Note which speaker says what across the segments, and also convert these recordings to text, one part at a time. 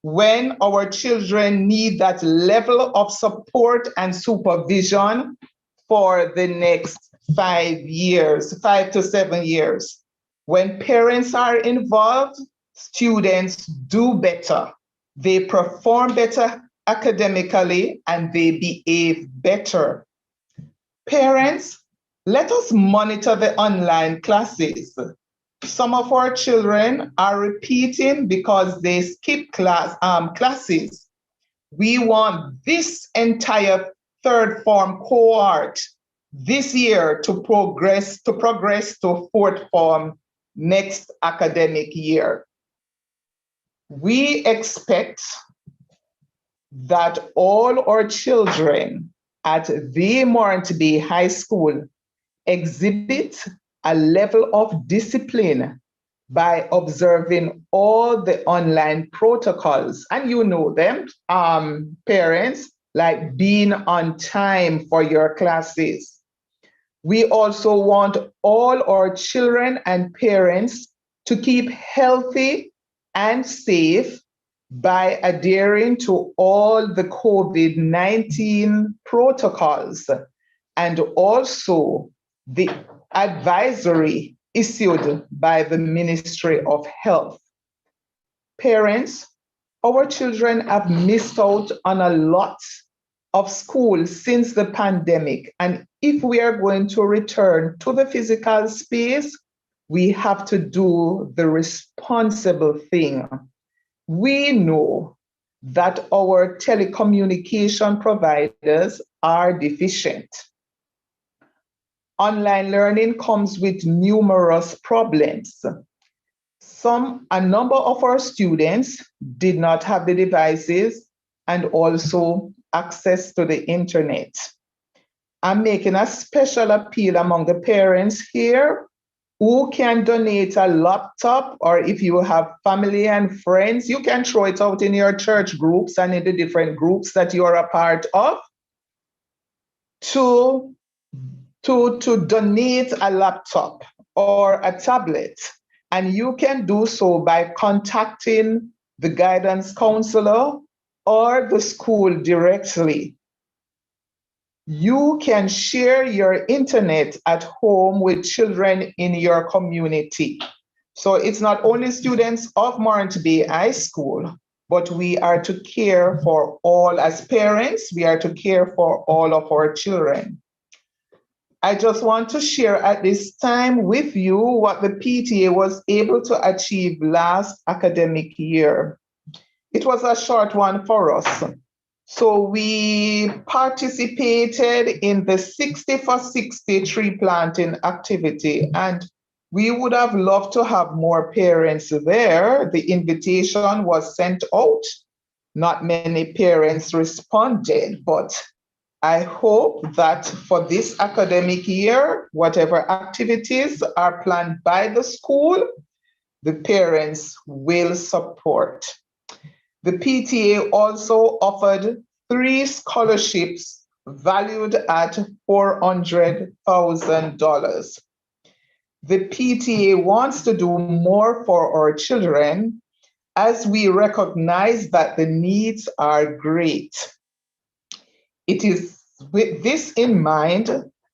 Speaker 1: when our children need that level of support and supervision for the next 5 years, 5 to 7 years. When parents are involved, students do better. They perform better academically and they behave better. Parents, let us monitor the online classes. Some of our children are repeating because they skip classes. We want this entire third form cohort this year to progress to fourth form next academic year. We expect that all our children at the Morantby High School exhibit a level of discipline by observing all the online protocols. And you know them, parents, like being on time for your classes. We also want all our children and parents to keep healthy and safe by adhering to all the COVID-19 protocols and also the advisory issued by the Ministry of Health. Parents, our children have missed out on a lot of school since the pandemic. And if we are going to return to the physical space, we have to do the responsible thing. We know that our telecommunication providers are deficient. Online learning comes with numerous problems. A number of our students did not have the devices and also access to the internet. I'm making a special appeal among the parents here who can donate a laptop, or if you have family and friends, you can throw it out in your church groups and in the different groups that you are a part of to donate a laptop or a tablet. And you can do so by contacting the guidance counselor or the school directly. You can share your internet at home with children in your community. So it's not only students of Morantby High School, but we are to care for all as parents, we are to care for all of our children. I just want to share at this time with you what the PTA was able to achieve last academic year. It was a short one for us. So we participated in the 60 for 60 tree planting activity, and we would have loved to have more parents there. The invitation was sent out. Not many parents responded, but I hope that for this academic year, whatever activities are planned by the school, the parents will support. The PTA also offered 3 scholarships valued at $400,000. The PTA wants to do more for our children as we recognize that the needs are great. It is with this in mind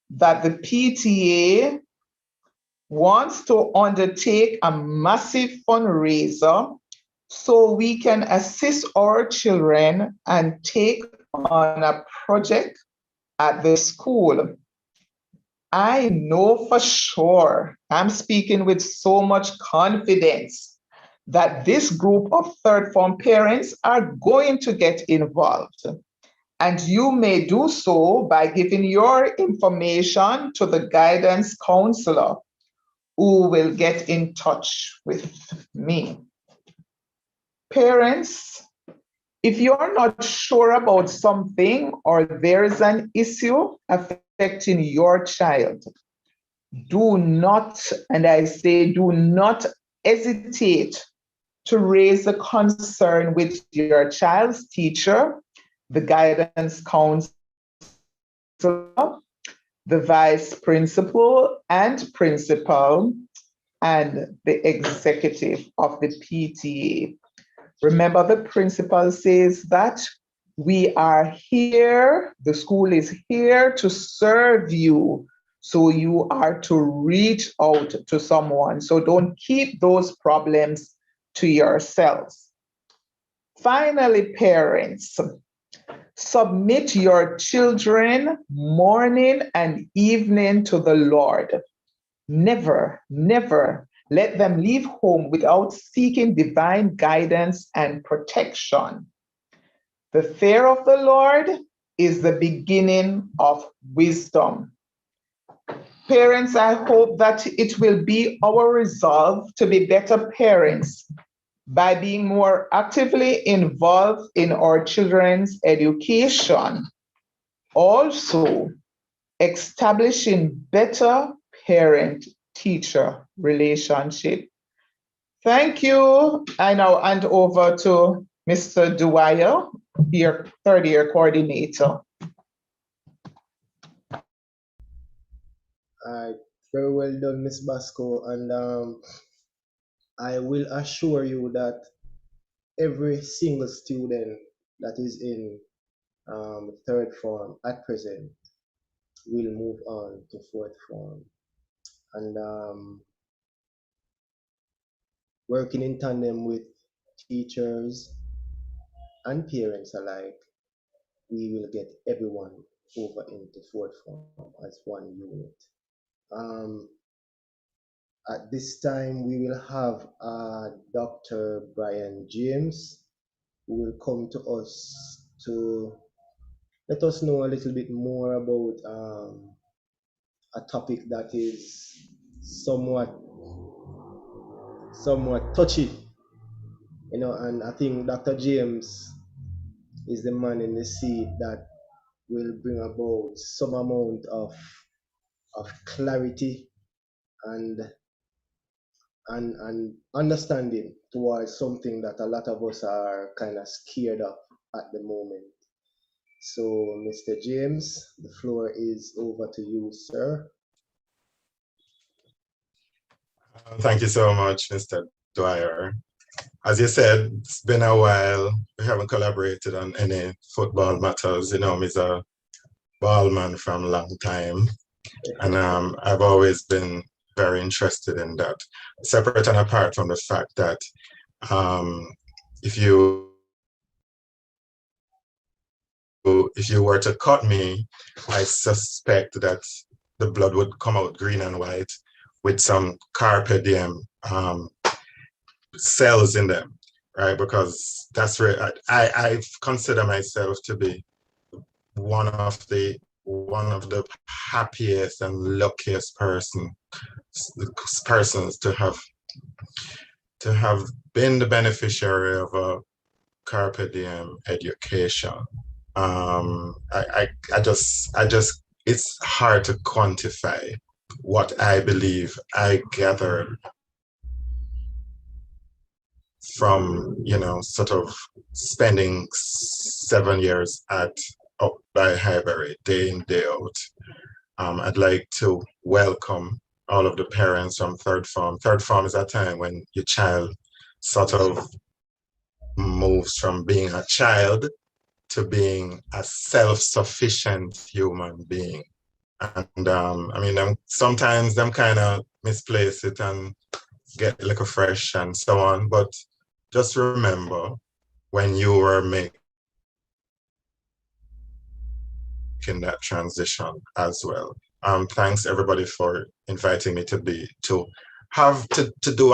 Speaker 1: that the PTA wants to undertake a massive fundraiser so we can assist our children and take on a project at the school. I know for sure, I'm speaking with so much confidence, that this group of third form parents are going to get involved. And you may do so by giving your information to the guidance counselor, who will get in touch with me. Parents, if you're not sure about something or there's an issue affecting your child, do not, and I say do not hesitate to raise a concern with your child's teacher, the guidance counselor, the vice principal and principal, and the executive of the PTA. Remember, the principal says that we are here, the school is here to serve you. So you are to reach out to someone. So don't keep those problems to yourselves. Finally, parents, submit your children morning and evening to the Lord. Never, never let them leave home without seeking divine guidance and protection. The fear of the Lord is the beginning of wisdom. Parents, I hope that it will be our resolve to be better parents by being more actively involved in our children's education. Also, establishing better parent-teacher relationship. Thank you. I now hand over to Mr. Dwyer, your third-year coordinator.
Speaker 2: Very well done, Miss Basco. And I will assure you that every single student that is in third form at present will move on to fourth form. And working in tandem with teachers and parents alike, we will get everyone over into fourth form as one unit. Um, at this time, we will have Dr. Brian James, who will come to us to let us know a little bit more about a topic that is somewhat touchy, and I think Dr. James is the man in the seat that will bring about some amount of clarity and and understanding towards something that a lot of us are kind of scared of at the moment. So, Mr. James, the floor is over to you, sir.
Speaker 3: Thank you so much, Mr. Dwyer. As you said, it's been a while. We haven't collaborated on any football matters. You know, I'm a ball man from a long time. And I've always been very interested in that. Separate and apart from the fact that if you were to cut me, I suspect that the blood would come out green and white with some carpe diem cells in them, right? Because that's where I consider myself to be one of the happiest and luckiest persons to have been the beneficiary of a carpe diem education. I just it's hard to quantify what I believe I gathered from, sort of spending 7 years up by Highbury, day in, day out. I'd like to welcome all of the parents from third form. Third form is a time when your child sort of moves from being a child to being a self-sufficient human being. And sometimes them kind of misplace it and get a little fresh and so on, but just remember when you were making that transition as well. Thanks everybody for inviting me to do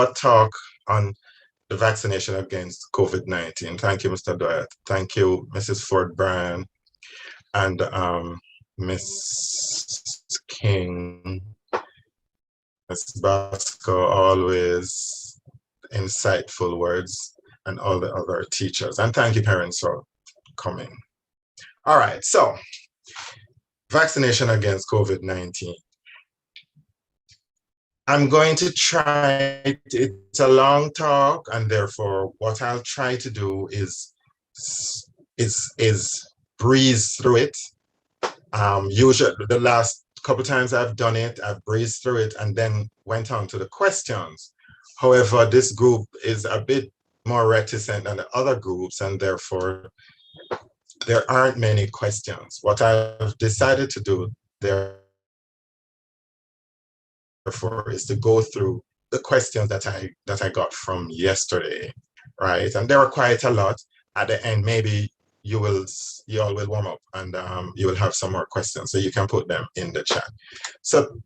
Speaker 3: a talk on the vaccination against COVID-19. Thank you, Mr. Dwyer. Thank you, Mrs. Ford Bryan and Miss King, Ms. Basco, always insightful words, and all the other teachers. And thank you, parents, for coming. All right, so vaccination against COVID-19. I'm going to try, it's a long talk, and therefore what I'll try to do is breeze through it. Usually the last couple times I've done it, I've breezed through it and then went on to the questions. However, this group is a bit more reticent than the other groups, and therefore there aren't many questions. What I've decided to do, therefore, is to go through the questions that I got from yesterday, right? And there were quite a lot. At the end, maybe you all will warm up, and you will have some more questions, so you can put them in the chat. So,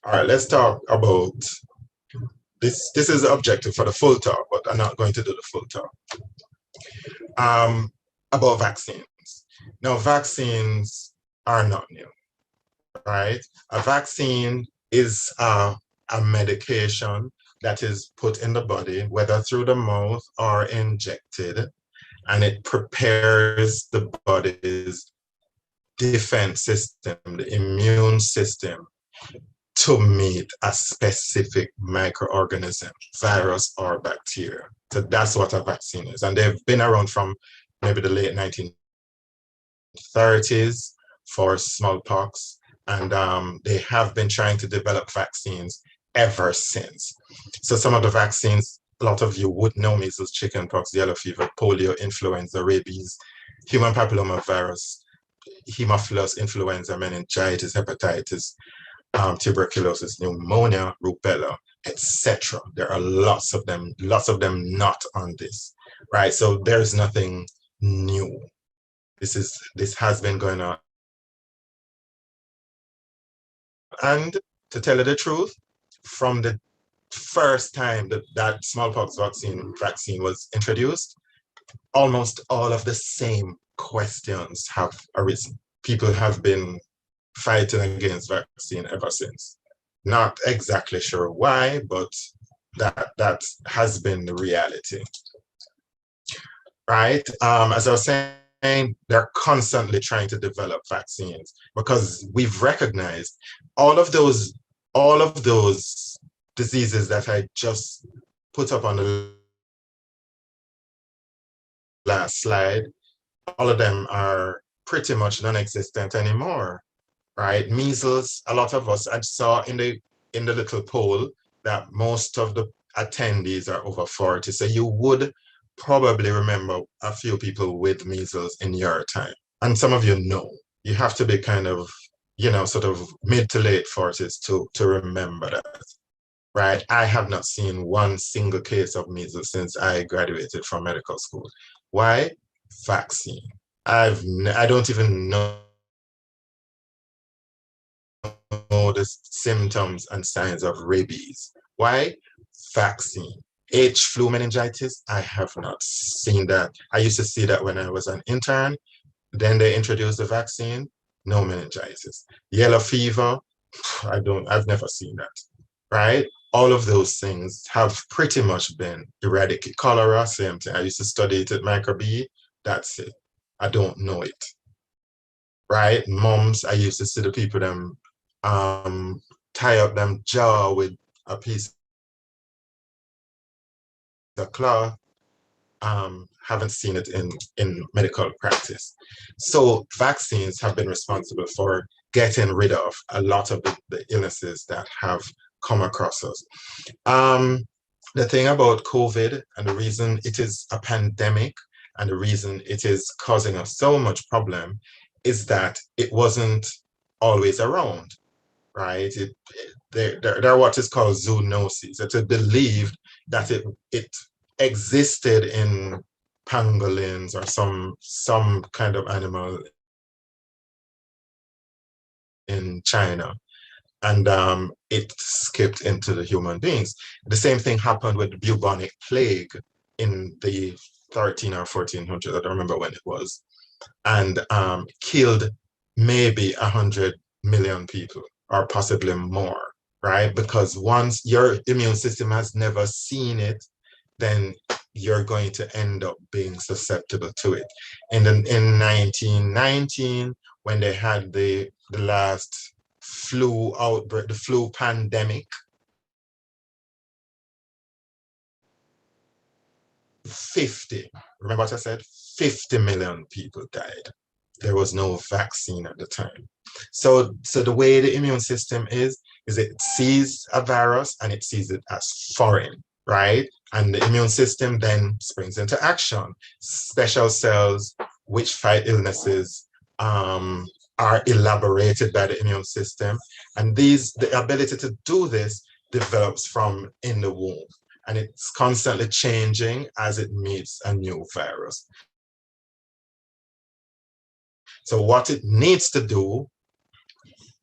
Speaker 3: all right, let's talk about this. This is the objective for the full talk, but I'm not going to do the full talk. About vaccines. Now, vaccines are not new, right? A vaccine is a medication that is put in the body, whether through the mouth or injected, and it prepares the body's defense system, the immune system, to meet a specific microorganism, virus or bacteria. So that's what a vaccine is. And they've been around from maybe the late 1930s for smallpox. And they have been trying to develop vaccines ever since. So some of the vaccines, a lot of you would know: measles, chickenpox, yellow fever, polio, influenza, rabies, human papillomavirus, Haemophilus influenza, meningitis, hepatitis, tuberculosis, pneumonia, rubella, etc. There are lots of them not on this, right? So there's nothing new. This has been going on. And to tell you the truth, from the first time that smallpox vaccine was introduced, almost all of the same questions have arisen. People have been fighting against vaccine ever since. Not exactly sure why, but that has been the reality, right? As I was saying, they're constantly trying to develop vaccines because we've recognized all of those diseases that I just put up on the last slide. All of them are pretty much non-existent anymore, right? Measles, a lot of us, I saw in the little poll that most of the attendees are over 40. So you would probably remember a few people with measles in your time. And some of you know. You have to be kind of, sort of mid to late 40s to remember that, right? I have not seen one single case of measles since I graduated from medical school. Why? Vaccine. I don't even know the symptoms and signs of rabies. Why? Vaccine. H flu meningitis, I have not seen that. I used to see that when I was an intern. Then they introduced the vaccine, no meningitis. Yellow fever, I've never seen that, right? All of those things have pretty much been eradicated. Cholera, same thing. I used to study it at micro B, that's it. I don't know it, right? Mumps, I used to see the people them tie up them jaw with a piece of cloth. Haven't seen it in medical practice. So vaccines have been responsible for getting rid of a lot of the illnesses that have come across us. The thing about COVID, and the reason it is a pandemic and the reason it is causing us so much problem, is that it wasn't always around, right? There are what is called zoonoses. It's believed that it existed in pangolins or some kind of animal in China, and it skipped into the human beings. The same thing happened with the bubonic plague in the 13 or 1400s. I don't remember when it was, and killed maybe 100 million people or possibly more, right? Because once your immune system has never seen it, then you're going to end up being susceptible to it. And then in 1919, when they had the last flu outbreak, the flu pandemic, remember what I said? 50 million people died. There was no vaccine at the time. So the way the immune system is it sees a virus and it sees it as foreign, right? And the immune system then springs into action. Special cells which fight illnesses are elaborated by the immune system. And the ability to do this develops from in the womb. And it's constantly changing as it meets a new virus. So what it needs to do,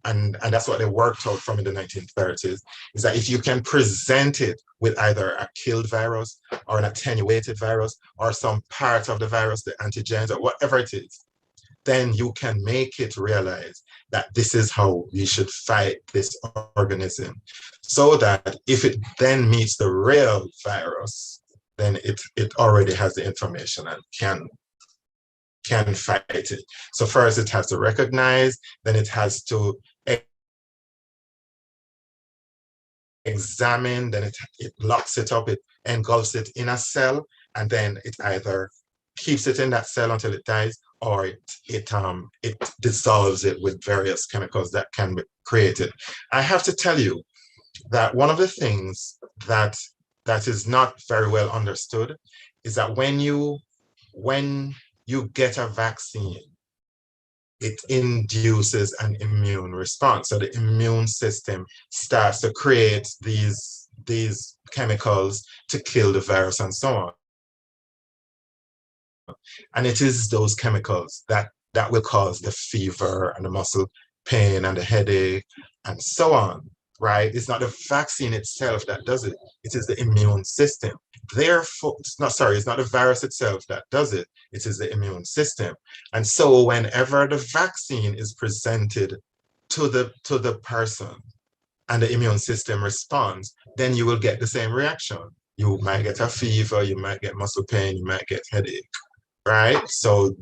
Speaker 3: and that's what they worked out from in the 1930s, is that if you can present it with either a killed virus or an attenuated virus or some part of the virus, the antigens or whatever it is, then you can make it realize that this is how we should fight this organism. So that if it then meets the real virus, then it already has the information and can fight it. So first it has to recognize, then it has to examine, then it locks it up, it engulfs it in a cell, and then it either keeps it in that cell until it dies, or it dissolves it with various chemicals that can be created. I have to tell you that one of the things that is not very well understood is that when you get a vaccine, it induces an immune response. So the immune system starts to create these chemicals to kill the virus and so on. And it is those chemicals that will cause the fever and the muscle pain and the headache and so on, right? It's not the vaccine itself that does it. It is the immune system. Therefore, it's not the virus itself that does it. It is the immune system. And so whenever the vaccine is presented to the person and the immune system responds, then you will get the same reaction. You might get a fever, you might get muscle pain, you might get headache, right? So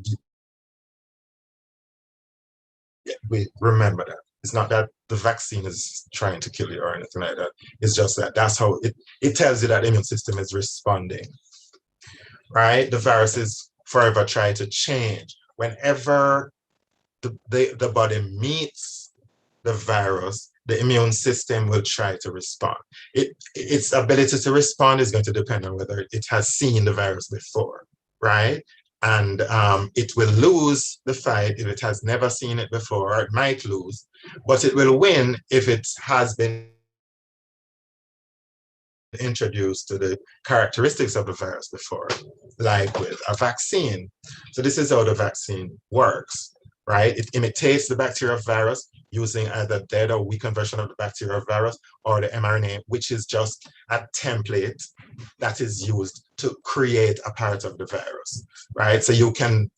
Speaker 3: we remember that. It's not that the vaccine is trying to kill you or anything like that. It's just that that's how it tells you that the immune system is responding, right? The virus is forever trying to change. Whenever the body meets the virus, the immune system will try to respond. Its ability to respond is going to depend on whether it has seen the virus before, right? And it will lose the fight if it has never seen it before, or it might lose, but it will win if it has been introduced to the characteristics of the virus before, like with a vaccine. So this is how the vaccine works, right? It imitates the bacterial virus using either dead or weakened version of the bacterial virus or the mRNA, which is just a template that is used to create a part of the virus, right? So you can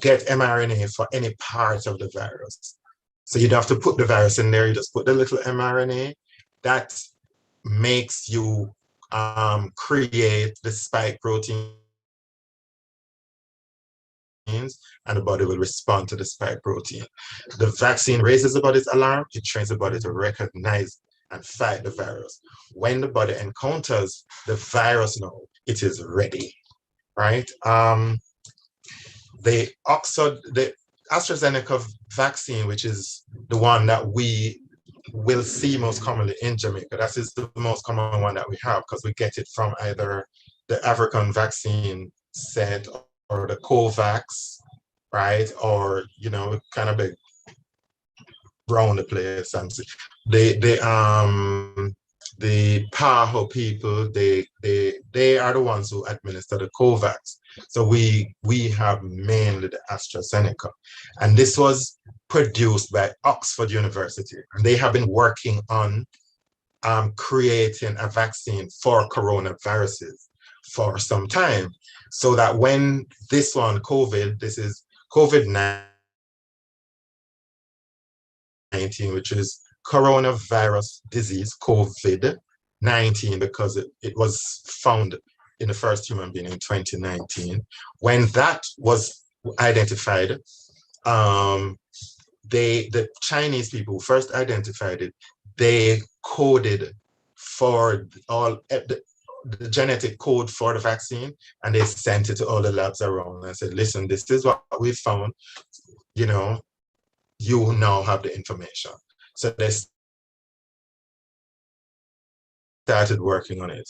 Speaker 3: get mRNA for any part of the virus. So you don't have to put the virus in there, you just put the little mRNA that makes you create the spike protein, and the body will respond to the spike protein. The vaccine raises the body's alarm, it trains the body to recognize and fight the virus. When the body encounters the virus now, it is ready, right? The AstraZeneca vaccine, which is the one that we will see most commonly in Jamaica, that is the most common one that we have because we get it from either the African vaccine set or the COVAX, right? Or, kind of big round the place and see. The PAHO people, they are the ones who administer the COVAX. So we have mainly the AstraZeneca. And this was produced by Oxford University. And they have been working on creating a vaccine for coronaviruses for some time. So that when this one, this is COVID-19, which is coronavirus disease, COVID-19, because it was found in the first human being in 2019. When that was identified, the Chinese people who first identified it, they coded for all the genetic code for the vaccine, and they sent it to all the labs around and said, listen, this is what we found, you now have the information. So they started working on it.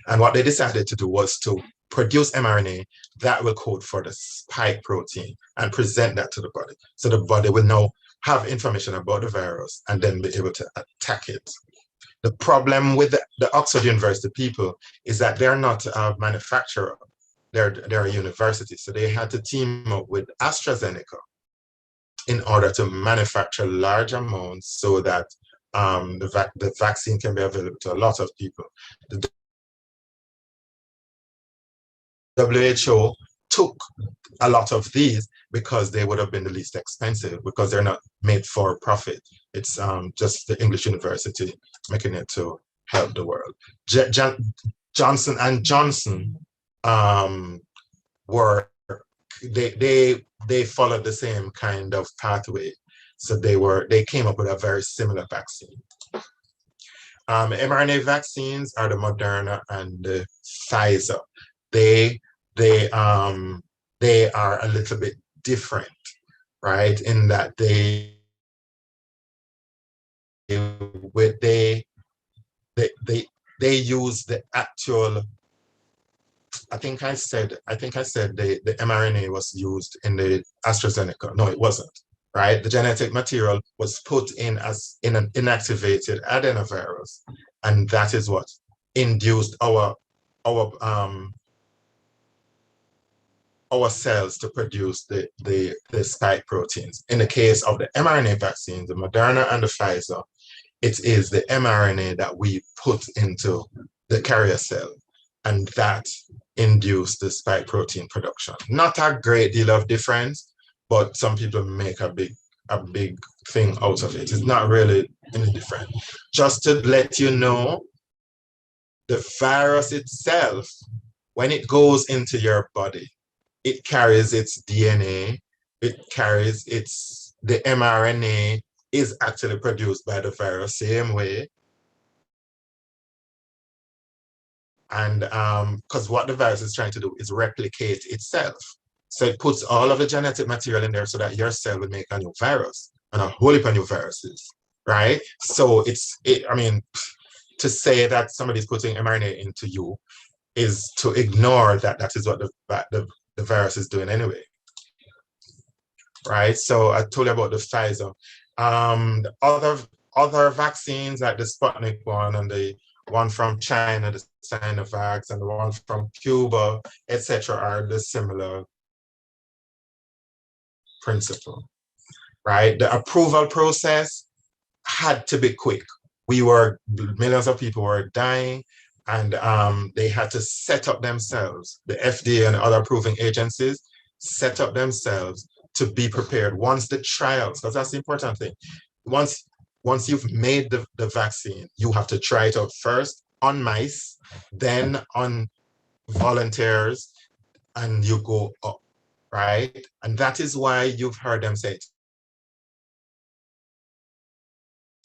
Speaker 3: And what they decided to do was to produce mRNA that will code for the spike protein and present that to the body. So the body will now have information about the virus and then be able to attack it. The problem with the Oxford University people is that they're not a manufacturer, they're a university. So they had to team up with AstraZeneca in order to manufacture large amounts so that the vaccine can be available to a lot of people. The WHO took a lot of these because they would have been the least expensive, because they're not made for profit. It's just the English university making it to help the world. Johnson and Johnson were they followed the same kind of pathway. So they came up with a very similar vaccine. mRNA vaccines are the Moderna and the Pfizer. They are a little bit different, right? In that they use the actual. I think I said the mRNA was used in the AstraZeneca. No, it wasn't. Right, the genetic material was put in as in an inactivated adenovirus, and that is what induced our cells to produce the spike proteins. In the case of the mRNA vaccine, the Moderna and the Pfizer, it is the mRNA that we put into the carrier cell, and that induced the spike protein production. Not a great deal of difference, but some people make a big thing out of it. It's not really any different. Just to let you know, the virus itself, when it goes into your body, it carries its DNA, the mRNA is actually produced by the virus same way. And because what the virus is trying to do is replicate itself. So it puts all of the genetic material in there so that your cell will make a new virus and a whole heap of new viruses, right? So I mean, to say that somebody's putting mRNA into you is to ignore that is what the virus is doing anyway, right? So I told you about the Pfizer. The other vaccines like the Sputnik one and the one from China, the Sinovac, and the one from Cuba, etc., are the similar principle, right? The approval process had to be quick. Millions of people were dying, and they had to set up themselves. The FDA and other approving agencies set up themselves to be prepared once the trials, because that's the important thing. Once you've made the vaccine, you have to try it out first on mice, then on volunteers, and you go up, right? And that is why you've heard them say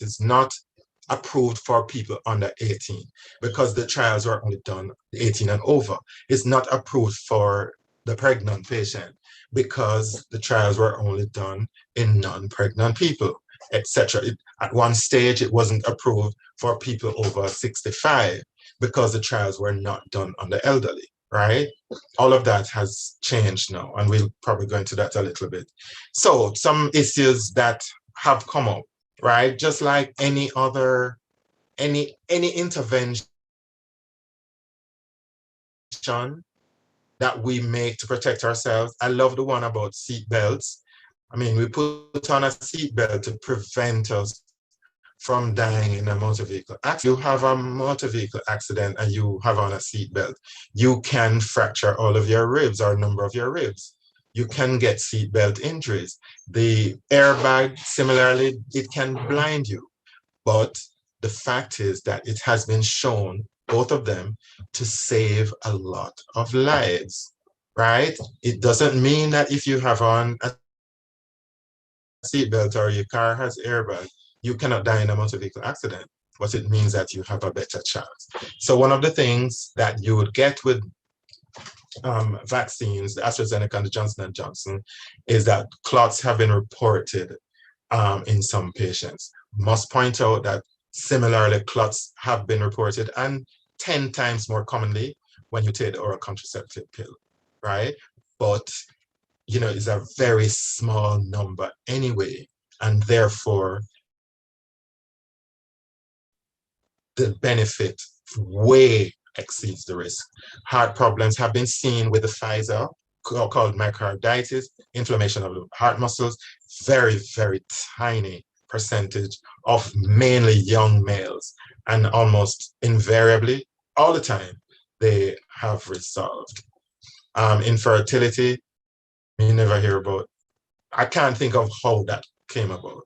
Speaker 3: it's not approved for people under 18, because the trials were only done 18 and over. It's not approved for the pregnant patient because the trials were only done in non-pregnant people, etc. At one stage, it wasn't approved for people over 65 because the trials were not done on the elderly, right? All of that has changed now, and we'll probably go into that a little bit. So some issues that have come up, right? Just like any other, any intervention that we make to protect ourselves. I love the one about seat belts. I mean, we put on a seat belt to prevent us from dying in a motor vehicle. Actually, you have a motor vehicle accident and you have on a seat belt, you can fracture all of your ribs or a number of your ribs. You can get seatbelt injuries. The airbag, similarly, it can blind you. But the fact is that it has been shown, both of them, to save a lot of lives, right? It doesn't mean that if you have on a seatbelt or your car has airbag, you cannot die in a motor vehicle accident, but it means that you have a better chance. So one of the things that you would get with vaccines, the AstraZeneca and the Johnson & Johnson, is that clots have been reported in some patients. Must point out that similarly, clots have been reported and 10 times more commonly when you take the oral contraceptive pill, right? But, it's a very small number anyway, and therefore the benefit way exceeds the risk. Heart problems have been seen with the Pfizer, called myocarditis, inflammation of the heart muscles, very, very tiny percentage of mainly young males, and almost invariably, all the time, they have resolved. Infertility, you never hear about. I can't think of how that came about.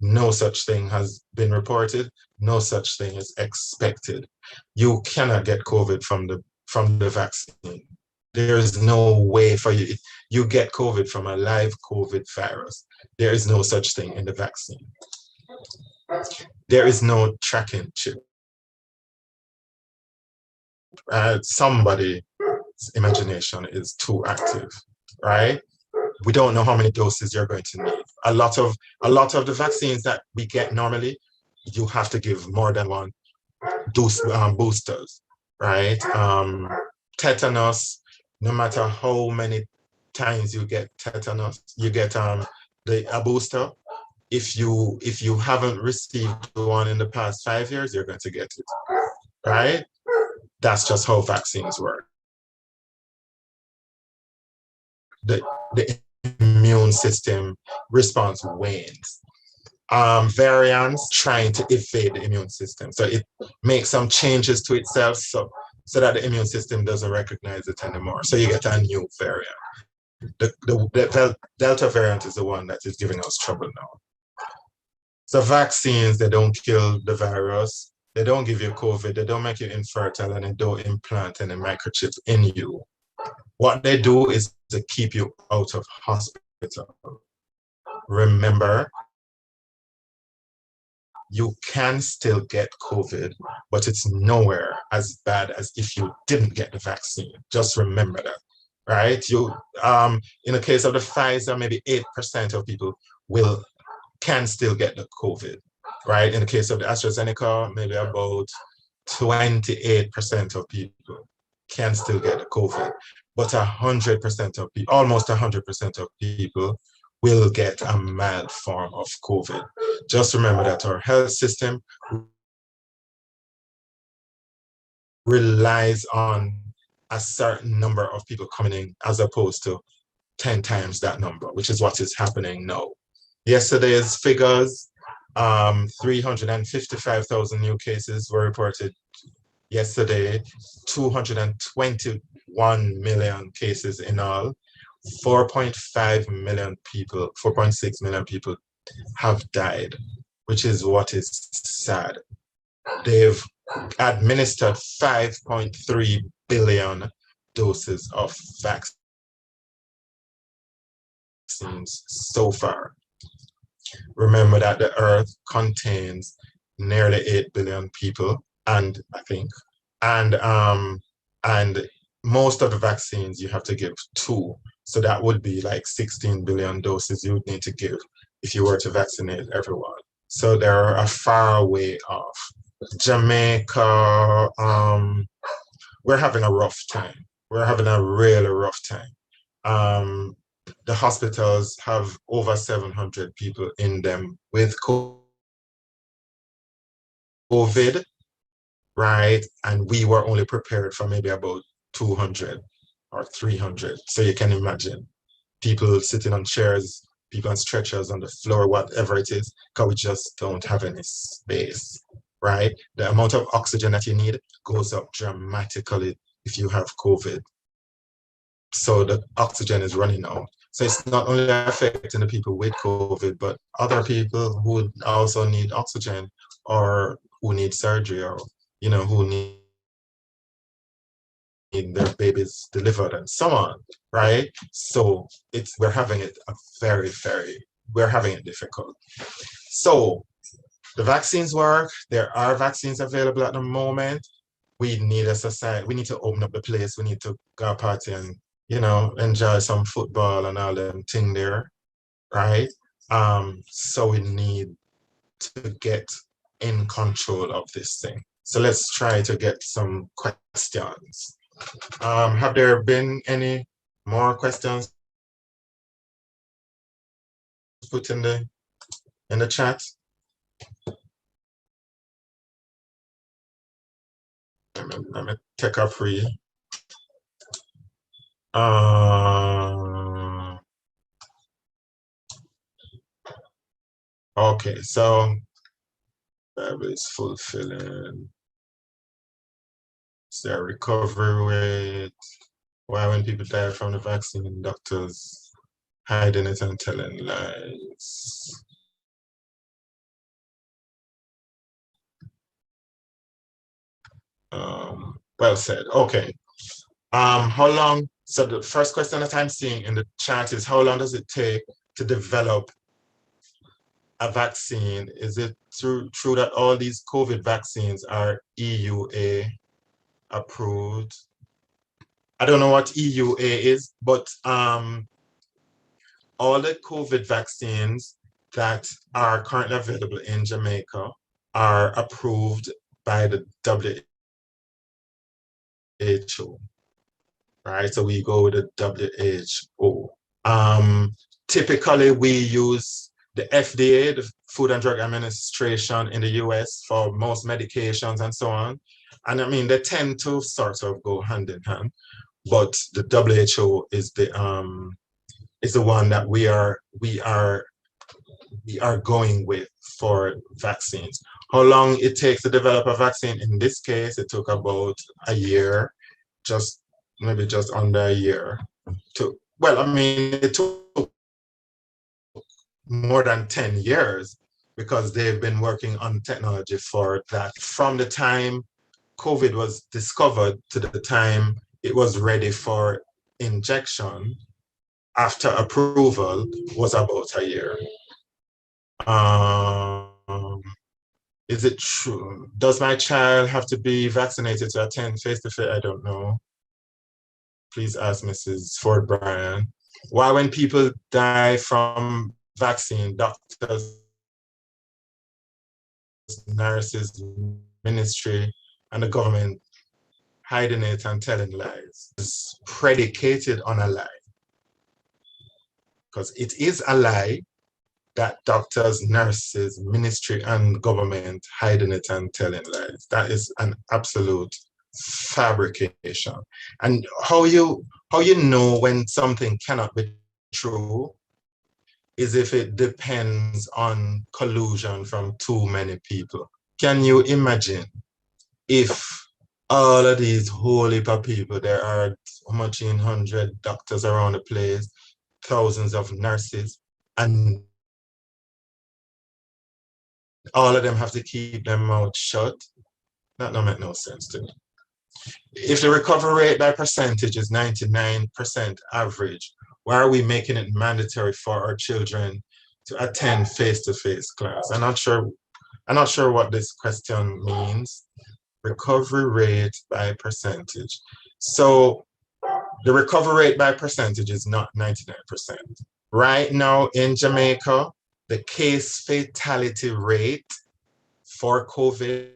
Speaker 3: No such thing has been reported. No such thing is expected. You cannot get COVID from the vaccine. There is no way for you. You get COVID from a live COVID virus. There is no such thing in the vaccine. There is no tracking chip. Somebody's imagination is too active, right? We don't know how many doses you're going to need. A lot of the vaccines that we get normally, you have to give more than one dose, boosters, right? Tetanus, no matter how many times you get tetanus, you get a booster. If you haven't received one in the past 5 years, you're going to get it, right? That's just how vaccines work. The immune system response wanes. Variants trying to evade the immune system. So it makes some changes to itself so that the immune system doesn't recognize it anymore. So you get a new variant. The Delta variant is the one that is giving us trouble now. So vaccines, they don't kill the virus. They don't give you COVID. They don't make you infertile, and they don't implant any microchip in you. What they do is to keep you out of hospital. Remember, you can still get COVID, but it's nowhere as bad as if you didn't get the vaccine. Just remember that, right? In the case of the Pfizer, maybe 8% of people can still get the COVID, right? In the case of the AstraZeneca, maybe about 28% of people can still get the COVID, but 100% of people, almost 100% of people will get a mild form of COVID. Just remember that our health system relies on a certain number of people coming in as opposed to 10 times that number, which is what is happening now. Yesterday's figures, 355,000 new cases were reported yesterday, 221 million cases in all. 4.5 million people, 4.6 million people have died, which is what is sad. They've administered 5.3 billion doses of vaccines so far. Remember that the Earth contains nearly 8 billion people, and most of the vaccines you have to give 2. So that would be like 16 billion doses you would need to give if you were to vaccinate everyone. So they're a far way off. Jamaica, we're having a rough time. We're having a really rough time. The hospitals have over 700 people in them with COVID, right? And we were only prepared for maybe about 200 or 300. So you can imagine people sitting on chairs, people on stretchers on the floor, whatever it is, because we just don't have any space, right? The amount of oxygen that you need goes up dramatically if you have COVID. So the oxygen is running out. So it's not only affecting the people with COVID, but other people who also need oxygen or who need surgery or, who need their babies delivered and so on, right? So we're having it difficult. So the vaccines work. There are vaccines available at the moment. We need a society. We need to open up the place. We need to go party and enjoy some football and all them thing there, right? So we need to get in control of this thing. So let's try to get some questions. Have there been any more questions put in the chat? Let me take a free. Okay, so that is fulfilling. Is there recovery rate? Why when people die from the vaccine, doctors hiding it and telling lies? Well said. Okay. How long? So the first question that I'm seeing in the chat is how long does it take to develop a vaccine? Is it true that all these COVID vaccines are EUA approved? I don't know what EUA is, but all the COVID vaccines that are currently available in Jamaica are approved by the WHO, right? So we go with the WHO. Typically, we use the FDA, the Food and Drug Administration in the US for most medications and so on. And I mean, they tend to sort of go hand in hand, but the WHO is the one that we are going with for vaccines. How long it takes to develop a vaccine? In this case, it took about a year, maybe just under a year. Well, I mean, it took more than 10 years because they've been working on technology for that. From the time COVID was discovered to the time it was ready for injection after approval was about a year. Is it true? Does my child have to be vaccinated to attend face-to-face? I don't know. Please ask Mrs. Ford Bryan. Why when people die from vaccine, doctors, nurses, ministry, and the government hiding it and telling lies? It's predicated on a lie. Because it is a lie that doctors, nurses, ministry, and government hiding it and telling lies. That is an absolute fabrication. And how you know when something cannot be true is if it depends on collusion from too many people. Can you imagine if all of these whole heap of people, there are how much in 100 doctors around the place, thousands of nurses, and all of them have to keep their mouth shut? That don't make no sense to me. If the recovery rate by percentage is 99% average, why are we making it mandatory for our children to attend face-to-face class? I'm not sure what this question means. Recovery rate by percentage. So the recovery rate by percentage is not 99%. Right now in Jamaica, the case fatality rate for COVID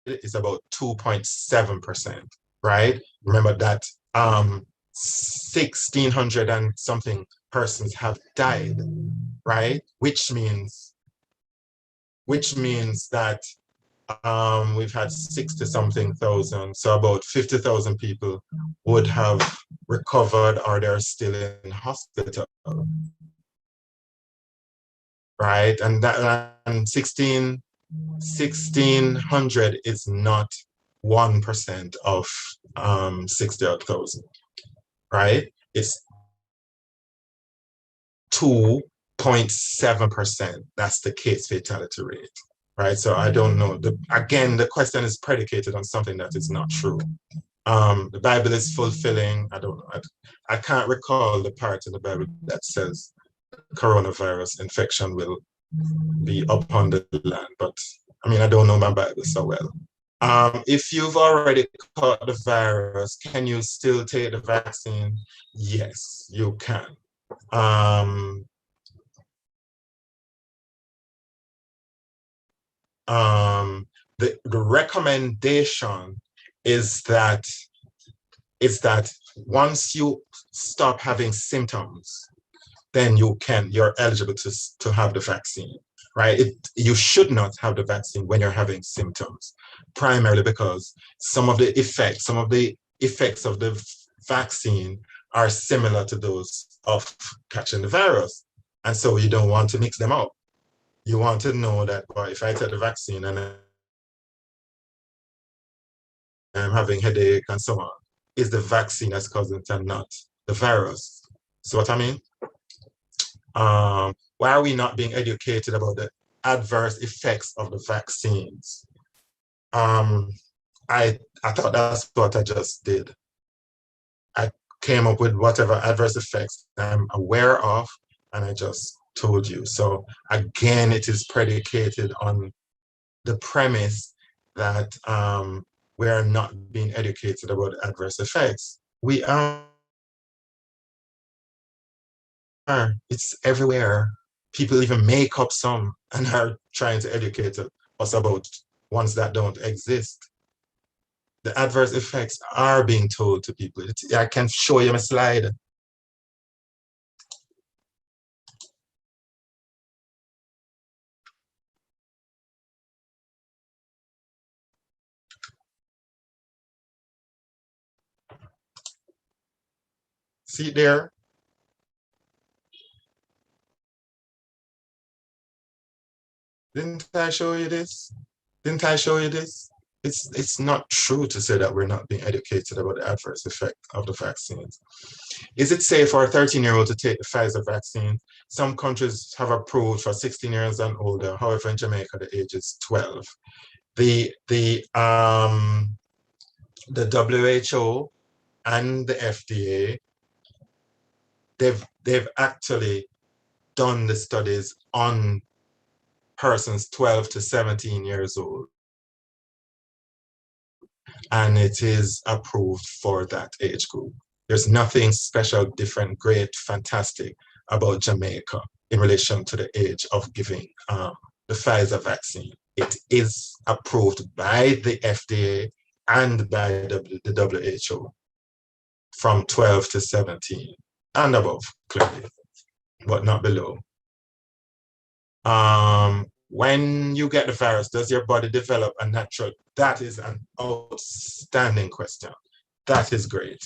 Speaker 3: is about 2.7%, right? Remember that 1,600 and something persons have died, right? Which means that we've had 60-something thousand, so about 50,000 people would have recovered or they're still in hospital, right? And 1,600 is not 1% of 60,000, right? It's 2.7%. That's the case fatality rate, right? So I don't know. Again, the question is predicated on something that is not true. The Bible is fulfilling. I don't know. I can't recall the part in the Bible that says coronavirus infection will be upon the land, but I mean, I don't know my Bible so well. If you've already caught the virus, can you still take the vaccine? Yes, you can. the recommendation is that once you stop having symptoms, then you're eligible to have the vaccine, right? You should not have the vaccine when you're having symptoms, primarily because some of the effects of the vaccine are similar to those of catching the virus. And so you don't want to mix them up. You want to know that, well, if I take the vaccine and I'm having headache and so on, is the vaccine that's causing it and not the virus. So what I mean? Why are we not being educated about the adverse effects of the vaccines? I thought that's what I just did. I came up with whatever adverse effects I'm aware of, and I just told you. So again, it is predicated on the premise that we are not being educated about adverse effects. We are. It's everywhere. People even make up some and are trying to educate us about ones that don't exist. The adverse effects are being told to people. I can show you my slide. See it there? Didn't I show you this? Didn't I show you this? It's not true to say that we're not being educated about the adverse effect of the vaccines. Is it safe for a 13-year-old to take the Pfizer vaccine? Some countries have approved for 16 years and older. However, in Jamaica, the age is 12. The WHO and the FDA, they've actually done the studies on persons 12 to 17 years old, and it is approved for that age group. There's nothing special, different, great, fantastic about Jamaica in relation to the age of giving the Pfizer vaccine. It is approved by the FDA and by the WHO from 12 to 17 and above, clearly, but not below. When you get the virus, does your body develop a natural? That is an outstanding question. That is great.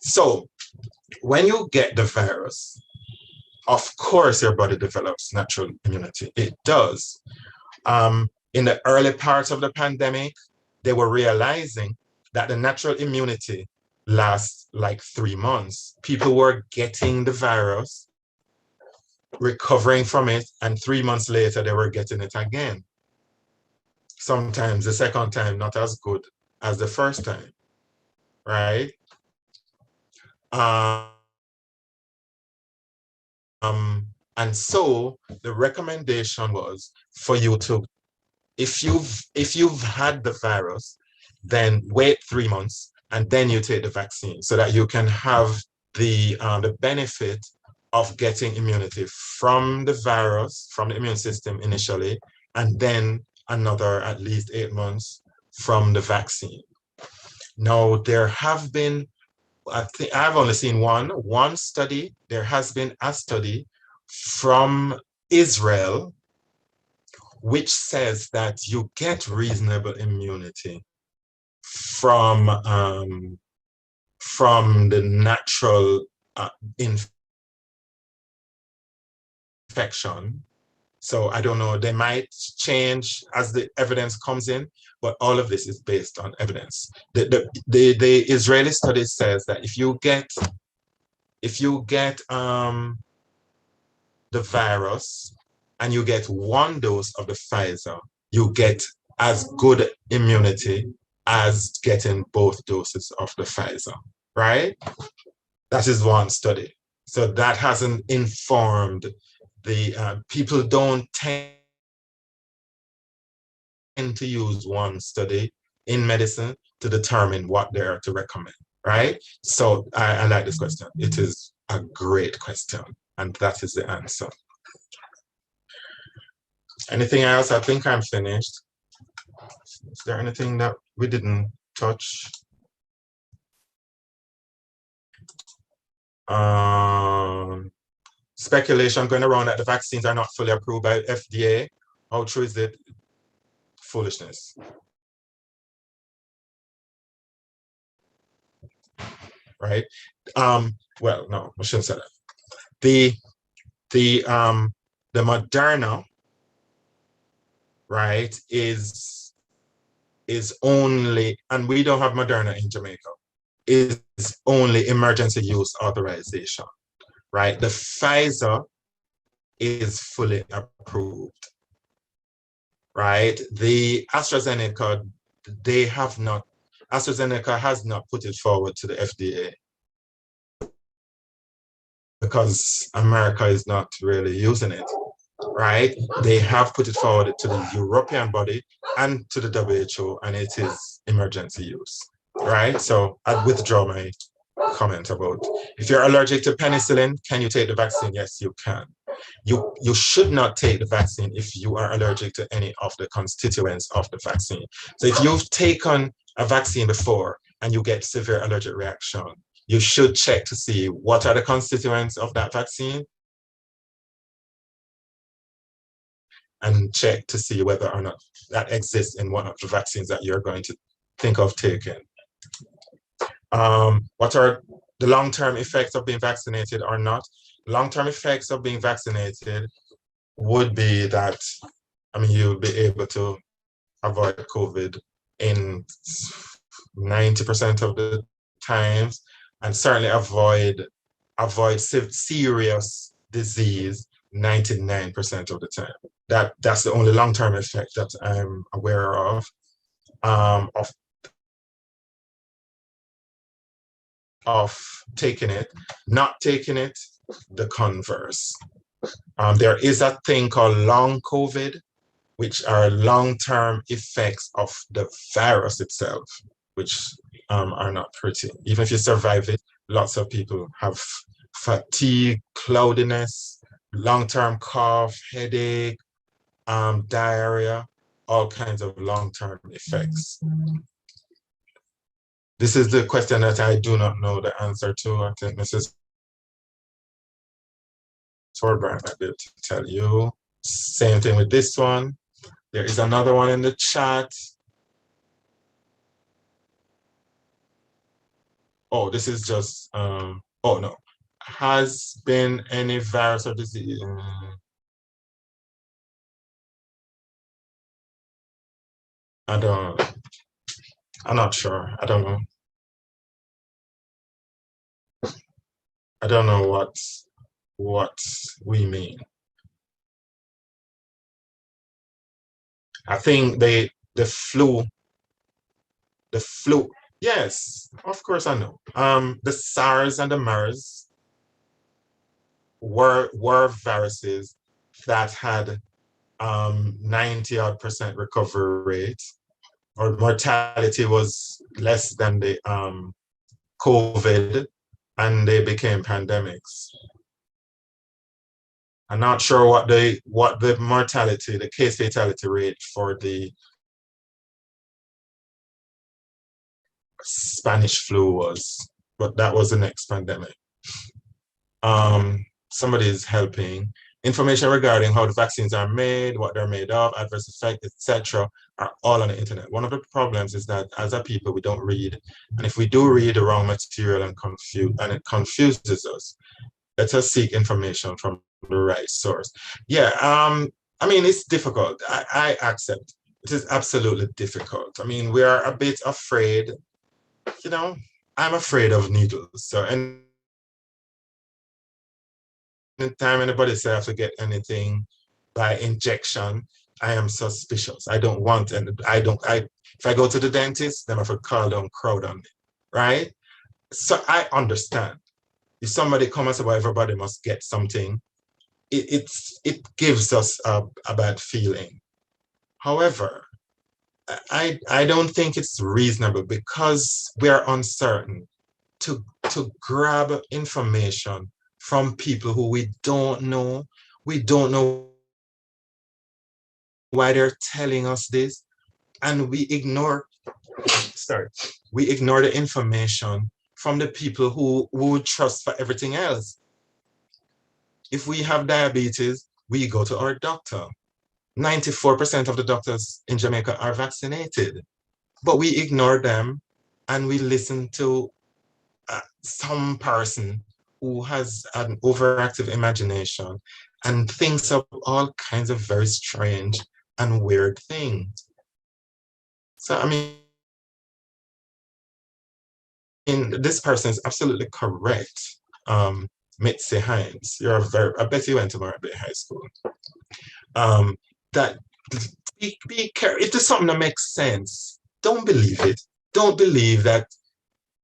Speaker 3: So when you get the virus, of course, your body develops natural immunity. It does. In the early parts of the pandemic, they were realizing that the natural immunity lasts like 3 months. People were getting the virus, recovering from it, and 3 months later, they were getting it again. Sometimes the second time, not as good as the first time, right? And so the recommendation was for you to, if you've had the virus, then wait 3 months and then you take the vaccine so that you can have the benefit of getting immunity from the virus, from the immune system initially, and then another at least 8 months from the vaccine. Now, there have been, I think I've only seen one study. There has been a study from Israel which says that you get reasonable immunity from the natural infection. So I don't know, they might change as the evidence comes in, but all of this is based on evidence. The Israeli study says that if you get the virus and you get 1 dose of the Pfizer, you get as good immunity as getting both doses of the Pfizer, right? That is one study. So that hasn't informed the people don't tend to use one study in medicine to determine what they are to recommend, right? So I like this question. It is a great question, and that is the answer. Anything else? I think I'm finished. Is there anything that we didn't touch? Speculation going around that the vaccines are not fully approved by FDA. How true is it? Foolishness. Right? Well, no, I shouldn't say that. The Moderna, right, is only, and we don't have Moderna in Jamaica, is only emergency use authorization, right? The Pfizer is fully approved, right? The AstraZeneca, AstraZeneca has not put it forward to the FDA because America is not really using it, right? They have put it forward to the European body and to the WHO, and it is emergency use, right? So I'd withdraw my comment about if you're allergic to penicillin, can you take the vaccine? Yes, you can. You should not take the vaccine if you are allergic to any of the constituents of the vaccine. So if you've taken a vaccine before and you get severe allergic reaction, you should check to see what are the constituents of that vaccine and check to see whether or not that exists in one of the vaccines that you're going to think of taking. What are the long-term effects of being vaccinated or not? Long-term effects of being vaccinated would be that, I mean, you'll be able to avoid COVID in 90% of the times, and certainly avoid serious disease 99% of the time. That's the only long-term effect that I'm aware of taking it. Not taking it, the converse. There is a thing called long COVID, which are long-term effects of the virus itself, which are not pretty. Even if you survive it, lots of people have fatigue, cloudiness, long-term cough, headache, diarrhea, all kinds of long-term effects. This is the question that I do not know the answer to. I think Mrs. Torbrand might be able to tell you. Same thing with this one. There is another one in the chat. Oh, this is just, oh no. Has been any virus or disease? I'm not sure. I don't know. I don't know what we mean. I think the flu, yes, of course I know. The SARS and the MERS were viruses that had 90% recovery rate, or mortality was less than the COVID, and they became pandemics. I'm not sure what the mortality, the case fatality rate for the Spanish flu was, but that was the next pandemic. Somebody is helping. Information regarding how the vaccines are made, what they're made of, adverse effect, etc., are all on the internet. One of the problems is that as a people, we don't read. And if we do read the wrong material and it confuses us, let us seek information from the right source. Yeah, I mean, it's difficult. I accept. It is absolutely difficult. I mean, we are a bit afraid, you know, I'm afraid of needles. So anytime anybody says I have to get anything by injection, I am suspicious. I don't want, and if I go to the dentist, then I have to call down crowd on me, right? So I understand. If somebody comes and says, well, everybody must get something, it gives us a bad feeling. However, I don't think it's reasonable, because we are uncertain, to grab information from people who we don't know. We don't know why they're telling us this, and we ignore the information from the people who would trust for everything else. If we have diabetes, we go to our doctor. 94% of the doctors in Jamaica are vaccinated, but we ignore them and we listen to some person who has an overactive imagination and thinks of all kinds of very strange and weird things. So, I mean, this person is absolutely correct. Mitzi Hines, I bet you went to Marbury High School. That be careful. If there's something that makes sense, don't believe it. Don't believe that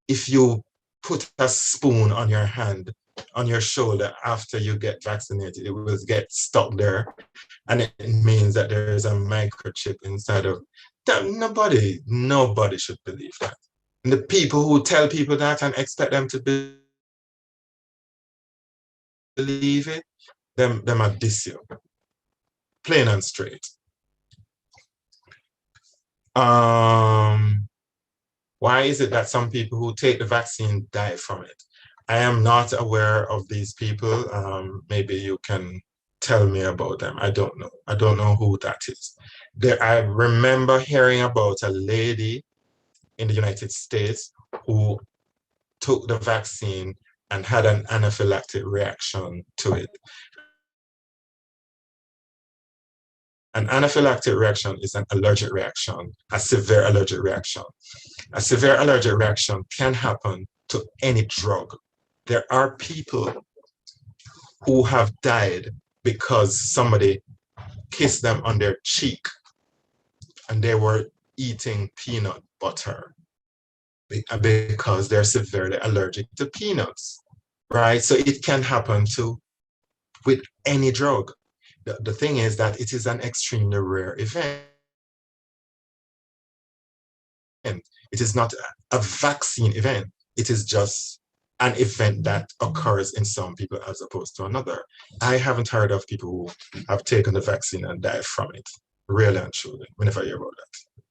Speaker 3: if you put a spoon on your hand, on your shoulder after you get vaccinated, it will get stuck there. And it means that there is a microchip inside of that. Nobody should believe that. And the people who tell people that and expect them to believe it, them are diss you. Plain and straight. Why is it that some people who take the vaccine die from it? I am not aware of these people. Maybe you can tell me about them. I don't know. I don't know who that is. I remember hearing about a lady in the United States who took the vaccine and had an anaphylactic reaction to it. An anaphylactic reaction is an allergic reaction, a severe allergic reaction. A severe allergic reaction can happen to any drug. There are people who have died because somebody kissed them on their cheek and they were eating peanut butter because they're severely allergic to peanuts, right? So it can happen with any drug. The thing is that it is an extremely rare event. It is not a vaccine event. It is just an event that occurs in some people as opposed to another. I haven't heard of people who have taken the vaccine and died from it. Really and truly, we never hear about that.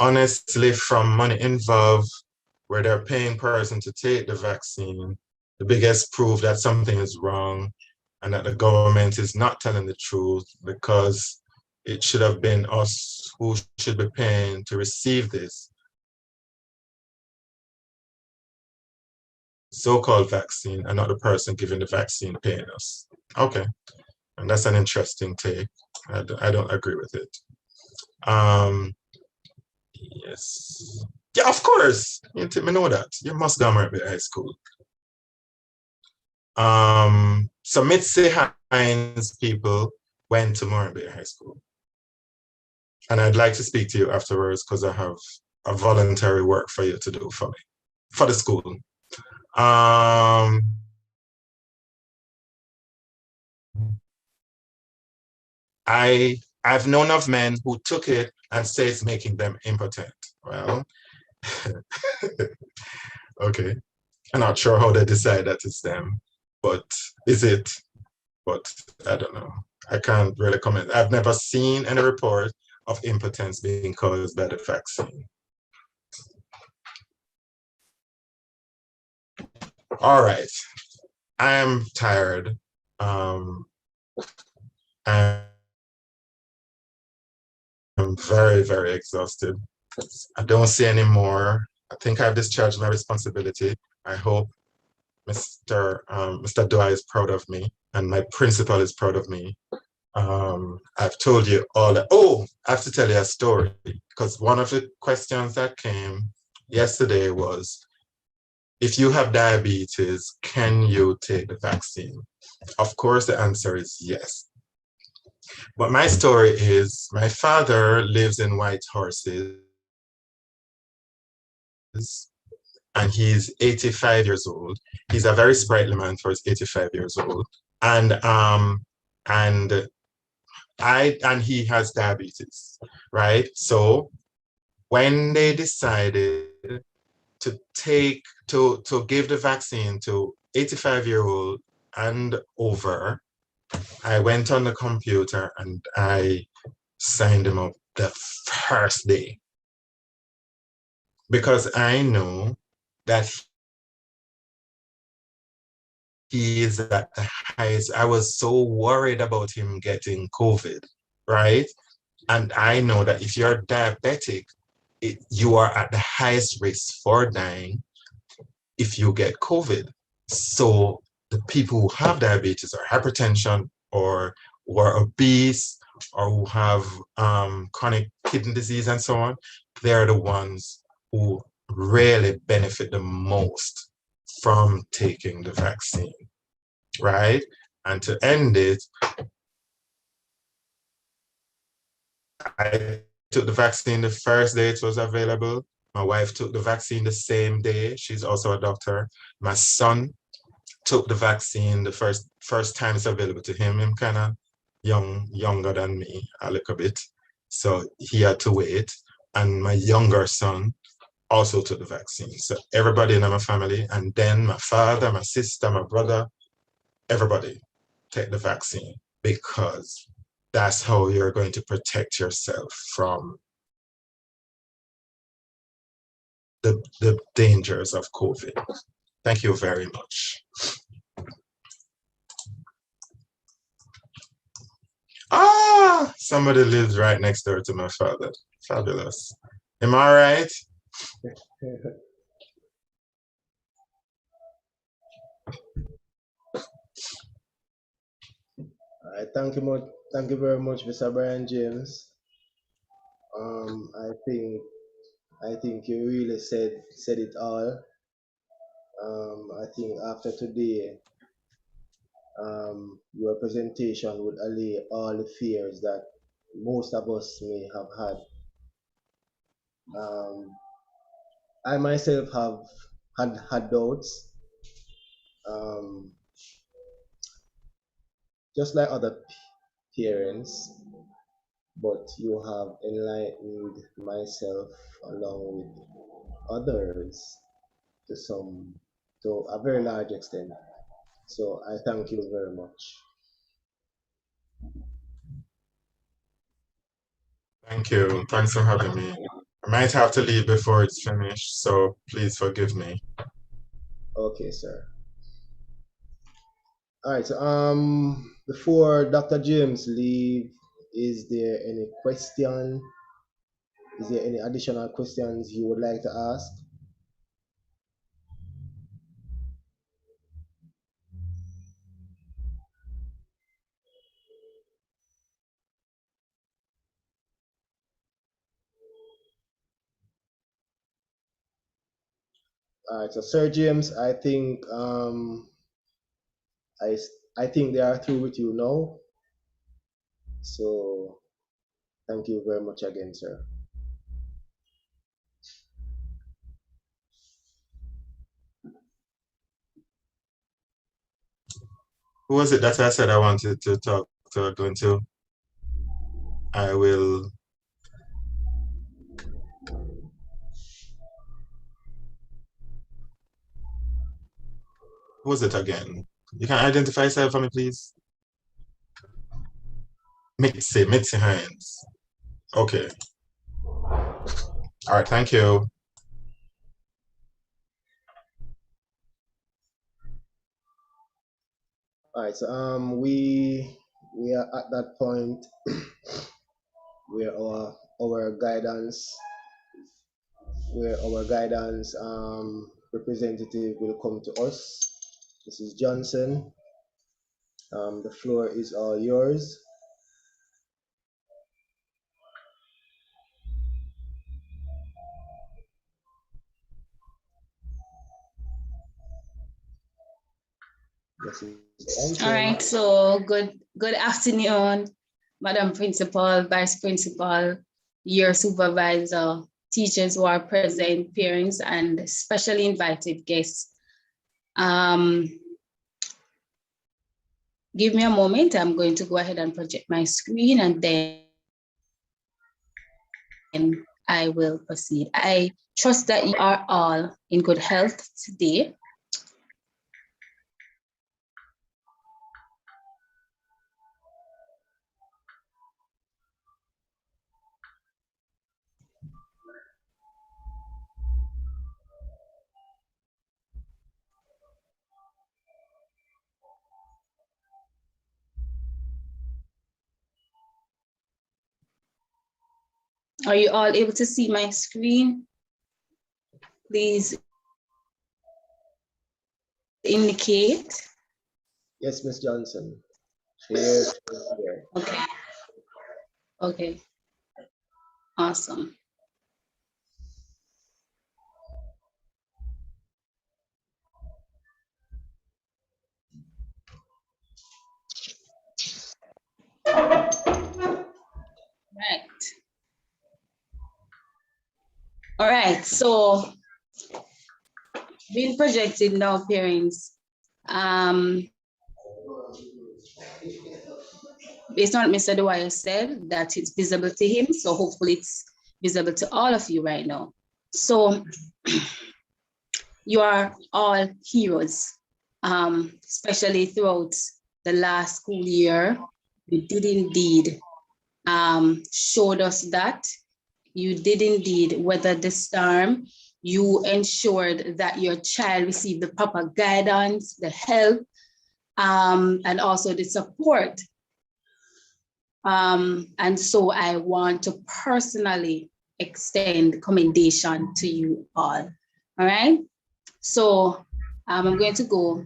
Speaker 3: Honestly, from money involved, where they're paying person to take the vaccine, the biggest proof that something is wrong and that the government is not telling the truth, because it should have been us who should be paying to receive this so-called vaccine and not the person giving the vaccine paying us. Okay, and that's an interesting take. I don't agree with it. Yes. Yeah, of course. You know that. You must go to high school. So Mitzi Hines people went to Moranbay High School. And I'd like to speak to you afterwards because I have a voluntary work for you to do for me, for the school. I've known of men who took it and say it's making them impotent. Well, okay. I'm not sure how they decide that it's them, but is it? But I don't know. I can't really comment. I've never seen any report of impotence being caused by the vaccine. All right. I am tired. I'm very, very exhausted. I don't see any more. I think I've discharged my responsibility. I hope Mr. Dwyer is proud of me and my principal is proud of me. I've told you all that. Oh, I have to tell you a story, because one of the questions that came yesterday was, if you have diabetes, can you take the vaccine? Of course, the answer is yes. But my story is, my father lives in White Horses and he's 85 years old. He's a very sprightly man for his 85 years old. And he has diabetes, right? So when they decided to give the vaccine to 85-year-old and over, I went on the computer and I signed him up the first day, because I know that he is at the highest. I was so worried about him getting COVID, right? And I know that if you're diabetic, you are at the highest risk for dying if you get COVID. So the people who have diabetes or hypertension or who are obese or who have chronic kidney disease and so on, they're the ones who really benefit the most from taking the vaccine, right? And to end it, I took the vaccine the first day it was available. My wife took the vaccine the same day. She's also a doctor. My son took the vaccine the first time it's available to him. I'm kind of younger than me a little bit, so he had to wait. And my younger son also took the vaccine. So everybody in my family, and then my father, my sister, my brother, everybody take the vaccine, because that's how you're going to protect yourself from the dangers of COVID. Thank you very much. Ah, somebody lives right next door to my father. Fabulous. Am I right?
Speaker 2: All right, thank you very much, Mr. Brian James. I think you really said it all. I think after today, your presentation would allay all the fears that most of us may have had. I myself have had doubts, just like other parents, but you have enlightened myself along with others to a very large extent. So I thank you very much.
Speaker 3: Thank you. Thanks for having me. I might have to leave before it's finished, so please forgive me.
Speaker 2: Okay, sir. All right. So before Dr. James leave, is there any question? Is there any additional questions you would like to ask? All right. So Sir James, I think I think they are through with you now. So thank you very much again, sir.
Speaker 3: Who was it that I said I wanted to talk to again to? I will. Who was it again? You can identify yourself for me, please. Mitzi Hines. Okay. All right. Thank you.
Speaker 2: All right. So we are at that point where our guidance representative will come to us. Mrs. Johnson, the floor is all yours.
Speaker 4: All right, so good afternoon, Madam Principal, Vice Principal, your supervisor, teachers who are present, parents, and specially invited guests. Give me a moment. I'm going to go ahead and project my screen, and then I will proceed. I trust that you are all in good health today. Are you all able to see my screen? Please indicate.
Speaker 2: Yes, Ms. Johnson. Share.
Speaker 4: Okay. Okay. Awesome. Right. All right. So being projected now, parents, based on what Mr. Dwyer said, that it's visible to him. So hopefully it's visible to all of you right now. So you are all heroes, especially throughout the last school year. You did indeed showed us that you did indeed weather the storm. You ensured that your child received the proper guidance, the help, and also the support. And so I want to personally extend commendation to you all. All right. So I'm going to go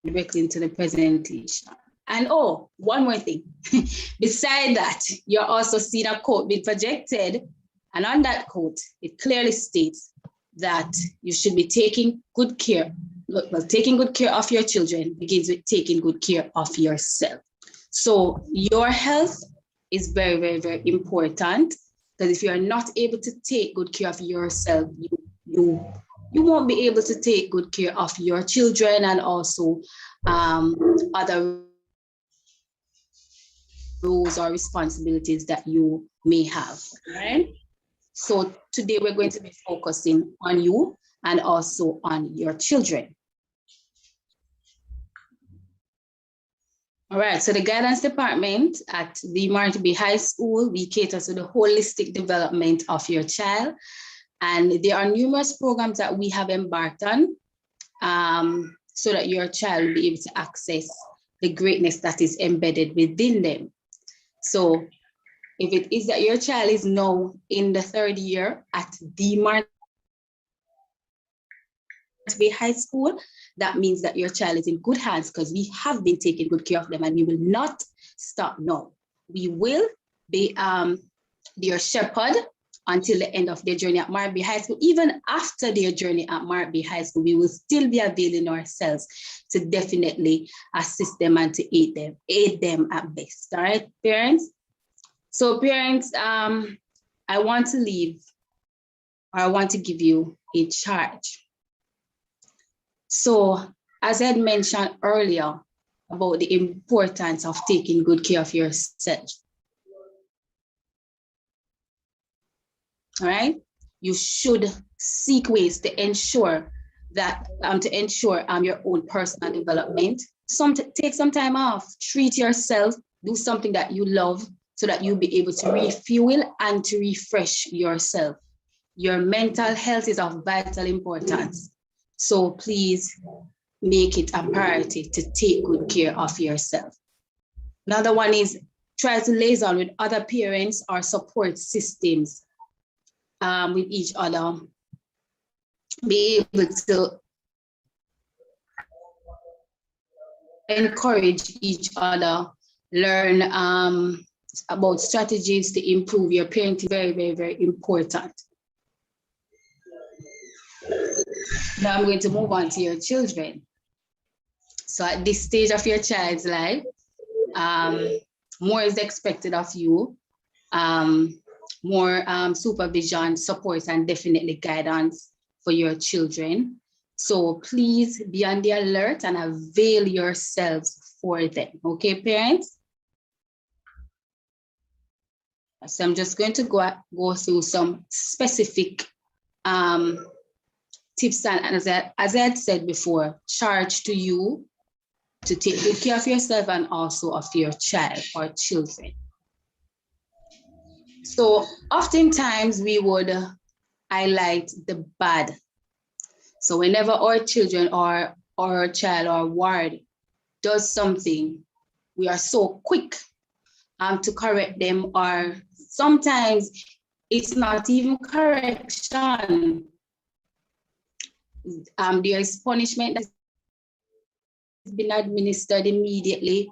Speaker 4: directly into the presentation. And oh, one more thing. Beside that, you're also seeing a quote being projected. And on that quote, it clearly states that you should be taking good care. Well, taking good care of your children begins with taking good care of yourself. So your health is very, very, very important, because if you're not able to take good care of yourself, you won't be able to take good care of your children and also other roles or responsibilities that you may have, right? So today we're going to be focusing on you and also on your children. All right, so the guidance department at the Martin B High School, we cater to the holistic development of your child. And there are numerous programs that we have embarked on so that your child will be able to access the greatness that is embedded within them. So if it is that your child is now in the 3rd year at the Martin B High School, that means that your child is in good hands, because we have been taking good care of them and we will not stop now. We will be their shepherd until the end of their journey at Martin B High School. Even after their journey at Martin B High School, we will still be availing ourselves to definitely assist them and to aid them at best. All right, parents? So parents, I want to give you a charge. So as I had mentioned earlier about the importance of taking good care of yourself, all right? You should seek ways to ensure that, your own personal development. Take some time off, treat yourself, do something that you love so that you'll be able to refuel and to refresh yourself. Your mental health is of vital importance. So please make it a priority to take good care of yourself. Another one is try to liaison with other parents or support systems with each other. Be able to encourage each other, learn about strategies to improve your parenting. Very, very, very important. Now I'm going to move on to your children. So at this stage of your child's life, more is expected of you, more supervision, support, and definitely guidance for your children. So please be on the alert and avail yourselves for them. Okay, parents? So I'm just going to go through some specific tips, and as I had said before, charge to you to take good care of yourself and also of your child or children. So oftentimes we would highlight the bad. So whenever our children or our child or ward does something, we are so quick to correct them, or sometimes it's not even correction. There is punishment that's been administered immediately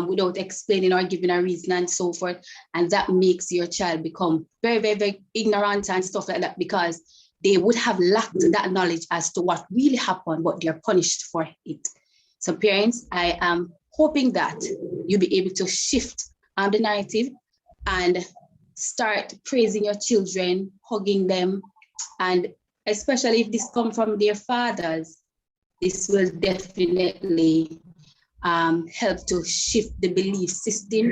Speaker 4: without explaining or giving a reason and so forth. And that makes your child become very, very, very ignorant and stuff like that, because they would have lacked that knowledge as to what really happened, but they're punished for it. So parents, I am hoping that you'll be able to shift the narrative and start praising your children, hugging them, and especially if this comes from their fathers, this will definitely help to shift the belief system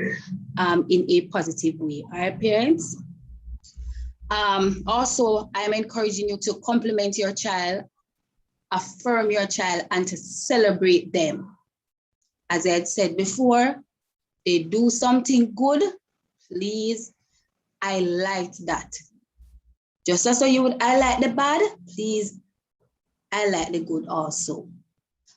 Speaker 4: in a positive way. All right, parents? Also, I'm encouraging you to compliment your child, affirm your child, and to celebrate them. As I had said before, they do something good, please highlight that. Just as you would highlight the bad, please highlight the good also.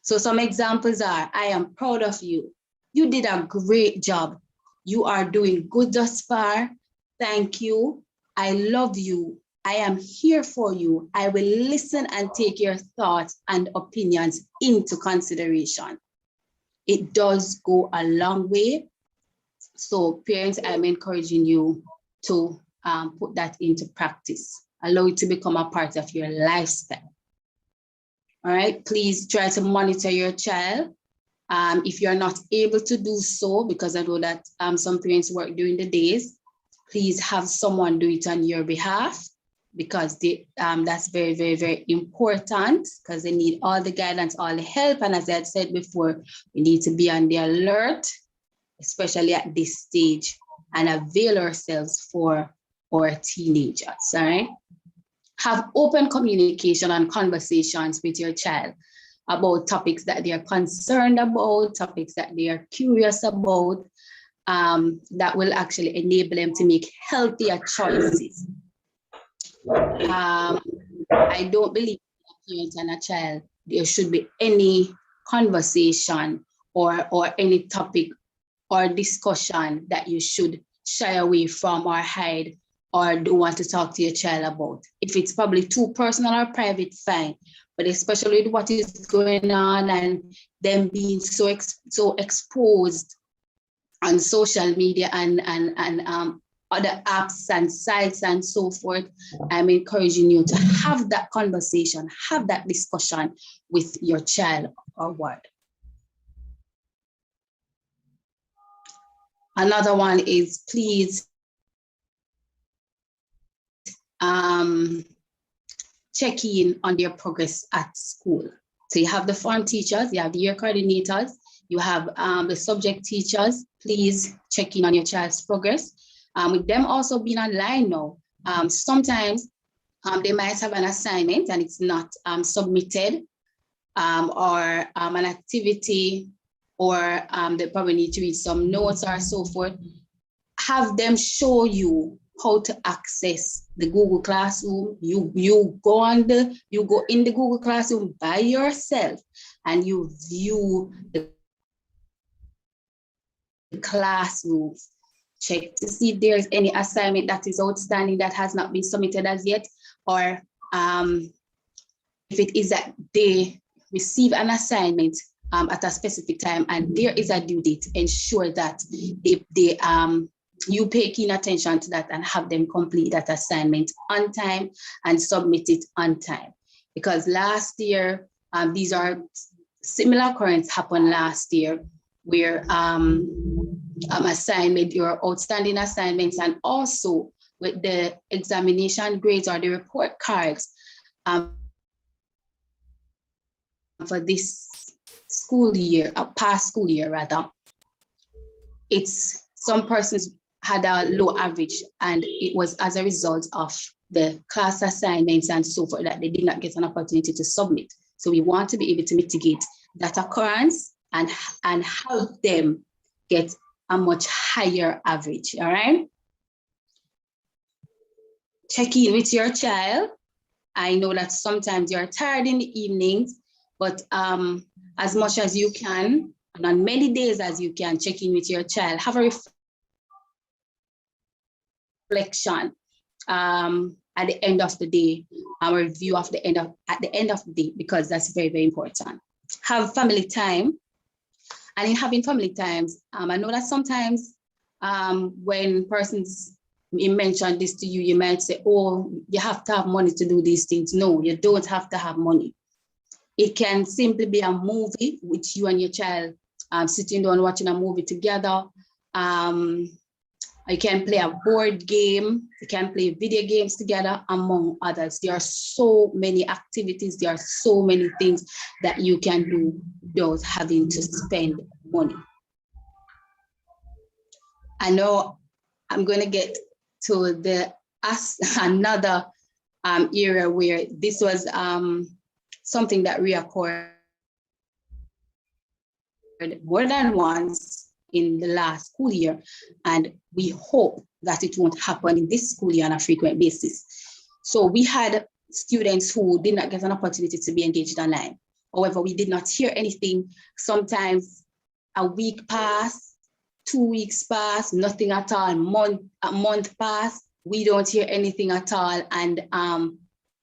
Speaker 4: So some examples are, I am proud of you. You did a great job. You are doing good thus far. Thank you. I love you. I am here for you. I will listen and take your thoughts and opinions into consideration. It does go a long way. So parents, I'm encouraging you to put that into practice. Allow it to become a part of your lifestyle. All right, please try to monitor your child. If you're not able to do so, because I know that some parents work during the days, please have someone do it on your behalf, because that's very, very, very important, because they need all the guidance, all the help. And as I had said before, we need to be on the alert, especially at this stage, and avail ourselves for our teenagers, all right? Have open communication and conversations with your child about topics that they are concerned about, topics that they are curious about, that will actually enable them to make healthier choices. I don't believe a parent and a child, there should be any conversation or any topic or discussion that you should shy away from or hide or don't want to talk to your child about. If it's probably too personal or private, fine. But especially with what is going on and them being so exposed on social media and other apps and sites and so forth, I'm encouraging you to have that conversation, have that discussion with your child or what. Another one is, please check in on their progress at school. So you have the form teachers, you have the year coordinators, you have the subject teachers. Please check in on your child's progress. With them also being online now, sometimes they might have an assignment and it's not submitted, or an activity, or they probably need to read some notes or so forth. Have them show you how to access the Google Classroom. You go in the Google Classroom by yourself and you view the classrooms. Check to see if there's any assignment that is outstanding that has not been submitted as yet, or if it is that they receive an assignment at a specific time and there is a due date, ensure that you pay keen attention to that and have them complete that assignment on time and submit it on time. Because last year, these are similar occurrences happened last year, where assignment, your outstanding assignments, and also with the examination grades or the report cards for this school year, past school year rather, it's some persons had a low average, and it was as a result of the class assignments and so forth that they did not get an opportunity to submit. So we want to be able to mitigate that occurrence and help them get a much higher average, all right? Check in with your child. I know that sometimes you're tired in the evenings, but as much as you can, and on many days as you can, check in with your child. Have a reflection at the end of the day, our review of at the end of the day, because that's very, very important. Have family time. And in having family times, I know that sometimes when persons mention this to you, you might say, oh, you have to have money to do these things. No, you don't have to have money. It can simply be a movie with you and your child sitting down watching a movie together. You can play a board game, you can play video games together, among others. There are so many activities, there are so many things that you can do without having to spend money. I know I'm going to get to another area where this was something that reoccurred more than once in the last school year, and we hope that it won't happen in this school year on a frequent basis. So we had students who did not get an opportunity to be engaged online. However, we did not hear anything. Sometimes a week passed, 2 weeks passed, nothing at all. A month passed, we don't hear anything at all. And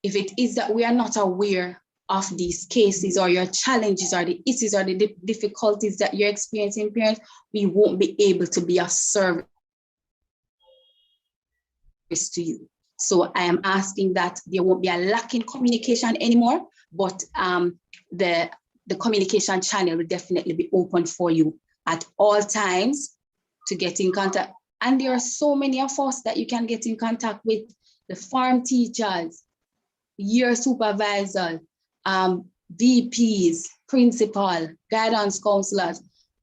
Speaker 4: if it is that we are not aware of these cases or your challenges or the issues or the difficulties that you're experiencing, parents, we won't be able to be of service to you. So I am asking that there won't be a lack in communication anymore, but the communication channel will definitely be open for you at all times to get in contact. And there are so many of us that you can get in contact with: the farm teachers, your supervisor, VPs, principal, guidance counselors.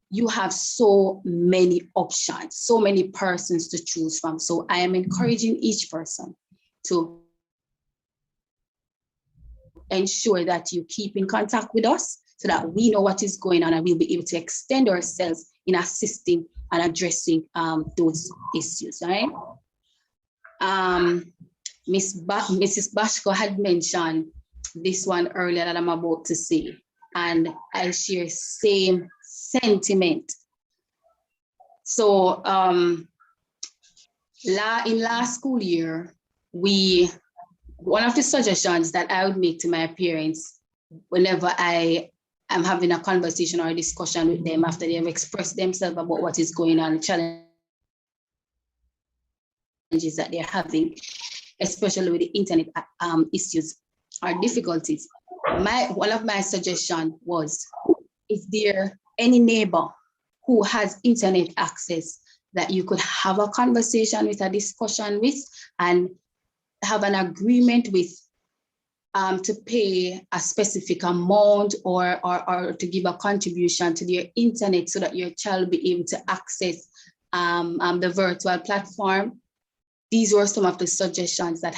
Speaker 4: You have so many options, so many persons to choose from. So I am encouraging each person to ensure that you keep in contact with us so that we know what is going on and we'll be able to extend ourselves in assisting and addressing those issues, right? Mrs. Bashko had mentioned this one earlier that I'm about to say, and I share same sentiment. So in last school year, one of the suggestions that I would make to my parents whenever I am having a conversation or a discussion with them after they have expressed themselves about what is going on, challenges that they're having, especially with the internet issues or difficulties. One of my suggestions was, is there any neighbor who has internet access that you could have a conversation with, a discussion with, and have an agreement with to pay a specific amount or to give a contribution to their internet so that your child will be able to access the virtual platform? These were some of the suggestions that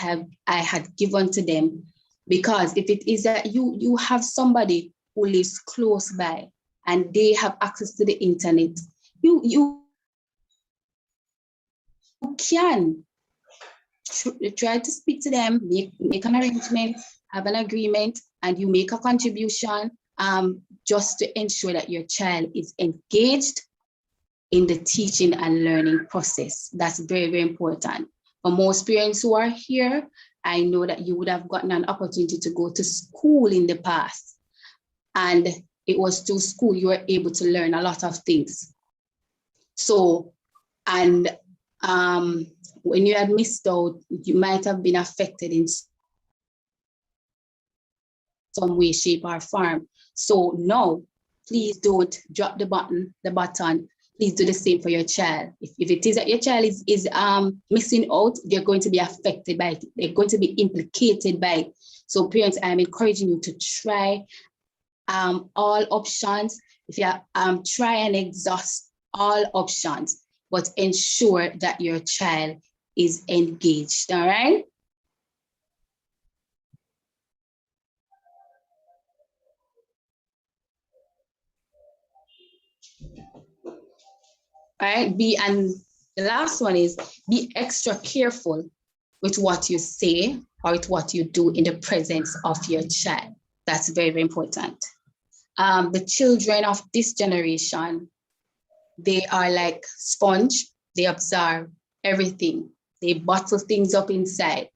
Speaker 4: I had given to them, because if it is that you have somebody who lives close by and they have access to the internet, you can try to speak to them, make an arrangement, have an agreement, and you make a contribution just to ensure that your child is engaged in the teaching and learning process. That's very, very important. For most parents who are here, I know that you would have gotten an opportunity to go to school in the past. And it was through school you were able to learn a lot of things. So, and when you had missed out, you might have been affected in some way, shape, or form. So no, please don't drop the button. Please do the same for your child. If it is that your child is missing out, they're going to be affected by it. They're going to be implicated by it. So parents, I'm encouraging you to try all options. If you try and exhaust all options, but ensure that your child is engaged, all right? All right, and the last one is be extra careful with what you say or with what you do in the presence of your child. That's very, very important. The children of this generation, they are like sponge. They absorb everything. They bottle things up inside.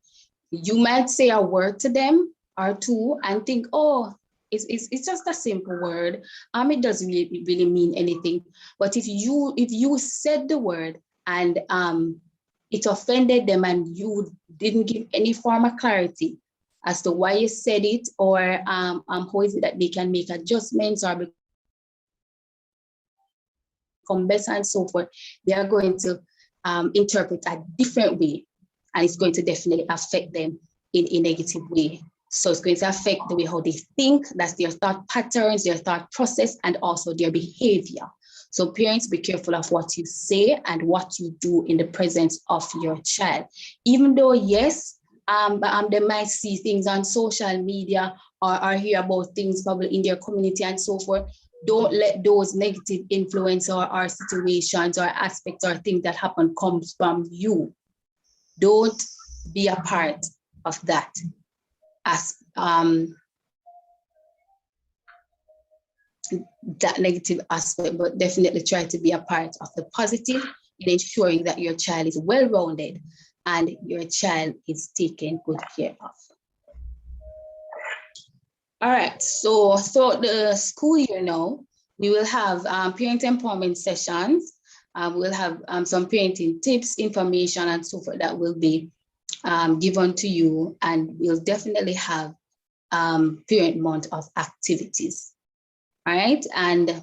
Speaker 4: You might say a word to them or two and think, oh, it's just a simple word. It doesn't really mean anything. But if you said the word and it offended them and you didn't give any form of clarity as to why you said it, or how is it that they can make adjustments or become better and so forth, they are going to interpret a different way, and it's going to definitely affect them in a negative way. So it's going to affect the way how they think, that's their thought patterns, their thought process, and also their behavior. So parents, be careful of what you say and what you do in the presence of your child. Even though, yes, they might see things on social media or hear about things probably in their community and so forth, don't let those negative influence or situations or aspects or things that happen comes from you. Don't be a part of that. As that negative aspect, but definitely try to be a part of the positive in ensuring that your child is well-rounded and your child is taken good care of. All right, so throughout the school year now, we will have parent empowerment sessions. We'll have some parenting tips, information, and so forth that will be given to you, and we'll definitely have parent month of activities. All right, and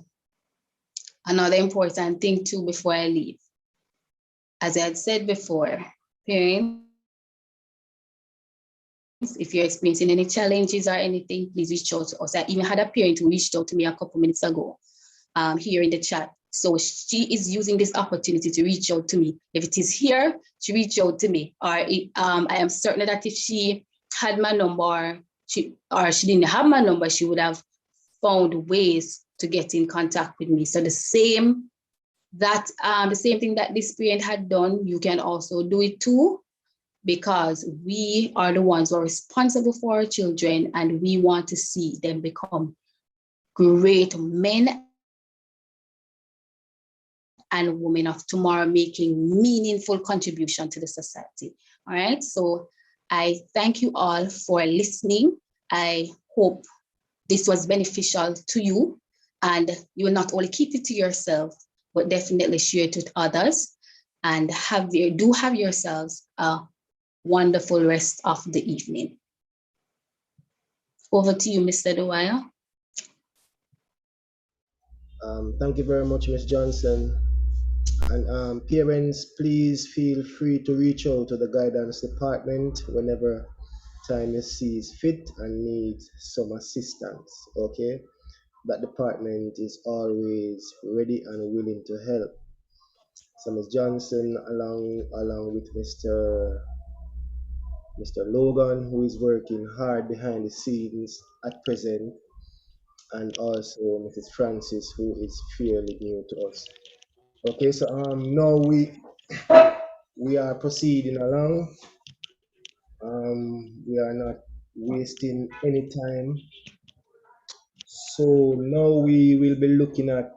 Speaker 4: another important thing too before I leave, as I had said before, parents, if you're experiencing any challenges or anything, please reach out to us. I even had a parent who reached out to me a couple minutes ago here in the chat. So she is using this opportunity to reach out to me. If it is here, she reached out to me. Or I am certain that if she had my number or she didn't have my number, she would have found ways to get in contact with me. So the same thing that this parent had done, you can also do it too, because we are the ones who are responsible for our children, and we want to see them become great men and women of tomorrow, making meaningful contribution to the society. All right, so I thank you all for listening. I hope this was beneficial to you, and you will not only keep it to yourself, but definitely share it with others, and have yourselves a wonderful rest of the evening. Over to you, Mr. Dwyer.
Speaker 2: Thank you very much, Ms. Johnson. And parents, please feel free to reach out to the guidance department whenever time you see fit and need some assistance. Okay, that department is always ready and willing to help. So Ms. Johnson, along with Mr. Logan, who is working hard behind the scenes at present, and also Mrs. Francis, who is fairly new to us. Okay, so now we are proceeding along. We are not wasting any time. So now we will be looking at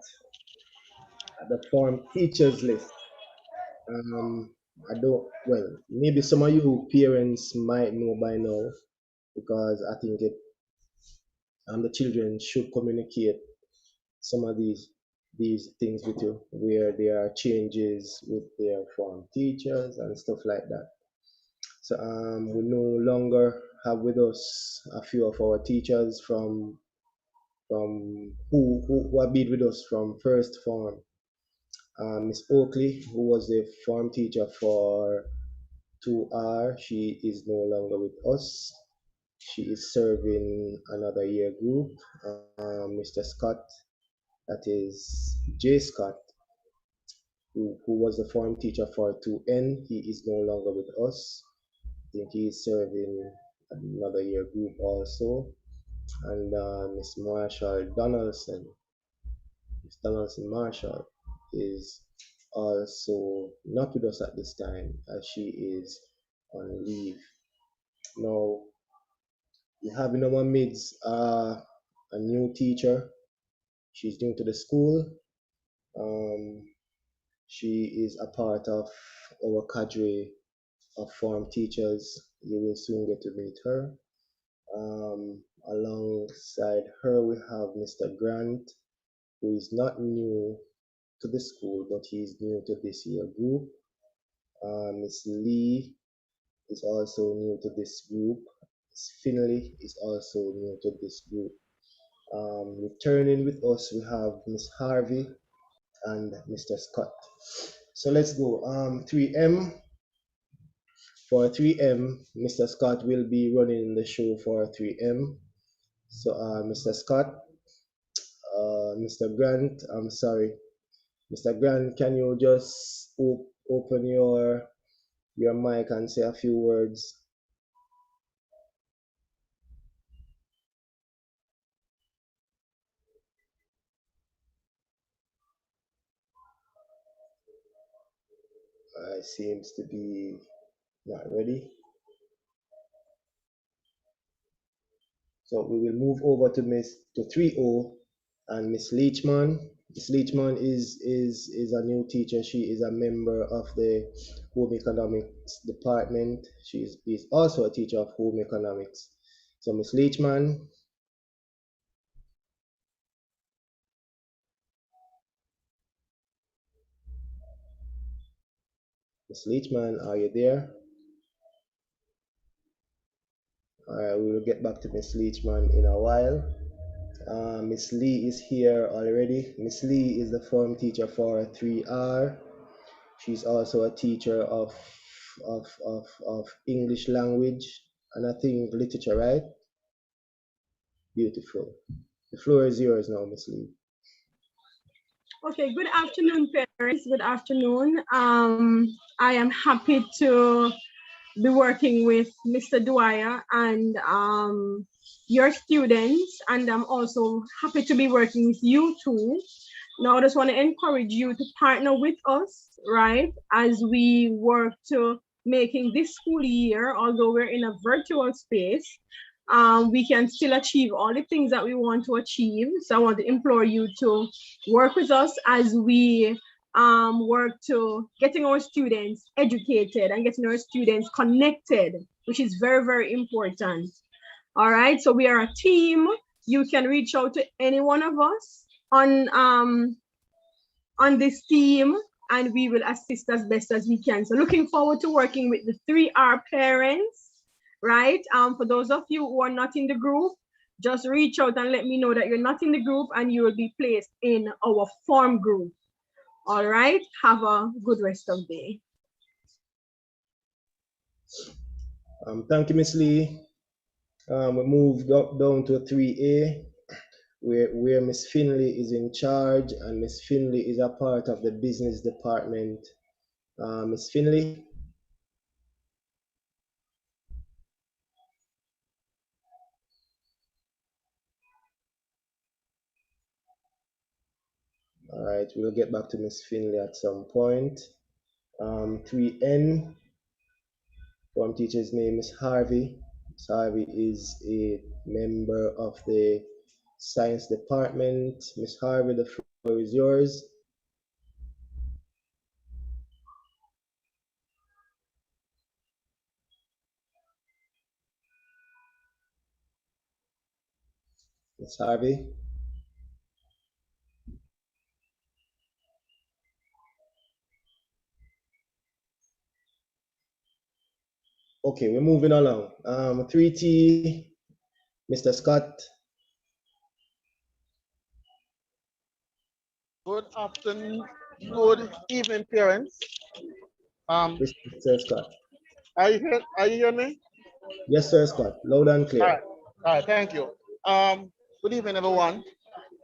Speaker 2: the form teachers list. Maybe some of you parents might know by now, because I think the children should communicate some of these things with you, where there are changes with their form teachers and stuff like that. So we no longer have with us a few of our teachers from who have been with us from first form. Miss Oakley, who was the form teacher for 2R, she is no longer with us. She is serving another year group. Mr. Scott, that is J. Scott, who was the form teacher for 2N, he is no longer with us. I think he is serving another year group also. And Miss Donaldson Marshall is also not with us at this time, as she is on leave. Now, we have in our midst a new teacher. She's new to the school. She is a part of our cadre of form teachers. You will soon get to meet her. Alongside her, we have Mr. Grant, who is not new to the school, but he is new to this year group. Miss Lee is also new to this group. Miss Finley is also new to this group. Returning with us, we have Miss Harvey and Mr. Scott. So let's go. 3M. For 3M, Mr. Scott will be running the show for 3M. So Mr. Scott, Mr. Grant, I'm sorry. Mr. Grant, can you just open your mic and say a few words? Seems to be not ready. So we will move over to 3O and Miss Leachman. Miss Leachman is a new teacher. She is a member of the home economics department. She is also a teacher of home economics. So Miss Leachman. Miss Leachman, are you there? All right, we will get back to Miss Leachman in a while. Miss Lee is here already. Miss Lee is the form teacher for 3R. She's also a teacher of English language and I think literature, right? Beautiful. The floor is yours now, Miss Lee.
Speaker 5: Okay, good afternoon, parents. Good afternoon. I am happy to be working with Mr. Dwyer and your students, and I'm also happy to be working with you too. Now, I just want to encourage you to partner with us, right, as we work to making this school year, although we're in a virtual space, we can still achieve all the things that we want to achieve. So I want to implore you to work with us as we work to getting our students educated and getting our students connected, which is very, very important. All right, so we are a team. You can reach out to any one of us on this team and we will assist as best as we can. So looking forward to working with the 3R parents, right? For those of you who are not in the group, just reach out and let me know that you're not in the group and you will be placed in our form group. All right, have a good rest of the day.
Speaker 2: Thank you, Miss Lee. We moved down to 3A, where Miss Finley is in charge, and Miss Finley is a part of the business department. Miss Finley. All right, we'll get back to Miss Finley at some point. 3N, form teacher's name is Harvey. Miss Harvey is a member of the science department. Miss Harvey, the floor is yours. Miss Harvey. Okay, we're moving along. 3T, Mr. Scott.
Speaker 6: Good afternoon, good evening, parents.
Speaker 2: Mr. Scott.
Speaker 6: Are you hearing me?
Speaker 2: Yes, sir, Scott. Loud and clear.
Speaker 6: All right, thank you. Good evening, everyone.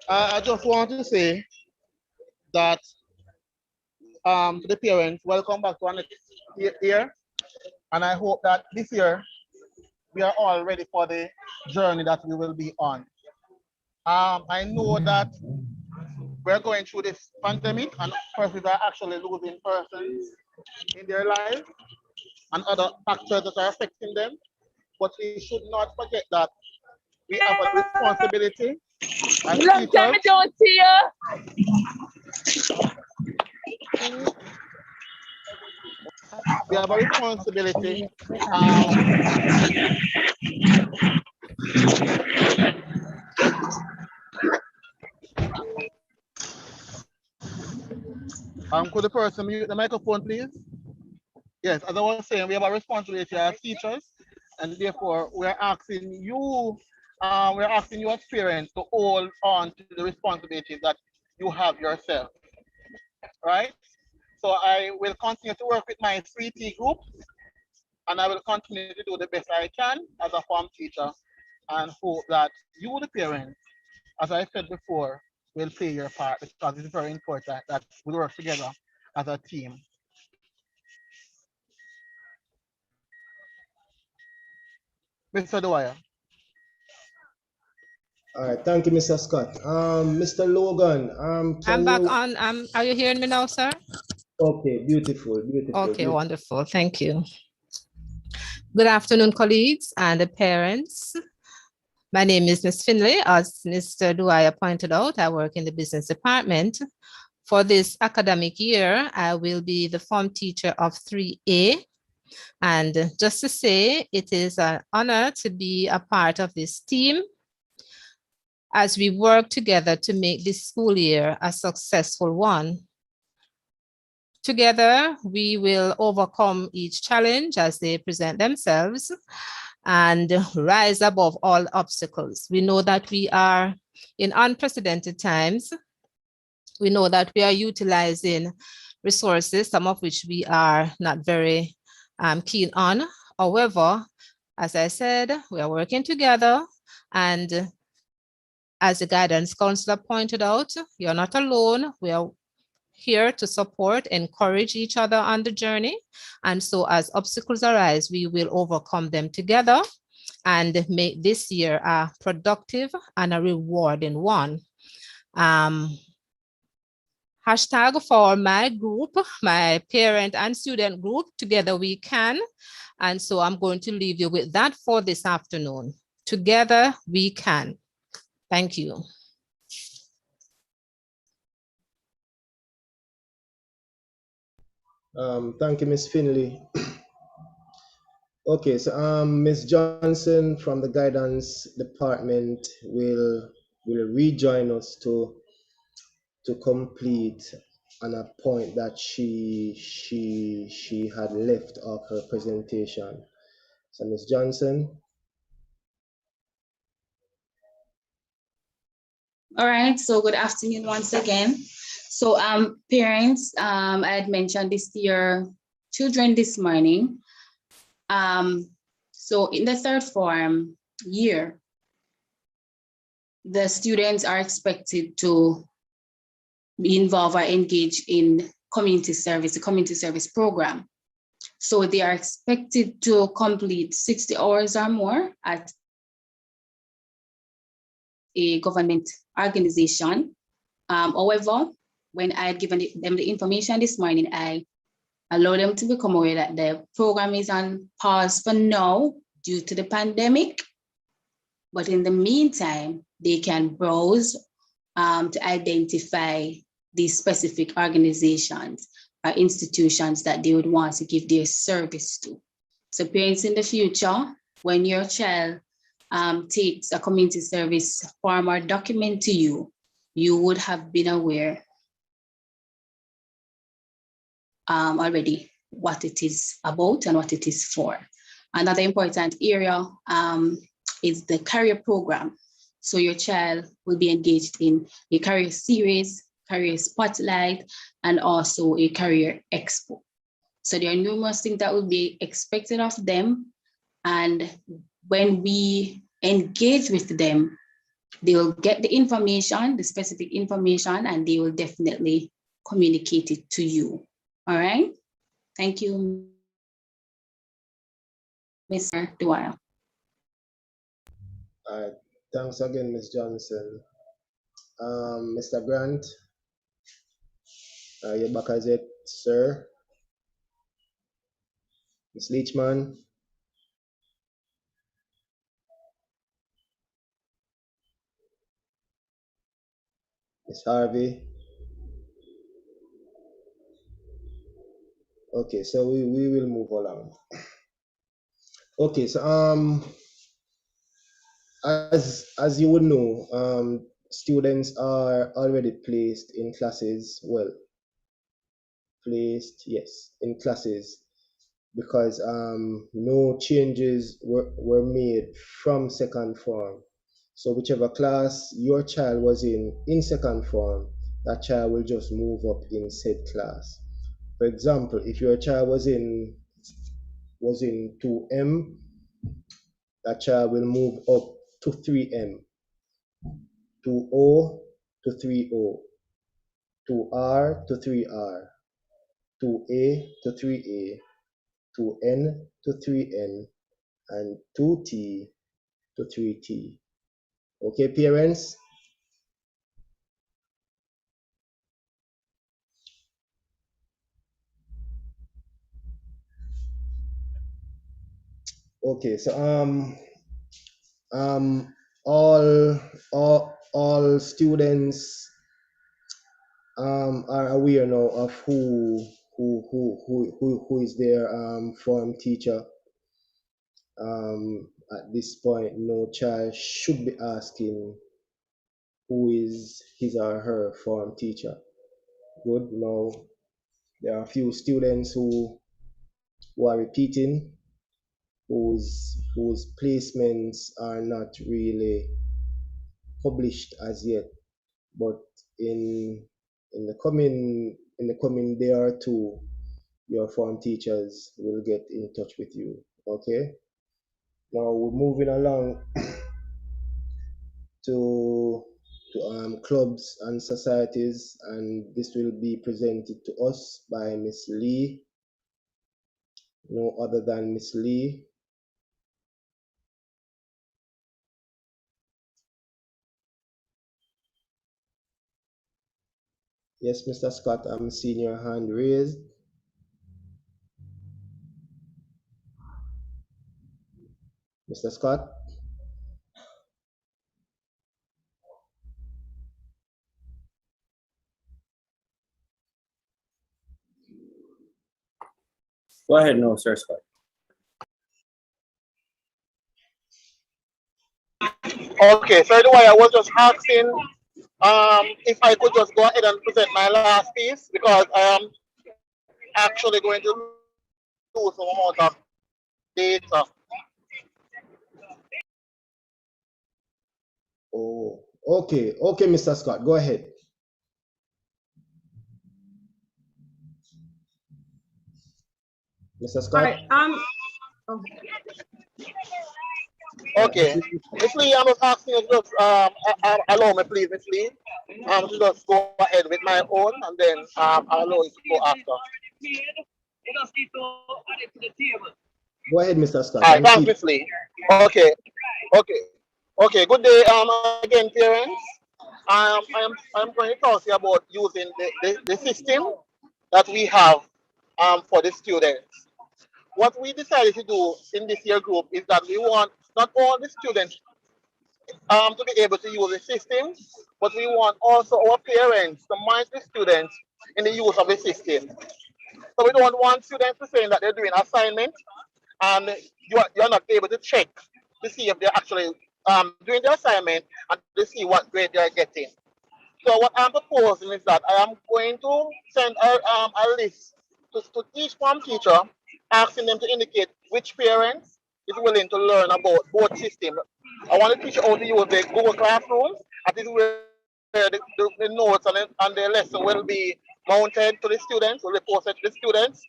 Speaker 6: I just want to say that to the parents, welcome back to our next year. And I hope that this year we are all ready for the journey that we will be on. I know that we're going through this pandemic and persons are actually losing persons in their life and other factors that are affecting them. But we should not forget that we have a responsibility as
Speaker 7: long time I don't see you.
Speaker 6: we have a responsibility could the person mute the microphone, please? Yes, as I was saying, we have a responsibility as teachers, and therefore we're asking you as parents to hold on to the responsibilities that you have yourself, right? So I will continue to work with my 3T group, and I will continue to do the best I can as a form teacher, and hope that you, the parents, as I said before, will play your part, because it's very important that we work together as a team. Mr. Dwyer.
Speaker 2: All right, thank you, Mr. Scott. Mr. Logan,
Speaker 7: I'm back on. Are you hearing me now, sir?
Speaker 2: Okay, beautiful, beautiful.
Speaker 7: Okay,
Speaker 2: beautiful.
Speaker 7: wonderful. Thank you. Good afternoon, colleagues and the parents. My name is Ms. Finley. As Mr. Dwyer pointed out, I work in the business department. For this academic year, I will be the form teacher of 3A. And just to say, it is an honor to be a part of this team as we work together to make this school year a successful one. Together, we will overcome each challenge as they present themselves and rise above all obstacles. We know that we are in unprecedented times. We know that we are utilizing resources, some of which we are not very keen on. However, as I said, we are working together, and as the guidance counselor pointed out, you're not alone. We are here to support, encourage each other on the journey. And so as obstacles arise, we will overcome them together and make this year a productive and a rewarding one. Hashtag for my group, my parent and student group, Together We Can. And so I'm going to leave you with that for this afternoon. Together we can. Thank you.
Speaker 2: Thank you, Ms. Finley. Okay, so Ms. Johnson from the guidance department will rejoin us to complete on a point that she had left off her presentation. So Ms. Johnson.
Speaker 4: All right, so good afternoon once again. So parents, I had mentioned this to your children this morning. So in the third form year, the students are expected to be involved or engaged in community service, the community service program. So they are expected to complete 60 hours or more at a government organization. However, when I had given them the information this morning, I allowed them to become aware that the program is on pause for now due to the pandemic. But in the meantime, they can browse to identify these specific organizations or institutions that they would want to give their service to. So parents in the future, when your child takes a community service form or document to you, you would have been aware already what it is about and what it is for. Another important area is the career program. So your child will be engaged in a career series, career spotlight, and also a career expo. So there are numerous things that will be expected of them. And when we engage with them, they will get the information, the specific information, and they will definitely communicate it to you. All right. Thank you, Mr. Dwyer.
Speaker 2: All right. Thanks again, Ms. Johnson. Mr. Grant, you're back as it, sir. Ms. Leachman. Ms. Harvey. Okay, so we will move along. Okay, so as you would know, students are already placed in classes. Well, placed, yes, in classes because no changes were made from second form. So whichever class your child was in second form, that child will just move up in said class. For example, if your child was in 2M, that child will move up to 3M, 2O to 3O, 2R to 3R, 2A to 3A, 2N to 3N, and 2T to 3T. Okay, parents? Okay, so um all students are aware now of who is their form teacher. At this point, no child should be asking who is his or her form teacher. Good. Now there are a few students who are repeating, whose placements are not really published as yet, but in the coming day or two, your form teachers will get in touch with you. Okay. Now we're moving along to clubs and societies, and this will be presented to us by Miss Lee, no other than Miss Lee. Yes, Mr. Scott, I'm seeing your hand raised. Mr. Scott?
Speaker 8: Go ahead, no, sir, Scott.
Speaker 6: Okay, so anyway, I was just asking if I could just go ahead and present my last piece because I am actually going to do some amount of data.
Speaker 2: Oh, okay, okay, Mr. Scott, go ahead. Mr. Scott?
Speaker 6: Okay, Miss Lee, I'm just asking you to just allow me, please, Miss Lee, to just go ahead with my own, and then I'll allow you to go after.
Speaker 2: Go ahead, Mr. Scott.
Speaker 6: All right, thanks, Miss Lee. Okay, okay. Good day, again, parents. I'm going to talk to you about using the system that we have for the students. What we decided to do in this year group is that we want not all the students to be able to use the system, but we want also our parents to manage the students in the use of the system. So we don't want students to say that they're doing assignment and you're not able to check to see if they're actually doing the assignment and to see what grade they're getting. So what I'm proposing is that I am going to send a list to each form teacher, asking them to indicate which parents is willing to learn about both systems. I want to teach you how to use the Google Classroom. And this is where the notes and the lesson will be mounted to the students, will be posted to the students.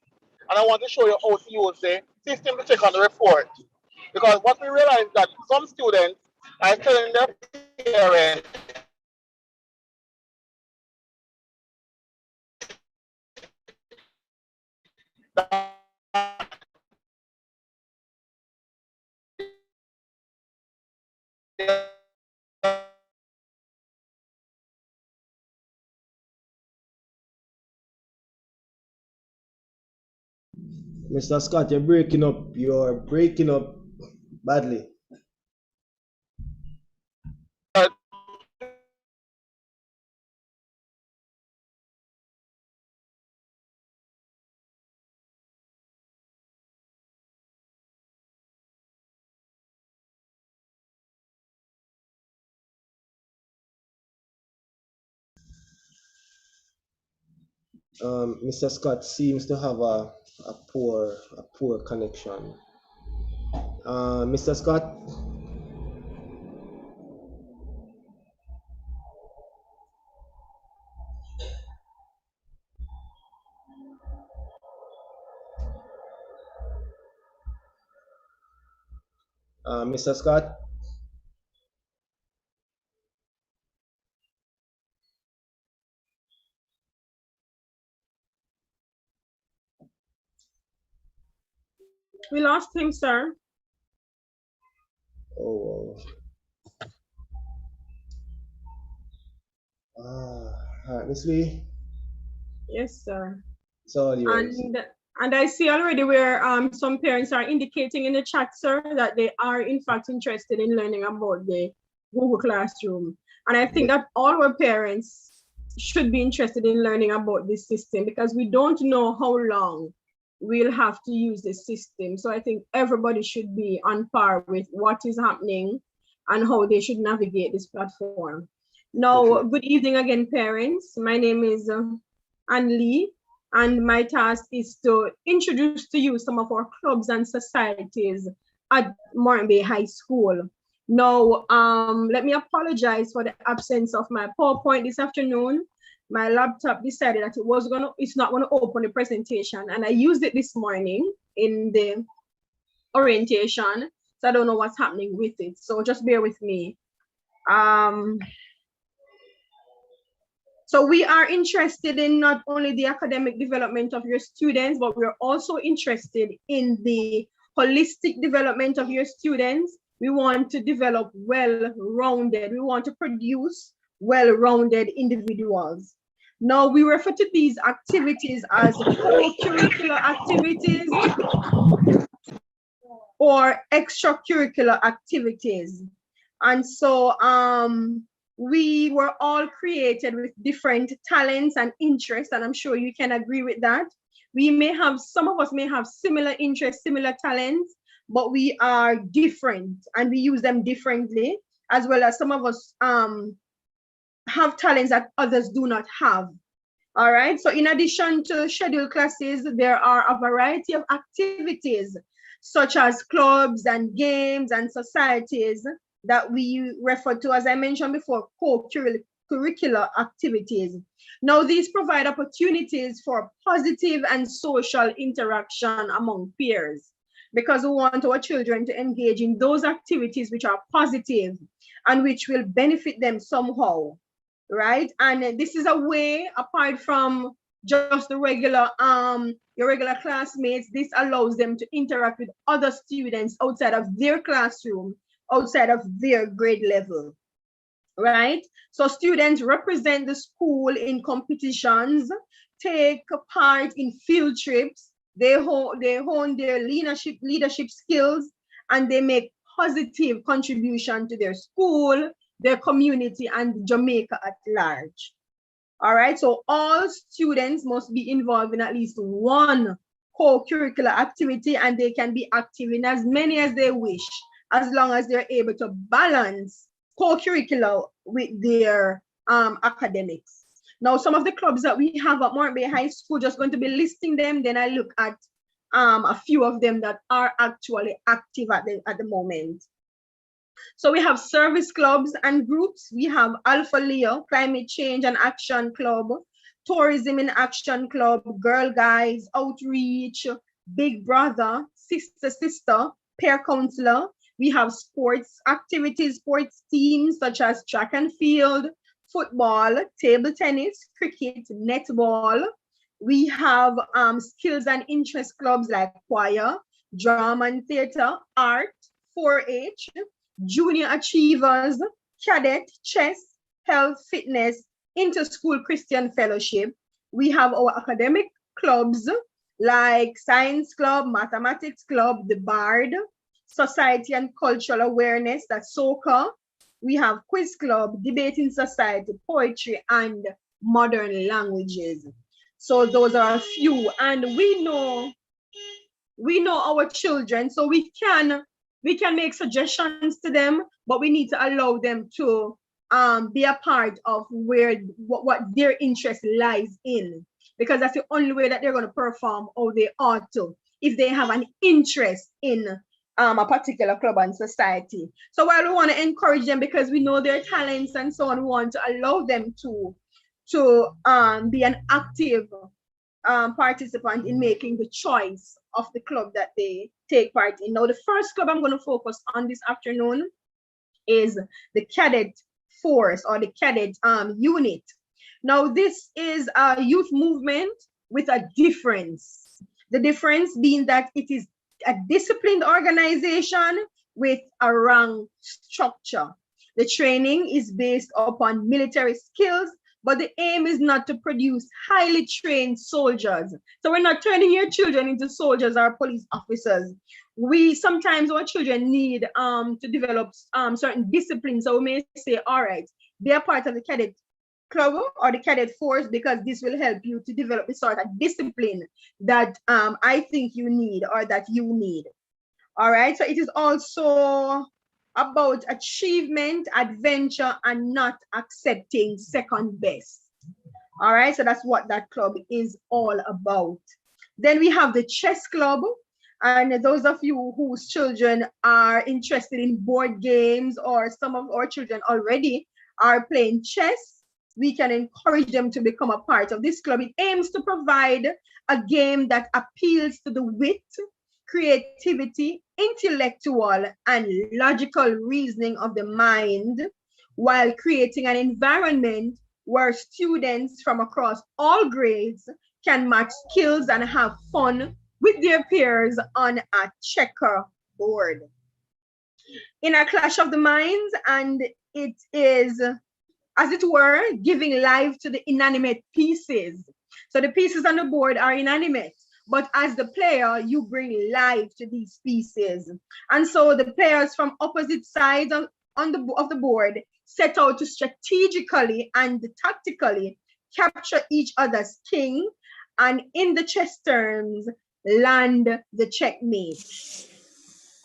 Speaker 6: And I want to show you how to use the system to check on the report. Because what we realize that some students are telling their parents that
Speaker 2: Mr. Scott, you're breaking up. You're breaking up badly. Mr. Scott seems to have a poor connection. Mr. Scott? Mr. Scott?
Speaker 5: We lost him, sir.
Speaker 2: Oh. Miss Lee?
Speaker 5: Yes, sir.
Speaker 2: It's all yours.
Speaker 5: And I see already where some parents are indicating in the chat, sir, that they are in fact interested in learning about the Google Classroom. And I think that all our parents should be interested in learning about this system, because we don't know how long we'll have to use this system. So I think everybody should be on par with what is happening and how they should navigate this platform. Now, good evening again, parents. My name is Ann Lee, and my task is to introduce to you some of our clubs and societies at Moreton Bay High School. Now, let me apologize for the absence of my PowerPoint this afternoon. My laptop decided that it's not gonna open the presentation, and I used it this morning in the orientation, so I don't know what's happening with it. So just bear with me. So we are interested in not only the academic development of your students, but we're also interested in the holistic development of your students. We want to develop well-rounded, we want to produce well-rounded individuals. Now we refer to these activities as co-curricular activities or extracurricular activities. And so, we were all created with different talents and interests, and I'm sure you can agree with that. Some of us may have similar interests, similar talents, but we are different and we use them differently, as well as some of us have talents that others do not have. All right, so in addition to scheduled classes, there are a variety of activities such as clubs and games and societies that we refer to, as I mentioned before, co-curricular activities. Now, these provide opportunities for positive and social interaction among peers, because we want our children to engage in those activities which are positive and which will benefit them somehow, right? And this is a way, apart from just the regular, your regular classmates, this allows them to interact with other students outside of their classroom, outside of their grade level, right? So students represent the school in competitions, take part in field trips, they hone their leadership skills, and they make positive contribution to their school, their community, and Jamaica at large. All right, so all students must be involved in at least one co-curricular activity, and they can be active in as many as they wish, as long as they're able to balance co-curricular with their academics. Now, some of the clubs that we have at Moreton Bay High School, just going to be listing them, then I look at a few of them that are actually active at the moment. So we have service clubs and groups. We have Alpha Leo, Climate Change and Action Club, Tourism in Action Club, Girl Guides, Outreach, Big Brother, Sister, Peer Counselor. We have sports activities, sports teams such as track and field, football, table tennis, cricket, netball. We have skills and interest clubs like choir, drama and theater, art, 4-H, junior achievers, cadet, chess, health, fitness, inter-school Christian fellowship. We have our academic clubs like science club, mathematics club, the Bard, society and cultural awareness, that's SOCA. We have quiz club, debating society, poetry, and modern languages. So those are a few, and we know our children, so we can make suggestions to them, but we need to allow them to be a part of what their interest lies in, because that's the only way that they're going to perform how they ought to, if they have an interest in a particular club and society. So while we want to encourage them because we know their talents and so on, we want to allow them to be an active participant in making the choice of the club that they take part in. Now, the first club I'm going to focus on this afternoon is the cadet force or the cadet unit. Now, this is a youth movement with a difference. The difference being that it is a disciplined organization with a rank structure. The training is based upon military skills, but the aim is not to produce highly trained soldiers. So we're not turning your children into soldiers or police officers. We sometimes our children need to develop certain disciplines. So we may say, all right, they are part of the cadet club or the cadet force because this will help you to develop the sort of discipline that I think you need or that you need. All right, so it is also about achievement, adventure, and not accepting second best. All right, so that's what that club is all about. Then we have the chess club. And those of you whose children are interested in board games, or some of our children already are playing chess, we can encourage them to become a part of this club. It aims to provide a game that appeals to the wit, creativity, intellectual, and logical reasoning of the mind, while creating an environment where students from across all grades can match skills and have fun with their peers on a checkerboard. In a clash of the minds, and it is, as it were, giving life to the inanimate pieces. So the pieces on the board are inanimate, but as the player, you bring life to these pieces. And so the players from opposite sides of the board set out to strategically and tactically capture each other's king, and in the chess terms, land the checkmate.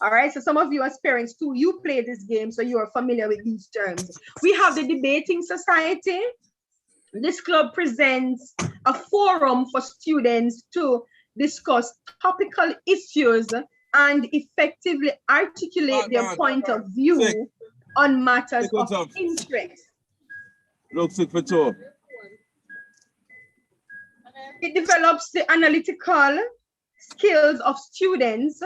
Speaker 5: All right, so some of you as parents too, you play this game, so you are familiar with these terms. We have the debating society. This club presents a forum for students to discuss topical issues and effectively articulate their point of view on matters of interest. It develops the analytical skills of students.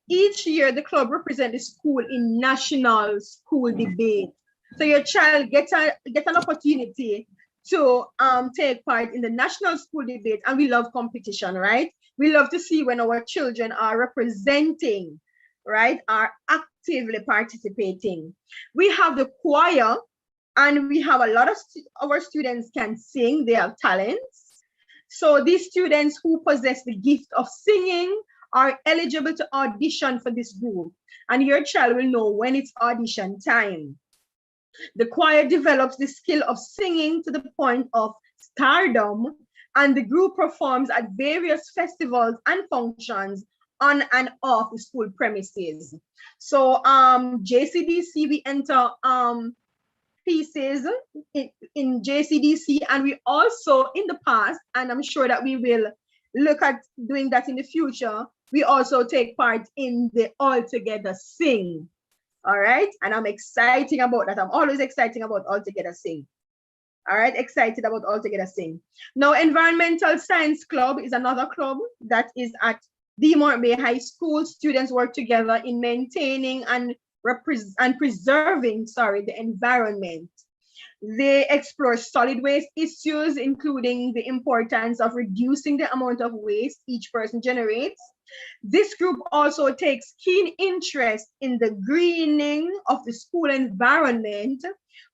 Speaker 5: Each year, the club represents the school in national school debate. So your child gets an opportunity to take part in the national school debate, and we love competition, right? We love to see when our children are representing, right, are actively participating. We have the choir, and we have a lot of our students can sing, they have talents. So these students who possess the gift of singing are eligible to audition for this group, and your child will know when it's audition time. The choir develops the skill of singing to the point of stardom, and the group performs at various festivals and functions on and off the school premises. So JCDC, we enter pieces in JCDC, and we also in the past, and I'm sure that we will look at doing that in the future, we also take part in the All Together Sing. All right, and I'm excited about that. I'm always excited about All Together Sing. All right, excited about All Together Sing. Now, Environmental Science Club is another club that is at Demont Bay High School. Students work together in maintaining and preserving, the environment. They explore solid waste issues, including the importance of reducing the amount of waste each person generates. This group also takes keen interest in the greening of the school environment,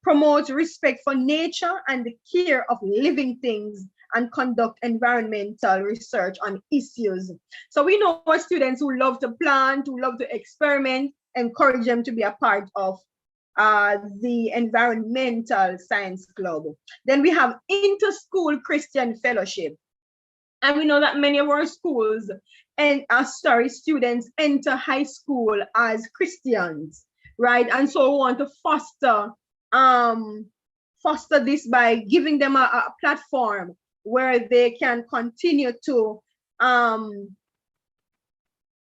Speaker 5: promotes respect for nature and the care of living things, and conduct environmental research on issues. So we know our students who love to plant, who love to experiment, encourage them to be a part of the Environmental Science Club. Then we have Inter-School Christian Fellowship. And we know that many of our schools and students enter high school as Christians, right? And so we want to foster this by giving them a platform where they can continue to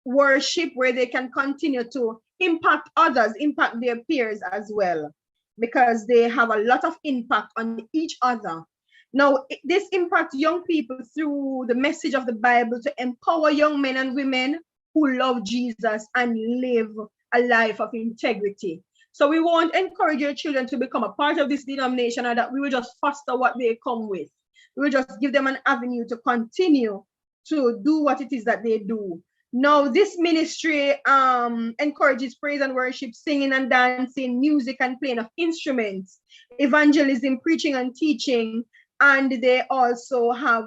Speaker 5: worship, where they can continue to impact others, impact their peers as well, because they have a lot of impact on each other. Now, this impacts young people through the message of the Bible to empower young men and women who love Jesus and live a life of integrity. So we won't encourage your children to become a part of this denomination, or that we will just foster what they come with. We will just give them an avenue to continue to do what it is that they do. Now, this ministry encourages praise and worship, singing and dancing, music and playing of instruments, evangelism, preaching and teaching, and they also have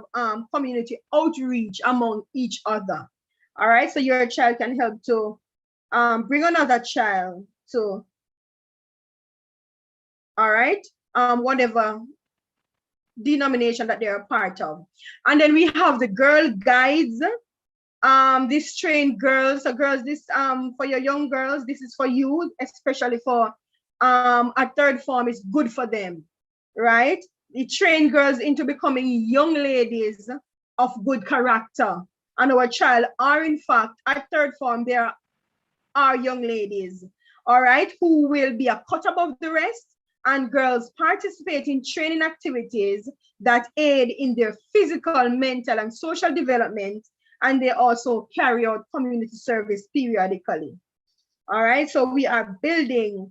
Speaker 5: community outreach among each other. All right, so your child can help to bring another child to, all right, whatever denomination that they're a part of. And then we have the girl guides. This train girls, so girls, this for your young girls, this is for you, especially for a third form, is good for them, right? It train girls into becoming young ladies of good character. And our child are in fact at third form, there are young ladies, all right, who will be a cut above the rest, and girls participate in training activities that aid in their physical, mental, and social development, and they also carry out community service periodically. All right, so we are building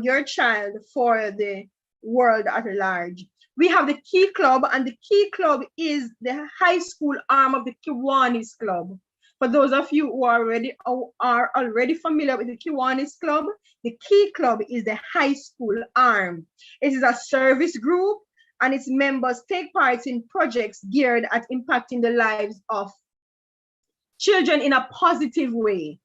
Speaker 5: your child for the world at large. We have the Key Club, and the Key Club is the high school arm of the Kiwanis Club. For those of you who are already familiar with the Kiwanis Club, the Key Club is the high school arm. It is a service group, and its members take part in projects geared at impacting the lives of children in a positive way.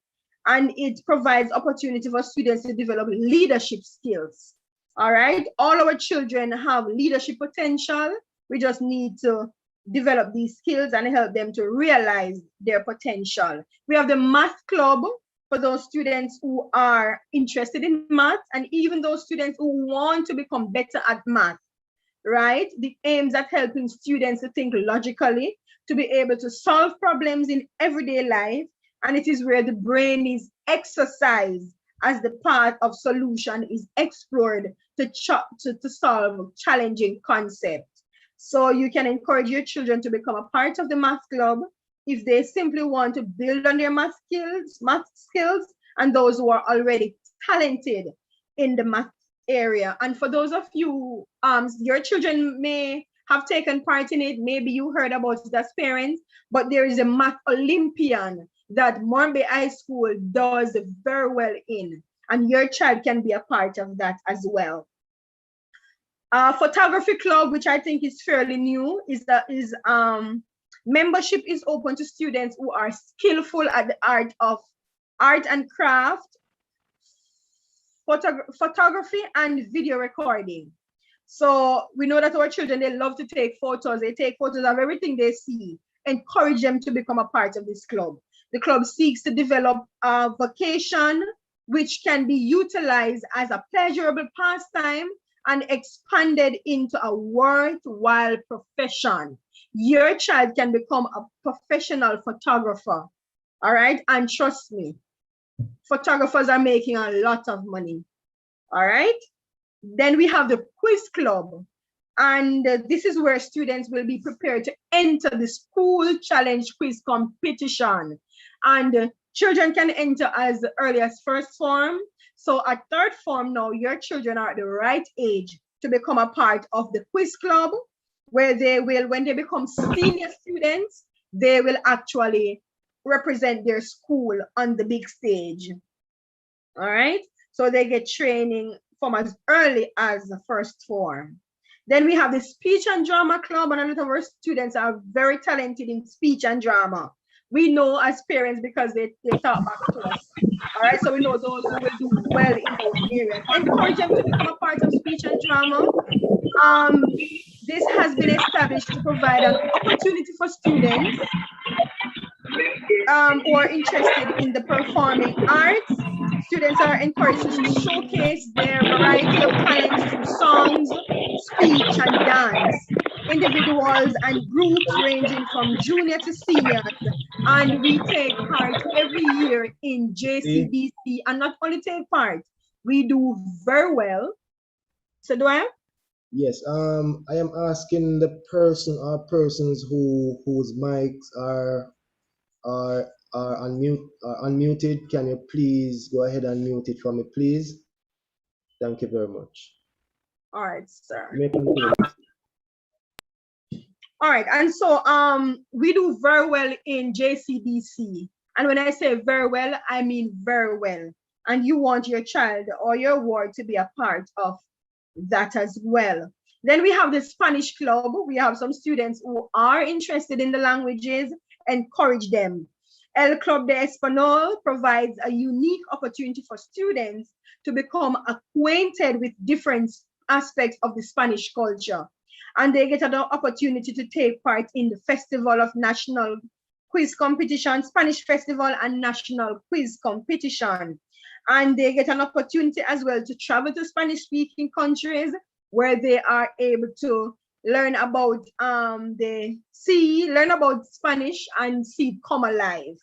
Speaker 5: And it provides opportunity for students to develop leadership skills. All right, all our children have leadership potential. We just need to develop these skills and help them to realize their potential. We have the Math Club for those students who are interested in math, and even those students who want to become better at math, right? The aims at helping students to think logically, to be able to solve problems in everyday life, and it is where the brain is exercised as the path of solution is explored to solve challenging concepts. So you can encourage your children to become a part of the Math Club if they simply want to build on their math skills, and those who are already talented in the math area. And for those of you, your children may have taken part in it, maybe you heard about it as parents, but there is a math Olympian that Mormbe High School does very well in, and your child can be a part of that as well. Photography Club, which I think is fairly new, membership is open to students who are skillful at the art and craft, photography and video recording. So we know that our children, they love to take photos. They take photos of everything they see. Encourage them to become a part of this club. The club seeks to develop a vocation which can be utilized as a pleasurable pastime and expanded into a worthwhile profession. Your child can become a professional photographer, all right? And trust me, photographers are making a lot of money, all right? Then we have the Quiz Club, and this is where students will be prepared to enter the school challenge quiz competition. And children can enter as early as first form. So at third form now, your children are at the right age to become a part of the Quiz Club, where they will, when they become senior students, they will actually represent their school on the big stage. All right, so they get training from as early as the first form. Then we have the Speech and Drama Club, and a lot of our students are very talented in speech and drama. We know as parents because they talk back to us. All right, so we know those who will do well in those areas. Encourage them to become a part of speech and drama. This has been established to provide an opportunity for students who are interested in the performing arts. Students are encouraged to showcase their variety of talents through songs, speech, and dance. Individuals individuals and groups ranging from junior to seniors, and we take part every year in JCBC, and not only take part, we do very well. So do I?
Speaker 2: Yes, I am asking the person or persons whose mics are unmuted. Can you please go ahead and mute it for me, please? Thank you very much.
Speaker 5: All right, sir.
Speaker 2: You may continue.
Speaker 5: All right, and so we do very well in JCBC. And when I say very well, I mean very well. And you want your child or your ward to be a part of that as well. Then we have the Spanish club. We have some students who are interested in the languages, encourage them. El Club de Español provides a unique opportunity for students to become acquainted with different aspects of the Spanish culture. And they get an opportunity to take part in the Festival of National Quiz Competition, Spanish Festival and National Quiz Competition. And they get an opportunity as well to travel to Spanish-speaking countries where they are able to learn about learn about Spanish and see it come alive.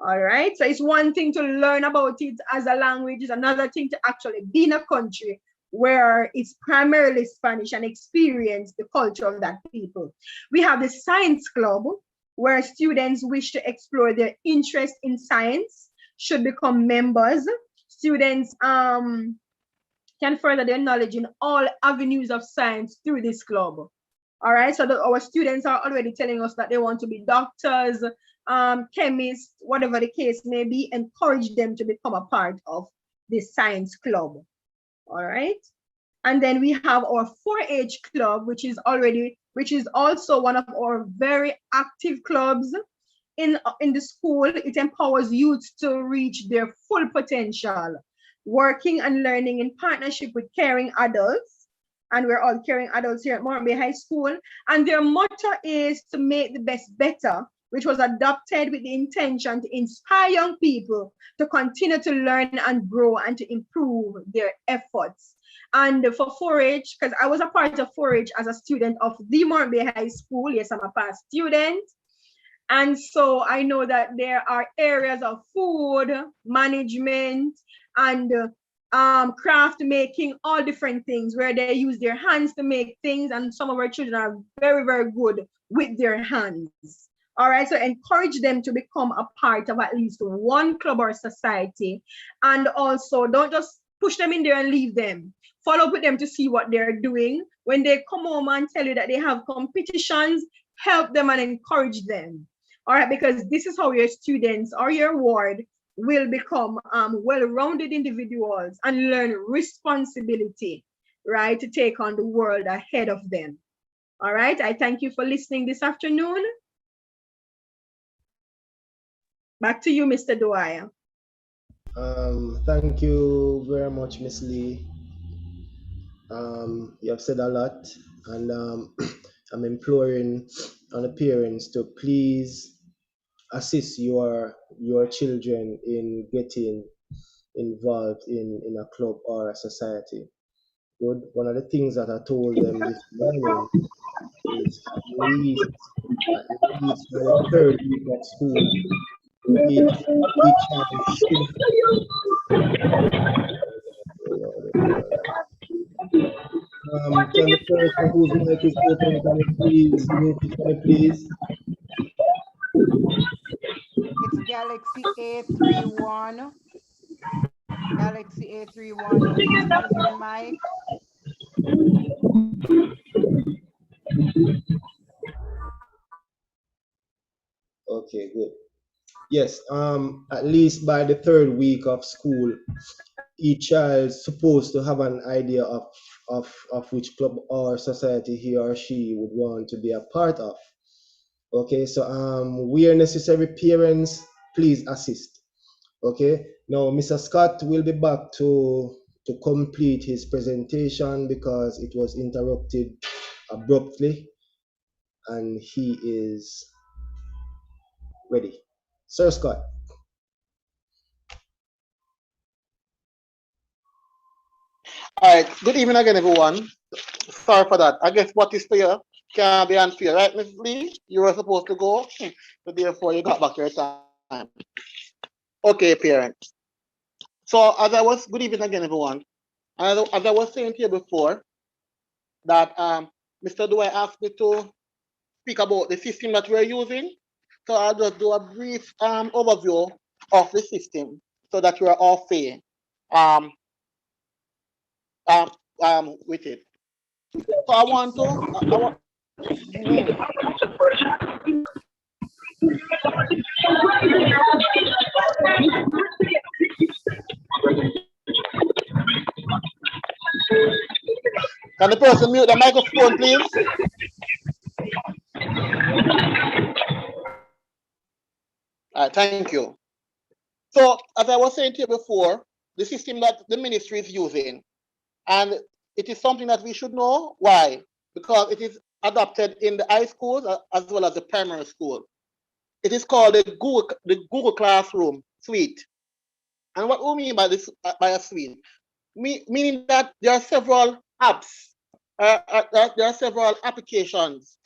Speaker 5: All right, so it's one thing to learn about it as a language, it's another thing to actually be in a country where it's primarily Spanish and experience the culture of that people. We have the Science Club, where students wish to explore their interest in science should become members. Students can further their knowledge in all avenues of science through this club. All right, so our students are already telling us that they want to be doctors, chemists, whatever the case may be. Encourage them to become a part of this science club. All right, and then we have our 4-H club, which is also one of our very active clubs in the school. It empowers youth to reach their full potential, working and learning in partnership with caring adults. And we're all caring adults here at Morton Bay High School. And their motto is to make the best better, which was adopted with the intention to inspire young people to continue to learn and grow and to improve their efforts. And for 4-H, because I was a part of 4-H as a student of the Morton Bay High School. Yes, I'm a past student. And so I know that there are areas of food, management, and craft making, all different things where they use their hands to make things. And some of our children are very, very good with their hands. All right, so encourage them to become a part of at least one club or society. And also don't just push them in there and leave them. Follow up with them to see what they're doing. When they come home and tell you that they have competitions, help them and encourage them. All right, because this is how your students or your ward will become well-rounded individuals and learn responsibility, right, to take on the world ahead of them. All right, I thank you for listening this afternoon. Back to you, Mr. Dwyer.
Speaker 2: Thank you very much, Miss Lee. You have said a lot, and I'm imploring on the parents to please assist your children in getting involved in a club or a society. Good. One of the things that I told them this morning is at least by the third week of school, each child should. Can the person whose mic is open, can you please mute it for me, please?
Speaker 9: It's Galaxy A31. Galaxy A31, please close your mic.
Speaker 2: Okay, good. Yes, at least by the third week of school, each child is supposed to have an idea of which club or society he or she would want to be a part of. Okay, so where necessary, parents, please assist. Okay, now Mr. Scott will be back to complete his presentation because it was interrupted abruptly, and he is ready. Sir Scott.
Speaker 6: All right. Good evening again, everyone. Sorry for that. I guess what is clear Can't be unfair, right, Mrs. Lee? You were supposed to go, but therefore you got back your time. Okay, parents. So as I was, good evening again, everyone. As I was saying here before, that Mr. Dwyer asked me to speak about the system that we're using. So I'll just do a brief overview of the system so that we're all fair with it. So I want to, can the person mute the microphone, please? All right, thank you. So as I was saying to you before, the system that the ministry is using, and it is something that we should know. Why? Because it is adopted in the high schools as well as the primary school. It is called the Google Classroom suite. And what we mean by this, by a suite, meaning that there are several apps, there are several applications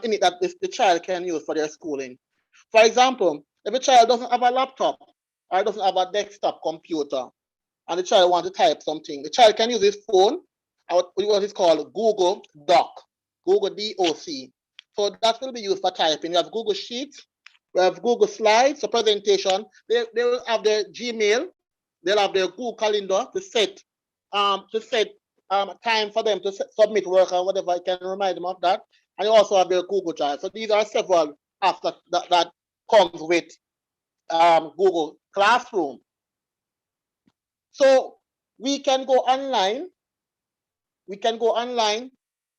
Speaker 6: in it that the child can use for their schooling. For example, if a child doesn't have a laptop or doesn't have a desktop computer, and the child wants to type something, the child can use his phone, what is called Google Doc, Google DOC. So that will be used for typing. You have Google Sheets, we have Google Slides, so presentation. They will have their Gmail, they'll have their Google Calendar to set time for them to submit work or whatever. I can remind them of that. And you also have their Google Drive. So these are several apps that comes with Google Classroom. So we can go online. We can go online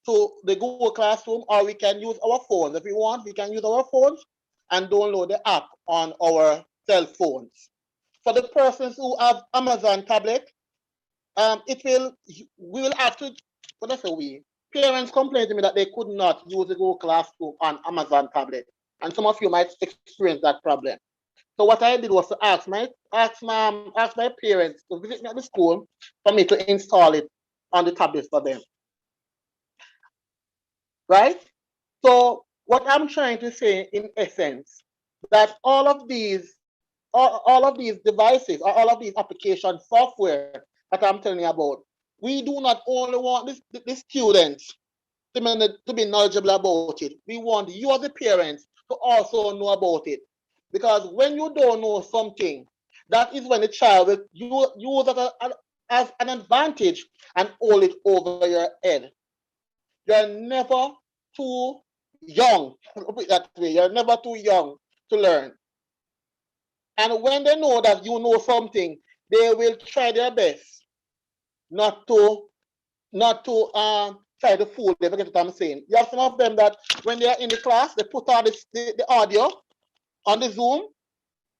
Speaker 6: to the Google Classroom, or we can use our phones. If we want, we can use our phones and download the app on our cell phones. For the persons who have Amazon tablet, we will have to, what I say we? Parents complained to me that they could not use the Google Classroom on Amazon tablet. And some of you might experience that problem. So what I did was to ask my parents to visit me at the school for me to install it on the tablets for them. Right? So what I'm trying to say in essence, that all of these devices or all of these application software that I'm telling you about, we do not only want the students to be knowledgeable about it. We want you as the parents to also know about it. Because when you don't know something, that is when the child will use it as an advantage and hold it over your head. You're never too young, put it that way. You're never too young to learn. And when they know that you know something, they will try their best not to try to fool them. Forget what I'm saying. You have some of them that when they are in the class, they put on the audio on the Zoom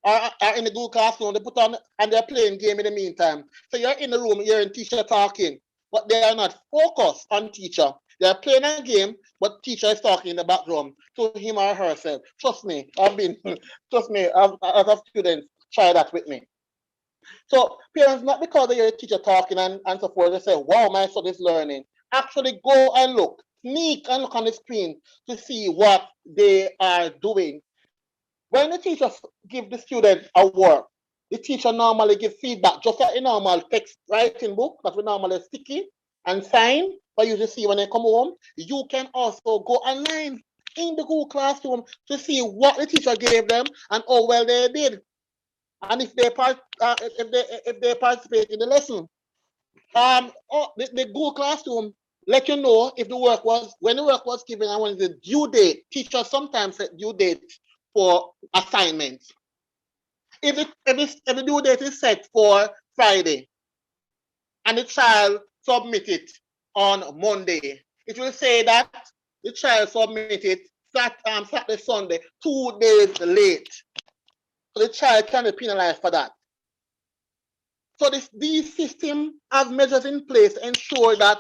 Speaker 6: or in the Google Classroom, they put on and they're playing game in the meantime. So you're in the room, you're in teacher talking, but they are not focused on teacher. They're playing a game, but teacher is talking in the background to him or herself. Trust me, I've a students try that with me. So parents, not because they hear a teacher talking and so forth, they say, wow, my son is learning. Actually go and look, sneak and look on the screen to see what they are doing. When the teacher give the student a work, the teacher normally give feedback, just like a normal text writing book that we normally sticky and sign for you to see when they come home. You can also go online in the Google Classroom to see what the teacher gave them and how well they did. And if they participate in the lesson, the Google Classroom let you know if the work was, when the work was given and when the due date. Teachers sometimes set due date for assignments. If the due date is set for Friday and the child submit it on Monday, it will say that the child submitted Saturday, Sunday, 2 days late. So the child can be penalized for that. So these systems have measures in place to ensure that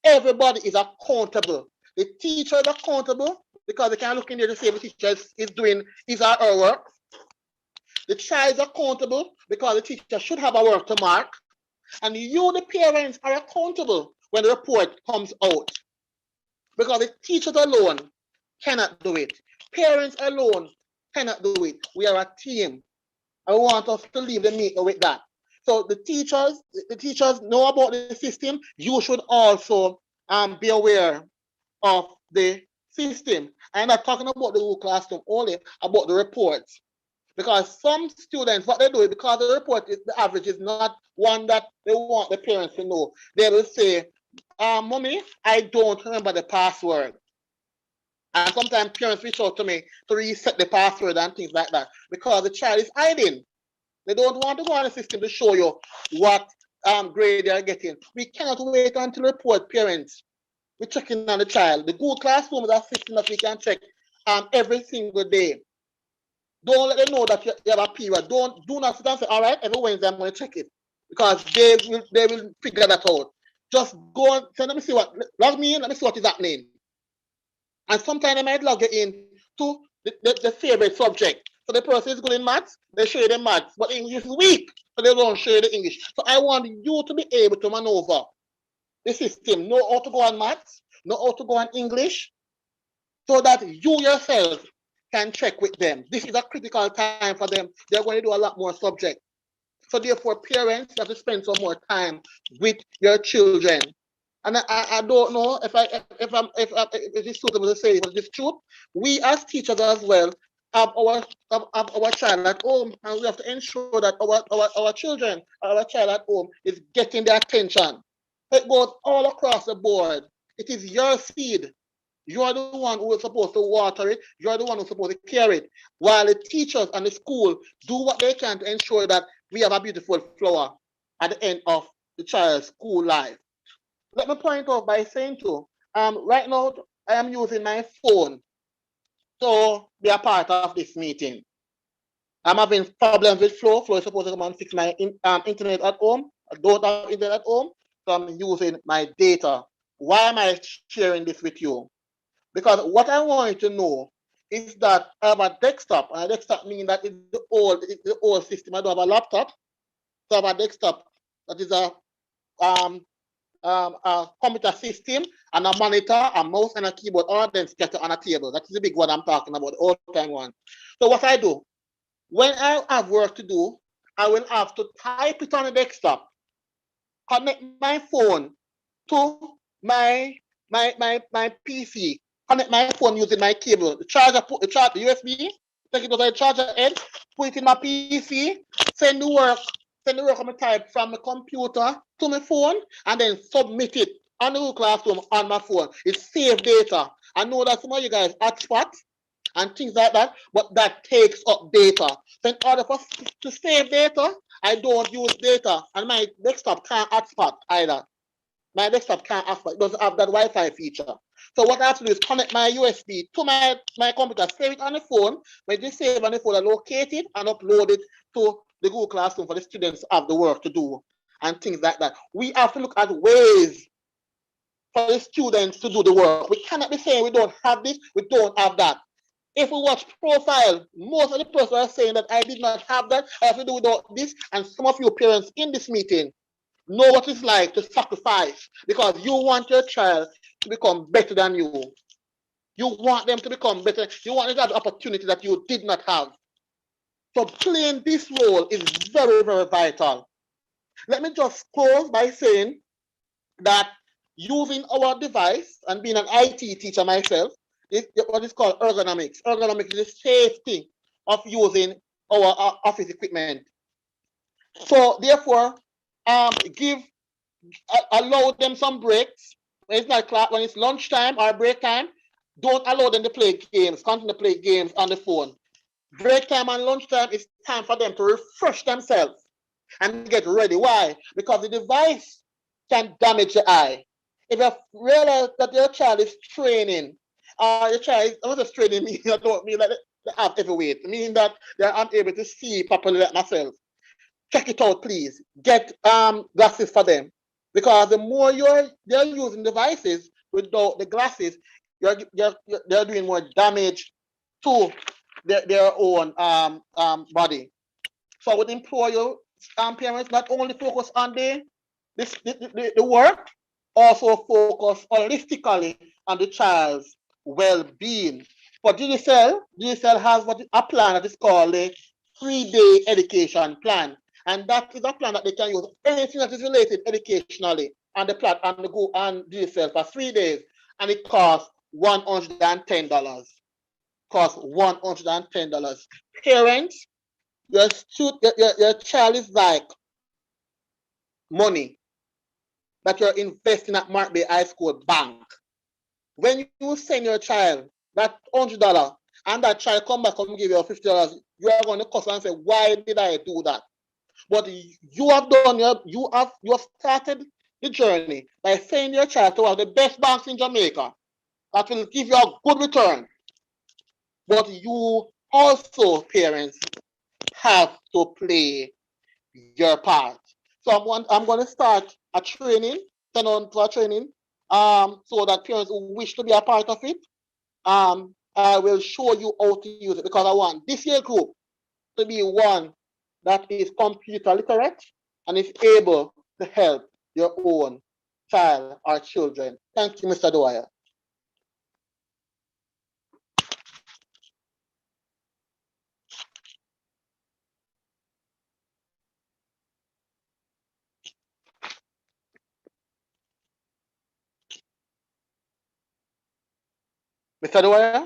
Speaker 6: everybody is accountable. The teacher is accountable because they can look in there to see if the teacher is doing his or her work. The child is accountable because the teacher should have a work to mark. And you, the parents, are accountable when the report comes out. because the teachers alone cannot do it. Parents alone cannot do it. We are a team. I want us to leave the meeting with that. So the teachers know about the system. You should also be aware of the system. I'm not talking about the Google Classroom only, about the reports. Because some students, what they do is because the report is the average is not one that they want the parents to know. They will say, Mommy, I don't remember the password. And sometimes parents reach out to me to reset the password and things like that because the child is hiding. They don't want to go on the system to show you what grade they are getting. We cannot wait until report parents. We're checking on the child. The Google Classroom is a system that we can check every single day. Don't let them know that you have a period. Do not sit and say, all right, every Wednesday I'm going to check it. Because they will figure that out. Just go and say, let me see what, log me in, let me see what is happening. And sometimes they might log you in to the favorite subject. So the person is good in maths, they show you the maths, but English is weak, so they don't show you the English. So I want you to be able to maneuver the system, know how to go on maths, know how to go on English, so that you yourself can check with them. This is a critical time for them. They're going to do a lot more subjects. So therefore, parents have to spend some more time with your children. And I don't know if it's suitable to say, but it's true. We as teachers as well have our child at home, and we have to ensure that our children, our child at home is getting the attention. It goes all across the board. It is your seed. You're the one who is supposed to water it. You're the one who's supposed to care it. While the teachers and the school do what they can to ensure that we have a beautiful flower at the end of the child's school life. Let me point out by saying too, right now I am using my phone to be a part of this meeting. I'm having problems with Flow. Flow is supposed to come and fix my internet at home. I don't have internet at home, so I'm using my data. Why am I sharing this with you? Because what I want you to know is that I have a desktop, and a desktop means that it's the old system. I don't have a laptop, so I have a desktop that is a computer system and a monitor, a mouse, and a keyboard, all of them scattered on a table. That is the big one I'm talking about, the old time one. So what I do, when I have work to do, I will have to type it on the desktop, connect my phone to my PC, connect my phone using my cable, the charger, put the USB, take it to the charger end, put it in my PC, send the work on my type from the computer to my phone, and then submit it on the Google Classroom on my phone. It's saved data. I know that some of you guys hotspot and things like that, but that takes up data. So in order for us to save data, I don't use data, and my desktop can't hotspot either. My desktop can't hotspot. It doesn't have that Wi-Fi feature. So what I have to do is connect my USB to my computer, save it on the phone. When you save on the phone, I locate it and upload it to the Google Classroom for the students to have the work to do and things like that. We have to look at ways for the students to do the work. We cannot be saying we don't have this, we don't have that. If we watch profile, most of the persons are saying that I did not have that, I have to do without this, and some of you parents in this meeting know what it's like to sacrifice because you want your child to become better than you. You want them to become better. You want them to have the opportunity that you did not have. So playing this role is very, very vital. Let me just close by saying that using our device and being an IT teacher myself, is what is called ergonomics. Ergonomics is the safety of using our office equipment. So therefore, allow them some breaks. When it's not class, when it's lunchtime or break time, don't allow them to play games, continue to play games on the phone. Break time and lunchtime is time for them to refresh themselves and get ready. Why? Because the device can damage the eye. If you realize that your child is training, your child, I'm not just training me, I don't mean like they have overweight, meaning that they're unable to see properly like myself. Check it out, please. Get glasses for them. Because the more they're using devices without the glasses, they're doing more damage to their own body. So I would implore you, parents, not only focus on the work, also focus holistically on the child's well-being. For DGCL has a plan that is called a 3-day education plan. And that is a plan that they can use anything that is related educationally on the plan and go on DGCL for 3 days. And it costs $110. Costs $110. Parents, your child is like money that you're investing at Mark Bay High School Bank. When you send your child that $100 and that child come back and give you $50, you are going to cuss and say, why did I do that? But you have done you have started the journey by sending your child to one of the best banks in Jamaica that will give you a good return. But you also, parents, have to play your part. So I'm going to start a training, send on to a training, so that parents who wish to be a part of it, I will show you how to use it, because I want this year group to be one that is computer literate and is able to help your own child or children. Thank you, Mr. Dwyer. Mr. Dwyer?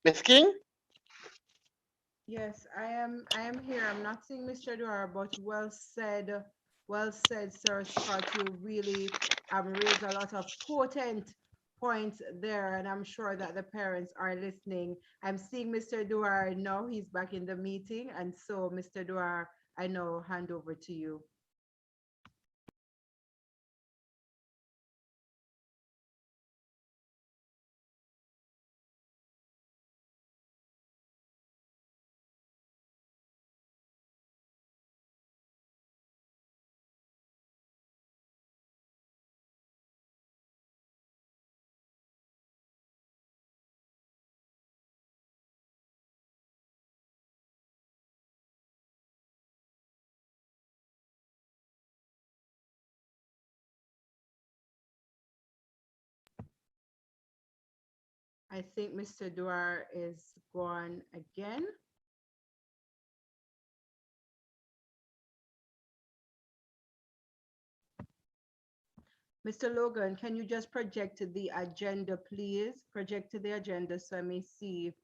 Speaker 6: Ms. King?
Speaker 9: Yes, I am here. I'm not seeing Mr. Dwyer, but well said, Sir Scott. You really raised a lot of potent points there, and I'm sure that the parents are listening. I'm seeing Mr. Dwyer now. He's back in the meeting, and so Mr. Dwyer, I now hand over to you. I think Mr. Dwyer is gone again. Mr. Logan, can you just project the agenda, please? Project the agenda so I may see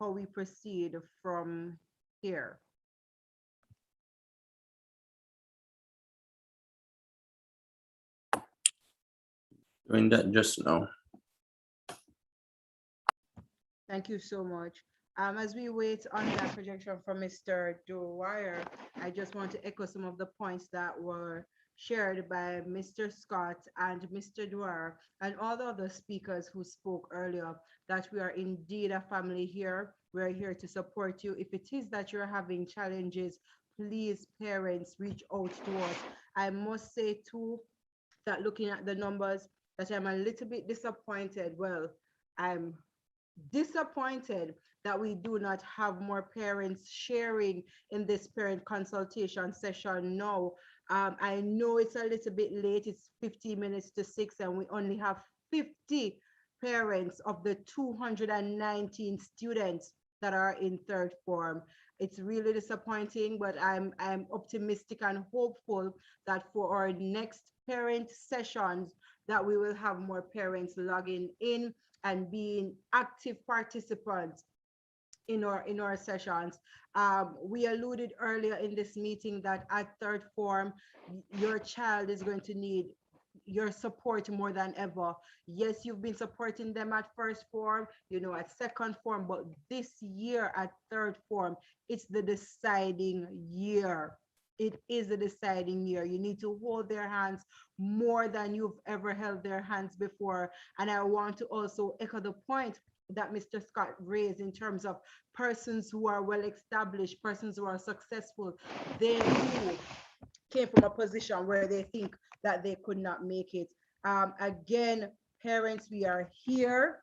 Speaker 9: how we proceed from here.
Speaker 8: Doing that just now.
Speaker 9: Thank you so much. As we wait on that projection from Mr. Dwyer, I just want to echo some of the points that were shared by Mr. Scott and Mr. Dwyer and all the other speakers who spoke earlier, that we are indeed a family here. We're here to support you. If it is that you're having challenges, please, parents, reach out to us. I must say too, that looking at the numbers, that I'm a little bit disappointed. Well, I'm disappointed that we do not have more parents sharing in this parent consultation session now. I know it's a little bit late, it's 15 minutes to 6, and we only have 50 parents of the 219 students that are in third form. It's really disappointing, but I'm optimistic and hopeful that for our next parent sessions that we will have more parents logging in and being active participants in our sessions. We alluded earlier in this meeting that at third form, your child is going to need your support more than ever. Yes, you've been supporting them at first form, at second form, but this year at third form, it's the deciding year. It is a deciding year. You need to hold their hands more than you've ever held their hands before. And I want to also echo the point that Mr. Scott raised in terms of persons who are well established, persons who are successful. They too came from a position where they think that they could not make it. Again, parents, we are here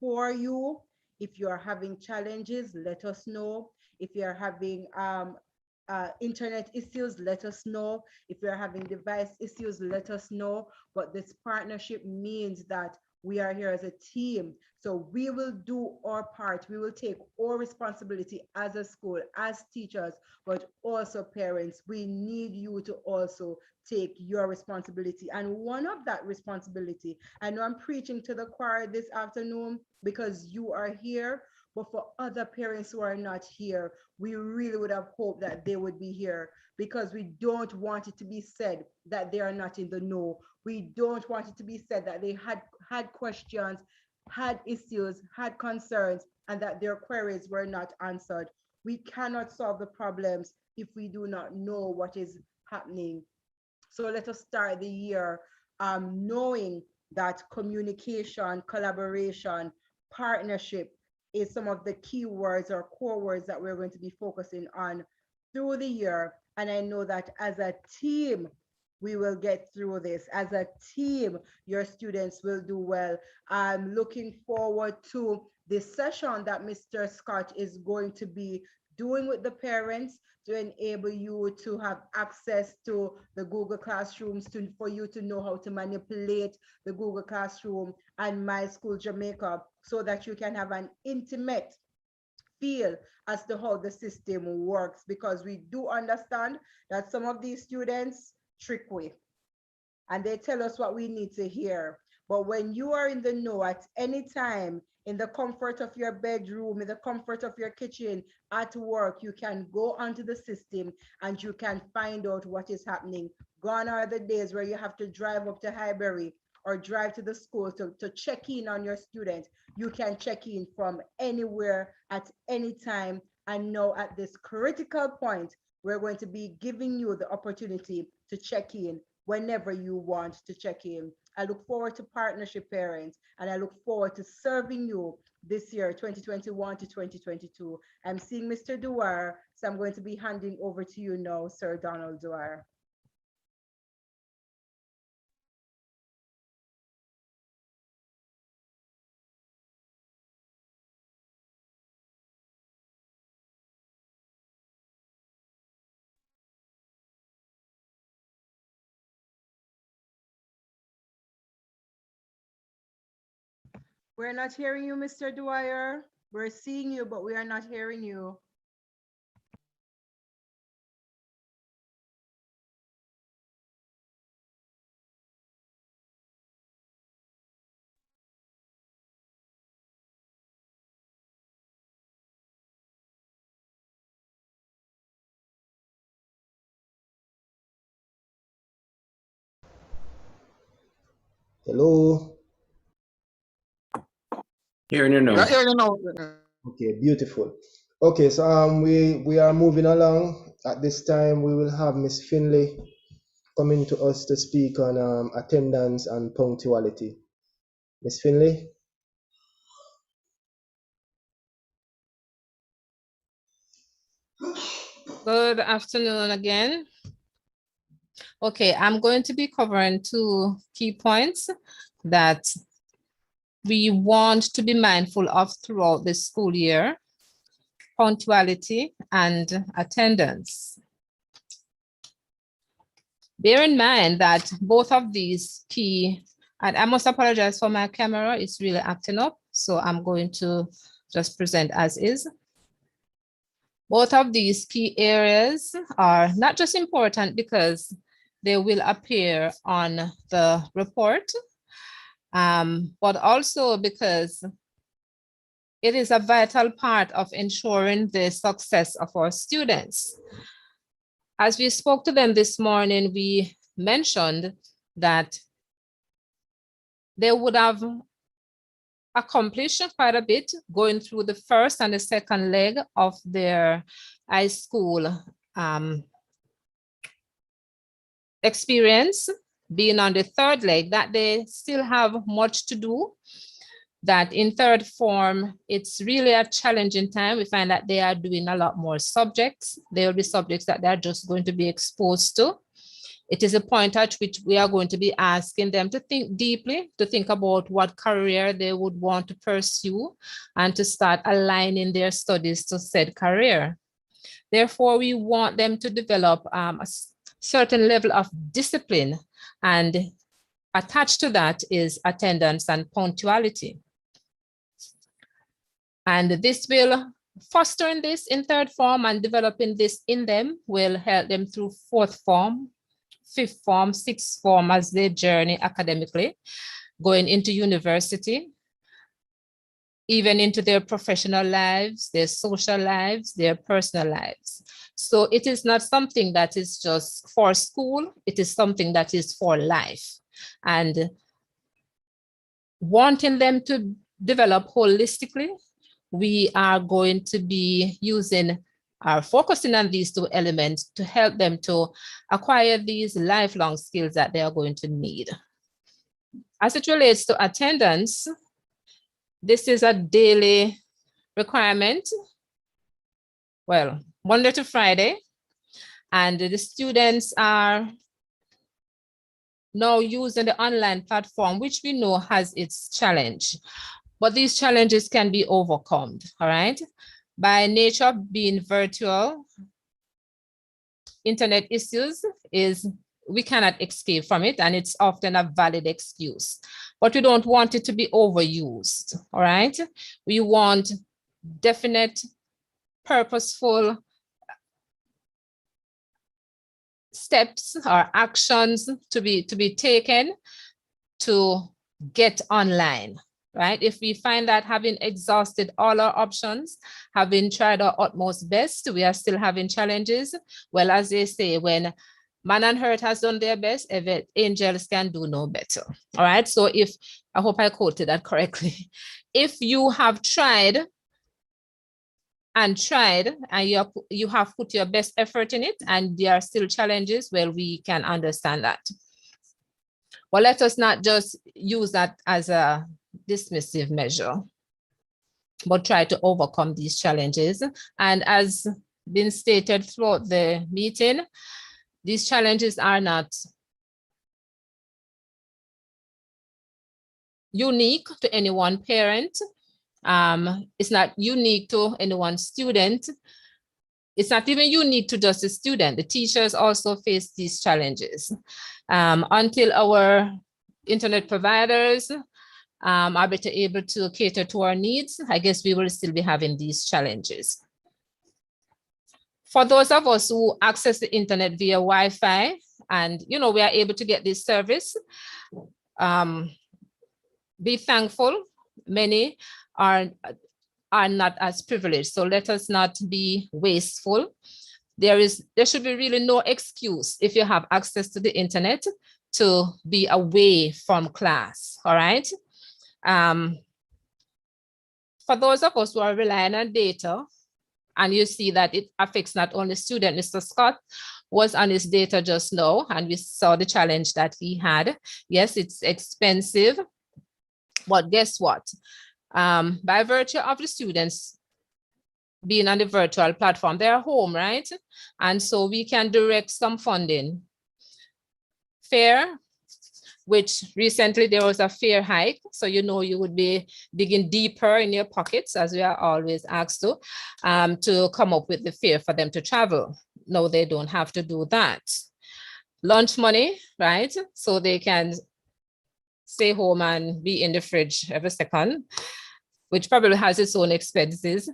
Speaker 9: for you. If you are having challenges, let us know. If you are having internet issues, let us know. If you're having device issues, let us know. But this partnership means that we are here as a team. So we will do our part. We will take our responsibility as a school, as teachers, but also parents. We need you to also take your responsibility. And one of that responsibility, I know I'm preaching to the choir this afternoon because you are here, but for other parents who are not here, we really would have hoped that they would be here, because we don't want it to be said that they are not in the know. We don't want it to be said that they had questions, had issues, had concerns, and that their queries were not answered. We cannot solve the problems if we do not know what is happening. So let us start the year knowing that communication, collaboration, partnership is some of the key words or core words that we're going to be focusing on through the year. And I know that as a team, we will get through this. As a team, your students will do well. I'm looking forward to the session that Mr. Scott is going to be doing with the parents to enable you to have access to the Google Classrooms, for you to know how to manipulate the Google Classroom and My School Jamaica, so that you can have an intimate feel as to how the system works, because we do understand that some of these students trick we and they tell us what we need to hear. But when you are in the know at any time, in the comfort of your bedroom, in the comfort of your kitchen, at work, you can go onto the system and you can find out what is happening. Gone are the days where you have to drive up to Highbury or drive to the school to check in on your student. You can check in from anywhere at any time. And now at this critical point, we're going to be giving you the opportunity to check in whenever you want to check in. I look forward to partnership, parents, and I look forward to serving you this year, 2021 to 2022. I'm seeing Mr. Dwyer, so I'm going to be handing over to you now, Sir Donald Dwyer. We're not hearing you, Mr. Dwyer. We're seeing you, but we are not hearing you.
Speaker 2: Hello.
Speaker 8: Hearing you now.
Speaker 6: Yeah, yeah, you know.
Speaker 2: Okay, beautiful. Okay, so we are moving along. At this time, we will have Miss Finley coming to us to speak on attendance and punctuality. Miss Finley.
Speaker 7: Good afternoon again. Okay, I'm going to be covering two key points that we want to be mindful of throughout the school year: punctuality and attendance. Bear in mind that both of these key, and I must apologize for my camera, it's really acting up, so I'm going to just present as is. Both of these key areas are not just important because they will appear on the report, but also because it is a vital part of ensuring the success of our students. As we spoke to them this morning, we mentioned that they would have accomplished quite a bit going through the first and the second leg of their high school experience. Being on the third leg, that they still have much to do, that in third form, it's really a challenging time. We find that they are doing a lot more subjects. There will be subjects that they're just going to be exposed to. It is a point at which we are going to be asking them to think deeply, to think about what career they would want to pursue and to start aligning their studies to said career. Therefore, we want them to develop a certain level of discipline, and attached to that is attendance and punctuality. And this will fostering this in third form and developing this in them will help them through fourth form, fifth form, sixth form as they journey academically, going into university, even into their professional lives, their social lives, their personal lives. So it is not something that is just for school, it is something that is for life. And wanting them to develop holistically, we are going to be focusing on these two elements to help them to acquire these lifelong skills that they are going to need. As it relates to attendance, this is a daily requirement. Well, Monday to Friday, and the students are now using the online platform, which we know has its challenge. But these challenges can be overcome, all right? By nature of being virtual, internet issues we cannot escape from it, and it's often a valid excuse. But we don't want it to be overused, all right? We want definite, purposeful steps or actions to be taken to get online. Right? If we find that having exhausted all our options, having tried our utmost best, we are still having challenges. Well, as they say, when man and earth has done their best, angels can do no better. All right. So I hope I quoted that correctly. If you have tried and you have put your best effort in it and there are still challenges, well, we can understand that. Well, let us not just use that as a dismissive measure, but try to overcome these challenges. And as been stated throughout the meeting, these challenges are not unique to any one parent. It's not unique to any one student. It's not even unique to just the student. The teachers also face these challenges. Until our internet providers are better able to cater to our needs, I guess we will still be having these challenges. For those of us who access the internet via Wi-Fi, and we are able to get this service, be thankful. Many are not as privileged, so let us not be wasteful. There should be really no excuse if you have access to the internet to be away from class, all right? For those of us who are relying on data, and you see that it affects not only student, Mr. Scott was on his data just now, and we saw the challenge that he had. Yes, it's expensive, but guess what? By virtue of the students being on the virtual platform, they're home, right? And so we can direct some funding. Fare, which recently there was a fare hike. So you would be digging deeper in your pockets, as we are always asked to come up with the fare for them to travel. No, they don't have to do that. Lunch money, right? So they can stay home and be in the fridge every second, which probably has its own expenses.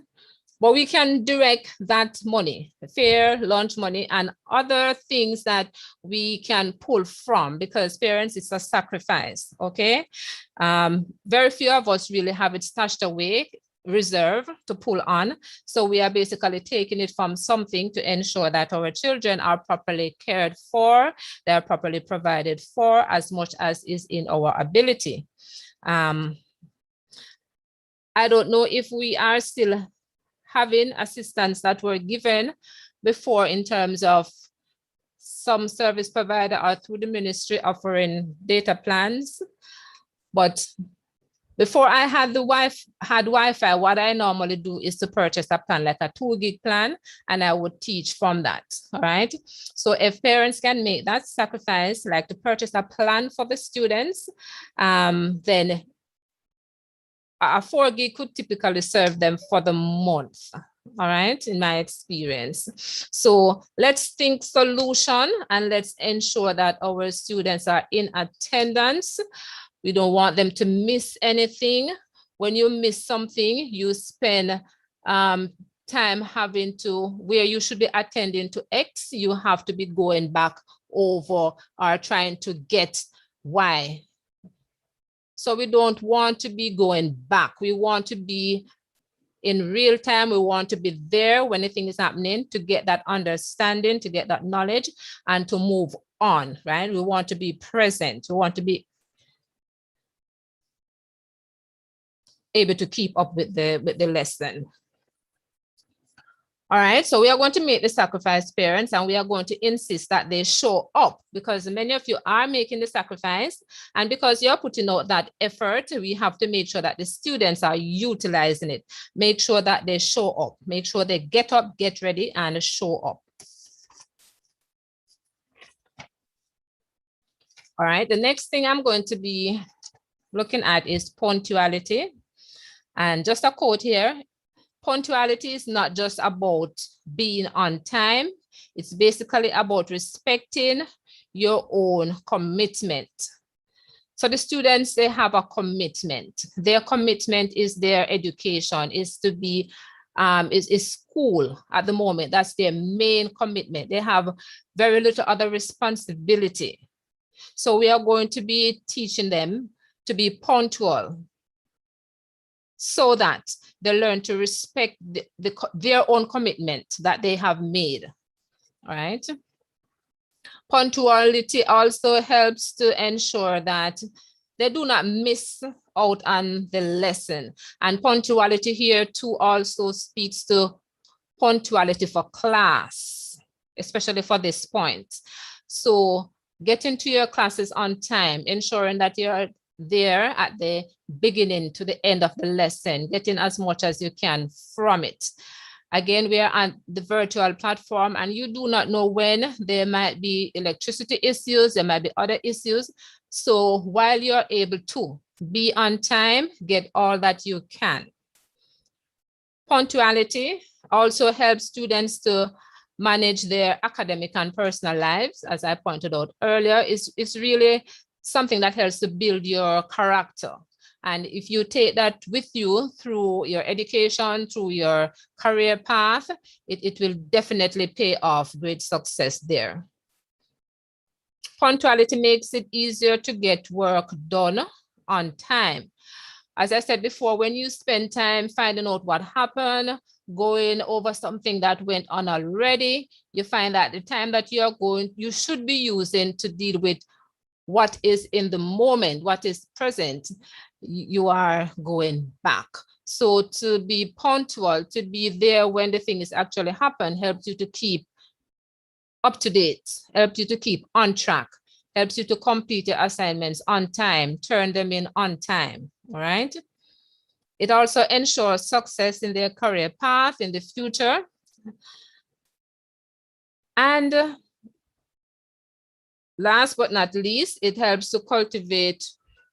Speaker 7: But we can direct that money, fare, lunch money, and other things that we can pull from, because parents, it's a sacrifice, okay? Very few of us really have it stashed away, reserve to pull on. So we are basically taking it from something to ensure that our children are properly cared for, they are properly provided for as much as is in our ability. I don't know if we are still having assistance that were given before in terms of some service provider or through the ministry offering data plans. But before I had Wi-Fi, what I normally do is to purchase a plan like a 2 gig plan, and I would teach from that, all right? So if parents can make that sacrifice, like to purchase a plan for the students, then a 4 gig could typically serve them for the month, all right, in my experience. So let's think solution and let's ensure that our students are in attendance. We don't want them to miss anything. When you miss something, you spend time having to, where you should be attending to X, you have to be going back over or trying to get Y. So we don't want to be going back. We want to be in real time. We want to be there when anything is happening to get that understanding, to get that knowledge and to move on, right? We want to be present. We want to be able to keep up with the lesson. All right, so we are going to make the sacrifice, parents, and we are going to insist that they show up because many of you are making the sacrifice. And because you're putting out that effort, we have to make sure that the students are utilizing it. Make sure that they show up. Make sure they get up, get ready, and show up. All right, the next thing I'm going to be looking at is punctuality. And just a quote here. Punctuality is not just about being on time. It's basically about respecting your own commitment. So the students, they have a commitment. Their commitment is their education, is to be, is school at the moment. That's their main commitment. They have very little other responsibility. So we are going to be teaching them to be punctual, so that they learn to respect their own commitment that they have made, all right? Punctuality also helps to ensure that they do not miss out on the lesson. And punctuality here too also speaks to punctuality for class, especially for this point. So getting to your classes on time, ensuring that you're there at the beginning to the end of the lesson, getting as much as you can from it. Again, we are on the virtual platform and you do not know when there might be electricity issues, there might be other issues. So while you're able to be on time, get all that you can. Punctuality also helps students to manage their academic and personal lives. As I pointed out earlier, it's really something that helps to build your character. And if you take that with you through your education, through your career path, it will definitely pay off great success there. Punctuality makes it easier to get work done on time. As I said before, when you spend time finding out what happened, going over something that went on already, you find that the time that you should be using to deal with what is in the moment, what is present, you are going back. So to be punctual, to be there when the thing is actually happened, helps you to keep up to date, helps you to keep on track, helps you to complete your assignments on time, turn them in on time, all right? It also ensures success in their career path in the future. And last but not least, it helps to cultivate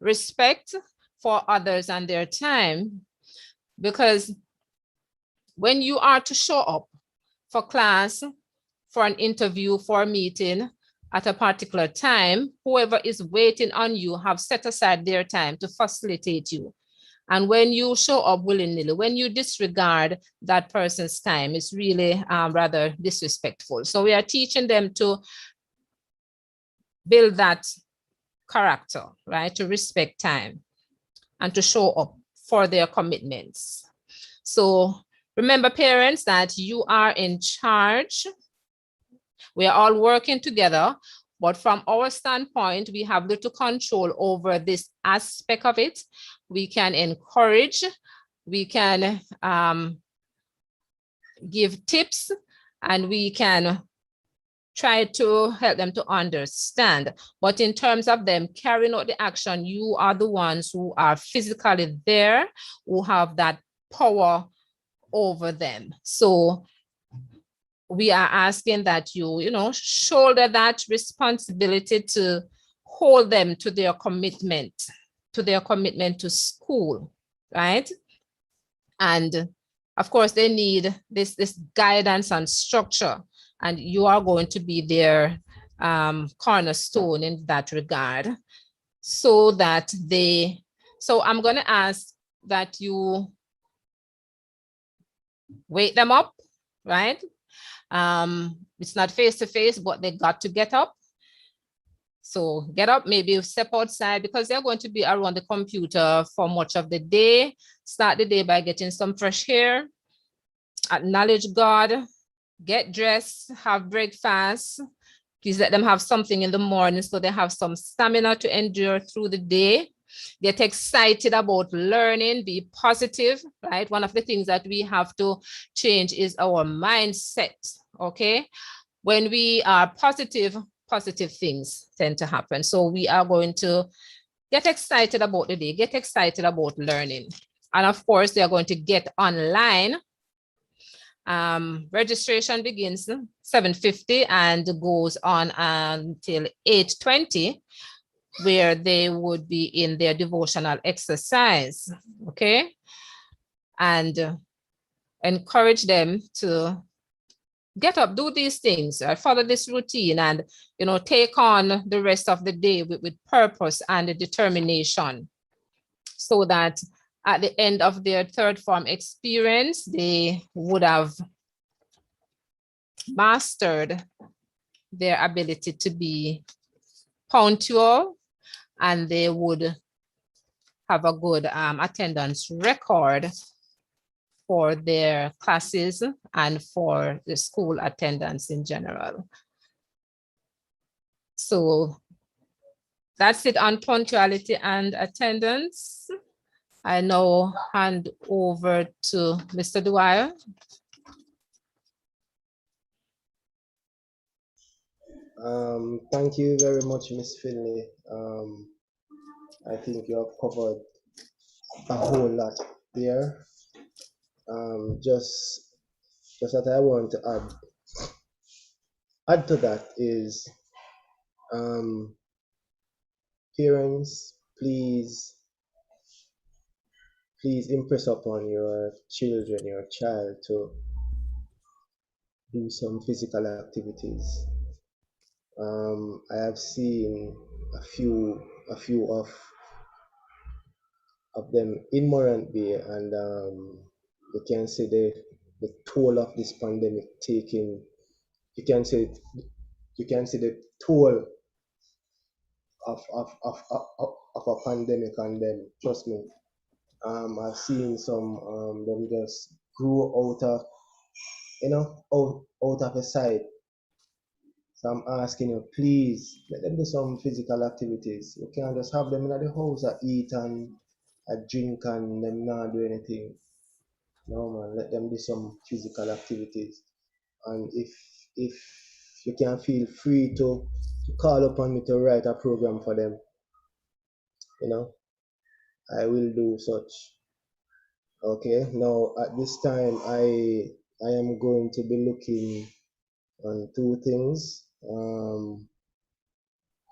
Speaker 7: respect for others and their time, because when you are to show up for class, for an interview, for a meeting at a particular time, whoever is waiting on you have set aside their time to facilitate you. And when you show up willy-nilly, when you disregard that person's time, it's really rather disrespectful. So we are teaching them to build that character, right? To respect time and to show up for their commitments. So remember, parents, that you are in charge. We are all working together, but from our standpoint, we have little control over this aspect of it. We can encourage, we can give tips, and we can try to help them to understand. But in terms of them carrying out the action, you are the ones who are physically there, who have that power over them. So we are asking that you shoulder that responsibility to hold them to their commitment to school, right? And of course, they need this guidance and structure, and you are going to be their cornerstone in that regard, so that so I'm going to ask that you wake them up, right? It's not face to face, but they got to get up. So get up, maybe step outside, because they're going to be around the computer for much of the day. Start the day by getting some fresh air, acknowledge God, get dressed, have breakfast. Please let them have something in the morning so they have some stamina to endure through the day. Get excited about learning, be positive, right? One of the things that we have to change is our mindset, okay? When we are positive things tend to happen. So we are going to get excited about the day, get excited about learning. And of course, they are going to get online. Registration begins 7:50 and goes on until 8:20, where they would be in their devotional exercise, okay? And encourage them to get up, do these things, follow this routine, and take on the rest of the day with purpose and determination, so that at the end of their third form experience, they would have mastered their ability to be punctual, and they would have a good attendance record for their classes and for the school attendance in general. So that's it on punctuality and attendance. I now hand over to Mr. Dwyer.
Speaker 2: Thank you very much, Ms. Finley. I think you have covered a whole lot there. Just that I want to add to that is, parents, please impress upon your children, your child, to do some physical activities. I have seen a few of them in Morant Bay, and you can see the toll of this pandemic taking. You can see the toll of a pandemic on them. Trust me. I've seen some them just grew out of out of a sight. So I'm asking you, please let them do some physical activities. You can't just have them in the house and eat and drink and them not do anything. No man, let them do some physical activities. And if you can feel free to call upon me to write a program for them, I will do such. Okay, now at this time I am going to be looking on two things,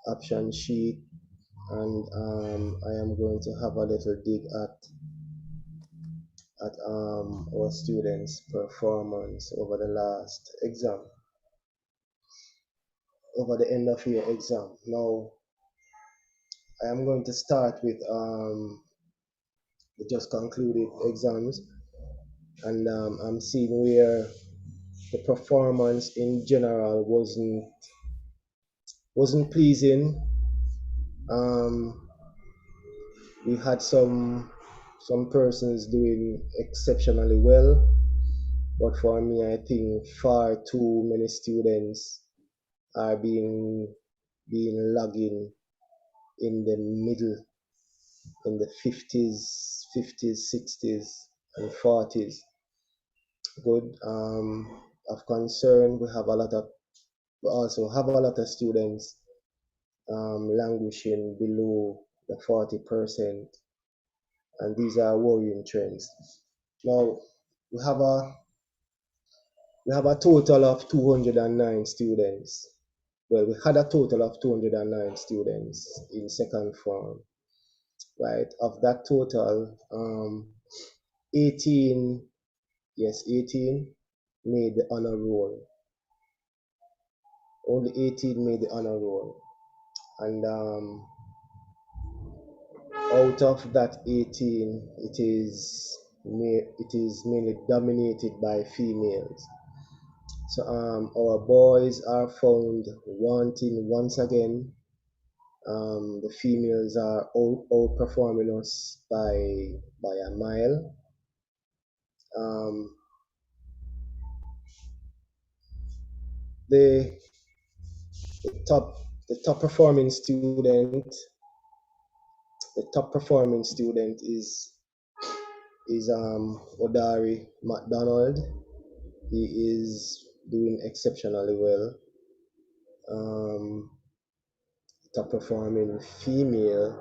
Speaker 2: option sheet, and I am going to have a little dig at our students' performance over the last exam, over the end of year exam. Now I am going to start with the just concluded exams, and I'm seeing where the performance in general wasn't pleasing. We had some persons doing exceptionally well, but for me, I think far too many students are being lagging in the middle, in the 50s, 60s, and 40s. Good. Of concern, we also have a lot of students languishing below the 40%, and these are worrying trends. Now we have a total of 209 students. Well, we had a total of 209 students in second form, right? Of that total, 18 Yes, 18 made the honor roll. Only 18 made the honor roll. And out of that 18, it is mainly dominated by females. So our boys are found wanting once again. The females are outperforming us by a mile. The top performing student, is Odari McDonald. He is doing exceptionally well. Top performing female,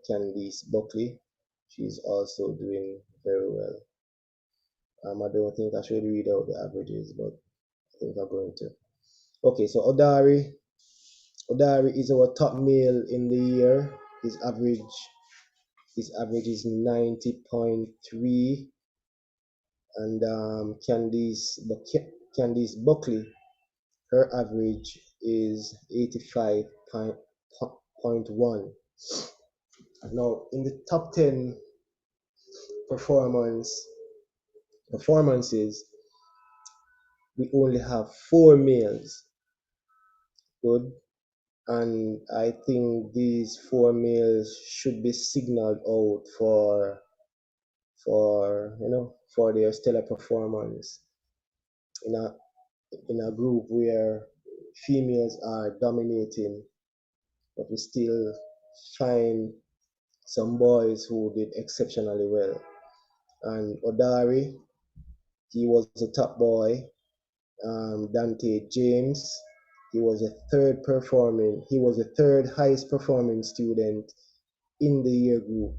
Speaker 2: Candice Buckley. She's also doing very well. I don't think I should read out the averages, but I think I'm going to. Okay, so Odari is our top male in the year. His average is 90.3, and Candice Buckley, her average is 85.1. Now, in the top 10 performances, we only have 4 males. Good. And I think these 4 males should be signaled out for their stellar performance in a group where females are dominating, but we still find some boys who did exceptionally well. And Odari, he was the top boy. Dante James, he was the third highest performing student in the year group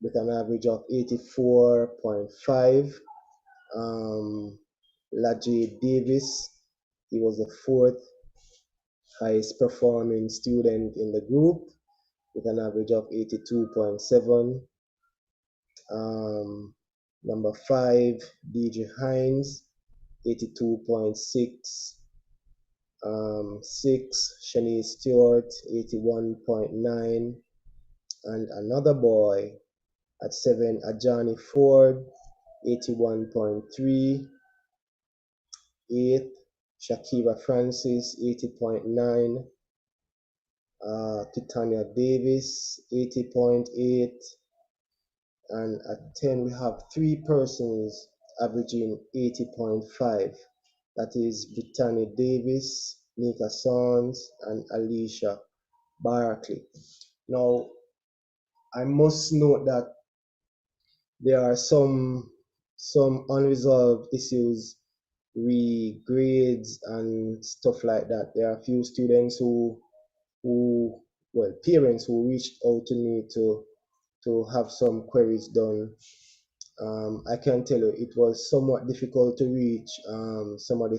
Speaker 2: with an average of 84.5. Laje Davis, he was the fourth highest performing student in the group with an average of 82.7. Number 5, DJ Hines, 82.6. 6, Shanice Stewart, 81.9. And another boy at 7, Ajani Ford, 81.3. 8th, Shakira Francis, 80.9. Titania Davis, 80.8. And at 10, we have 3 persons averaging 80.5. That is Brittany Davis, Nika Sons, and Alicia Barkley. Now, I must note that there are some unresolved issues, grades and stuff like that. There are a few students parents who reached out to me to have some queries done. I can tell you it was somewhat difficult to reach some of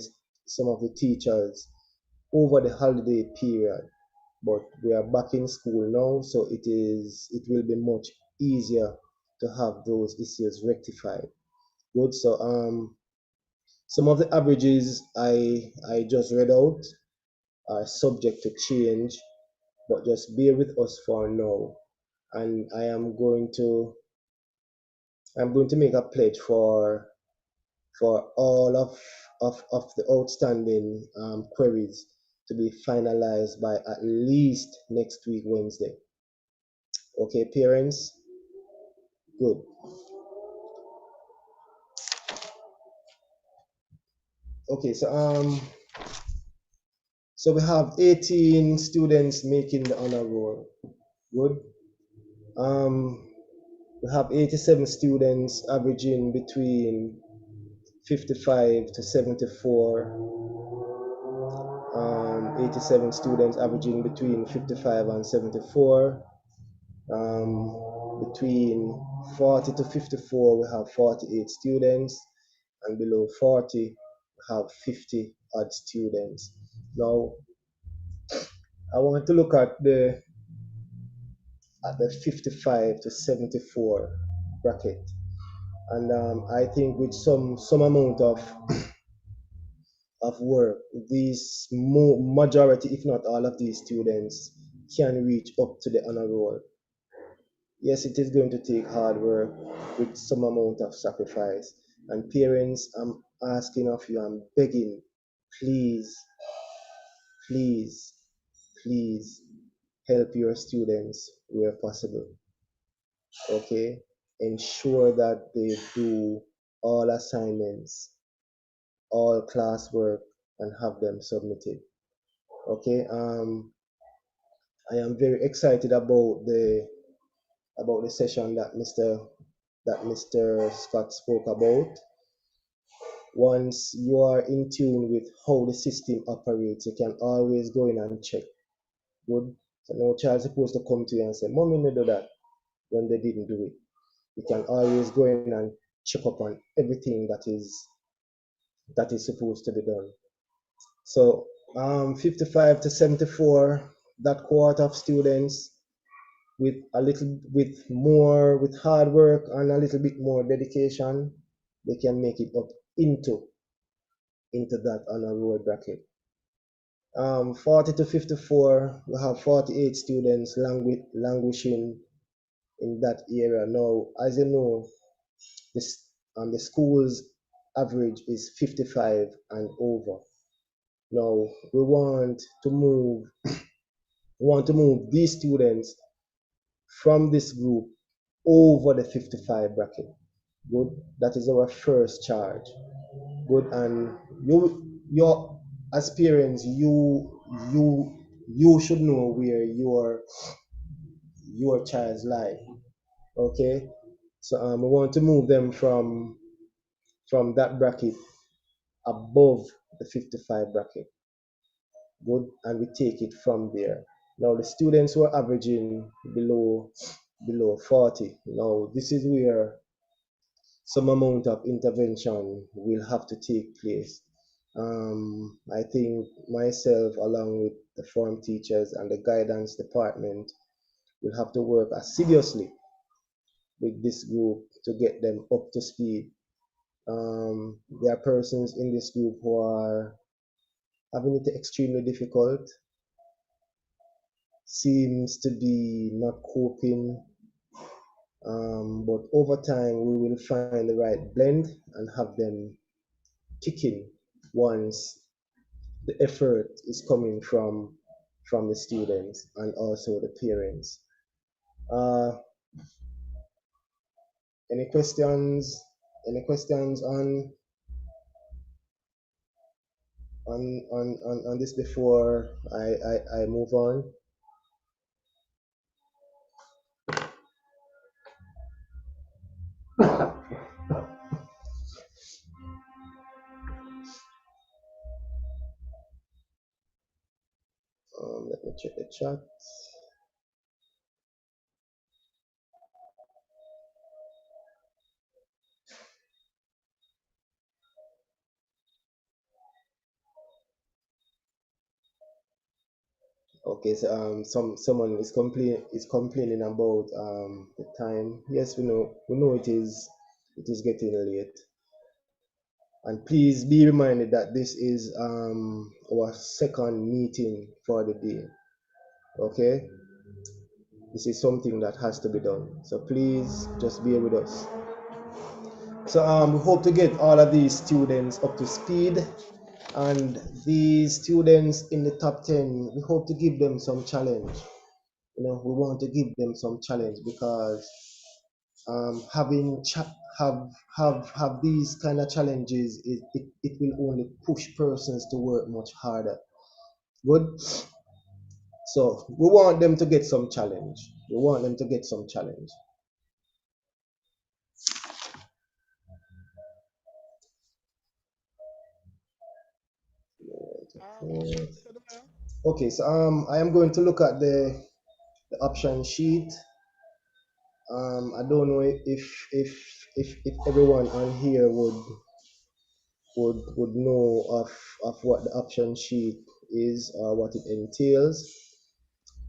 Speaker 2: the teachers over the holiday period, but we are back in school now, so it will be much easier to have those issues rectified. Good. So some of the averages I just read out are subject to change, but just bear with us for now. And I am going to make a pledge for all of the outstanding queries to be finalized by at least next week, Wednesday. Okay, parents? Good. Okay, so we have 18 students making the honor roll. Good. We have 87 students averaging between 55 to 74. 87 students averaging between 55 and 74. Between 40 to 54, we have 48 students, and below 40, we have 50 odd students. Now, I want to look at the 55 to 74 bracket. And I think with some amount of work, these majority, if not all of these students can reach up to the honor roll. Yes, it is going to take hard work with some amount of sacrifice. And parents, I'm asking of you, I'm begging, please, please, please help your students where possible. Okay? Ensure that they do all assignments, all classwork, and have them submitted. Okay? I am very excited about the session that Mr. Scott spoke about. Once you are in tune with how the system operates, you can always go in and check. Good. So no child is supposed to come to you and say, "Mommy, no do that," when they didn't do it. You can always go in and check up on everything that is supposed to be done. So 55 to 74, that cohort of students with with hard work and a little bit more dedication, they can make it up into that honor roll bracket. 40 to 54, we have 48 students languishing in that area. Now, as you know, the school's average is 55 and over. Now, we want to move these students from this group over the 55 bracket. Good. That is our first charge. Good. And your as parents, you should know where your child's life. Okay. So we want to move them from that bracket above the 55 bracket. Good. And we take it from there. Now the students who are averaging below 40. Now this is where some amount of intervention will have to take place. I think myself, along with the form teachers and the guidance department, will have to work assiduously with this group to get them up to speed. There are persons in this group who are having it extremely difficult, seems to be not coping, but over time we will find the right blend and have them kicking once the effort is coming from the students and also the parents. Any questions? Any questions on this before I move on? Let me check the chat. Okay, so someone is complaining about the time. Yes, we know it is getting late. And please be reminded that this is our second meeting for the day. Okay, this is something that has to be done. So please just bear with us. So we hope to get all of these students up to speed, and these students in the top 10, we hope to give them some challenge. We want to give them some challenge because have these kind of challenges, it will only push persons to work much harder. Good. So we want them to get some challenge. We want them to get some challenge. Okay, so I am going to look at the option sheet. I don't know if everyone on here would know of what the option sheet is or what it entails.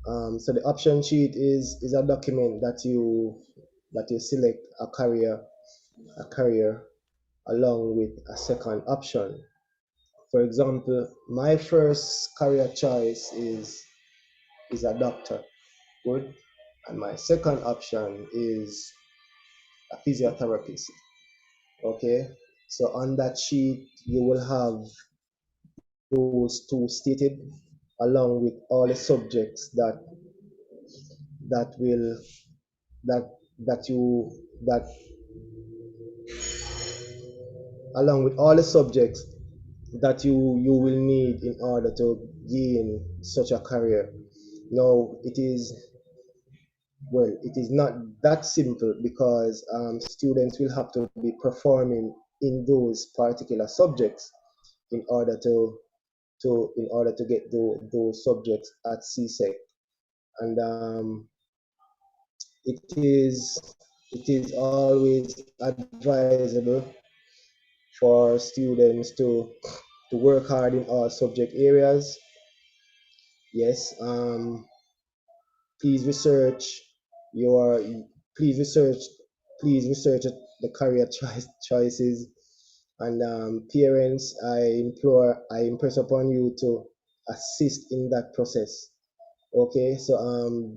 Speaker 2: So the option sheet is a document that you select a career a career along with a second option. For example, my first career choice is a doctor, good, and my second option is a physiotherapist. Okay, so on that sheet you will have those two stated along with all the subjects that will that that you that along with all the subjects that you will need in order to gain such a career. Now it is not that simple because students will have to be performing in those particular subjects in order to get those subjects at CSEC. And it is always advisable for students to work hard in all subject areas. Yes, please research your please research the career choices, and parents, I impress upon you to assist in that process. Okay, so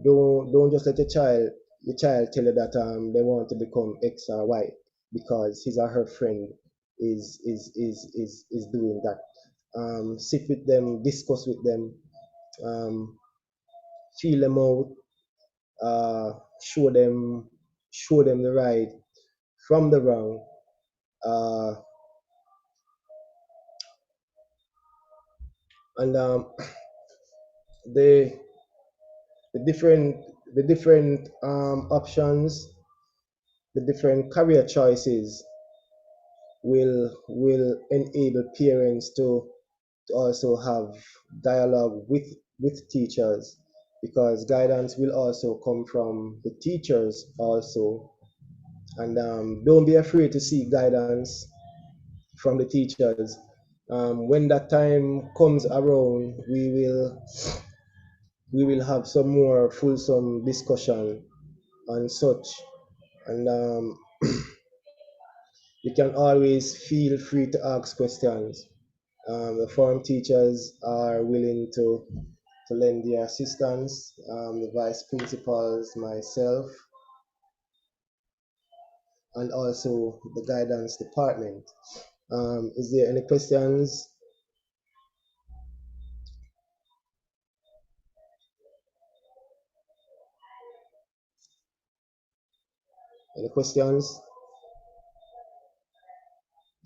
Speaker 2: don't just let your child tell you that they want to become X or Y because his or her friend is doing that. Sit with them, discuss with them, um, feel them out, uh, show them the right from the wrong, uh, and the the different options, the different career choices will enable parents to also have dialogue with teachers, because guidance will also come from the teachers also. And don't be afraid to seek guidance from the teachers. When that time comes around, we will have some more fulsome discussion on such. And you can always feel free to ask questions. The forum teachers are willing to lend their assistance, the vice principals, myself, and also the guidance department. Is there any questions? Any questions?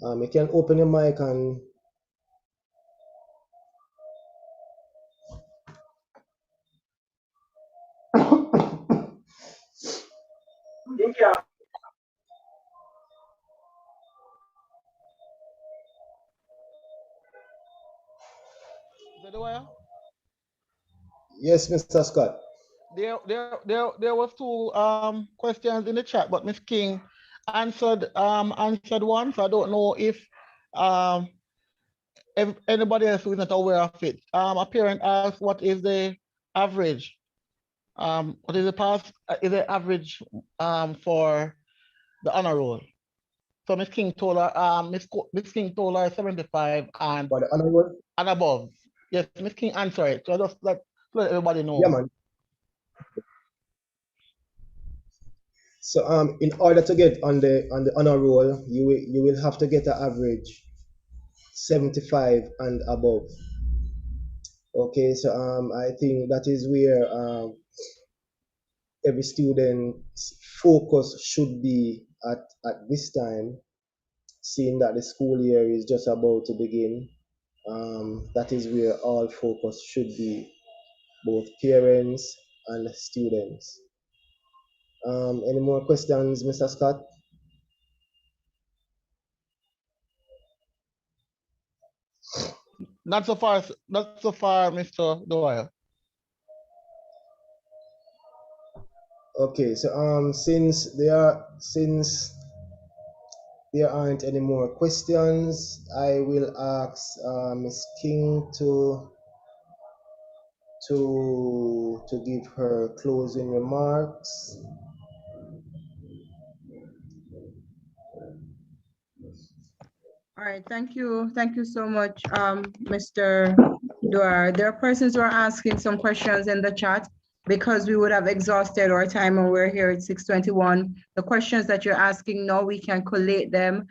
Speaker 2: You can open your mic and
Speaker 6: Is that the way?
Speaker 2: yes, Mr. Scott.
Speaker 6: There was two questions in the chat, but Miss King answered one, so I don't know um if anybody else who is not aware of it. A parent asked, what is the average? What is the average for the honor roll? So Miss King told her Miss King told her 75 and
Speaker 2: For the honor roll?
Speaker 6: and above. Yes, Miss King answered it. So I just let everybody know.
Speaker 2: Yeah, man. So in order to get on the honor roll, you will have to get an average 75 and above. Okay, so I think that is where every student's focus should be at this time, seeing that the school year is just about to begin. That is where all focus should be, both parents and students. Any more questions, Mr. Scott?
Speaker 6: Not so far, Mr. Doyle.
Speaker 2: Okay, so since there aren't any more questions, I will ask Ms. King to give her closing remarks.
Speaker 9: right, thank you. Thank you so much, Mr. Dwyer. There are persons who are asking some questions in the chat because we would have exhausted our time and we're here at 6:21. The questions that you're asking now, we can collate them,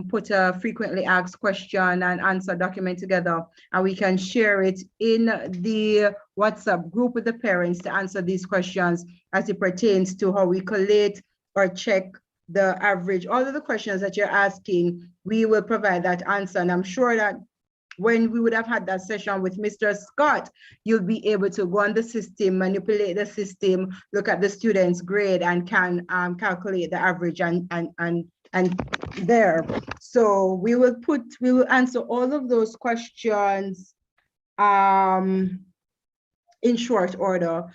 Speaker 9: put a frequently asked question and answer document together, and we can share it in the WhatsApp group with the parents to answer these questions as it pertains to how we collate or check the average. All of the questions that you're asking, we will provide that answer. And I'm sure that when we would have had that session with Mr. Scott, you'll be able to go on the system, manipulate the system, look at the student's grade, and can calculate the average and there. So we will answer all of those questions in short order.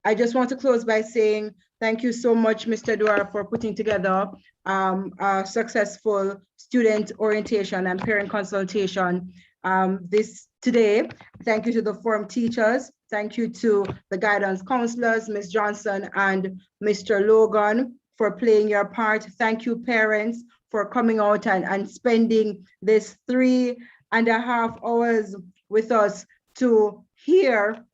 Speaker 9: I just want to close by saying thank you so much, Mr. Dwyer, for putting together a successful student orientation and parent consultation this today. Thank you to the forum teachers. Thank you to the guidance counselors, Ms. Johnson and Mr. Logan, for playing your part. Thank you, parents, for coming out and spending this 3.5 hours with us to hear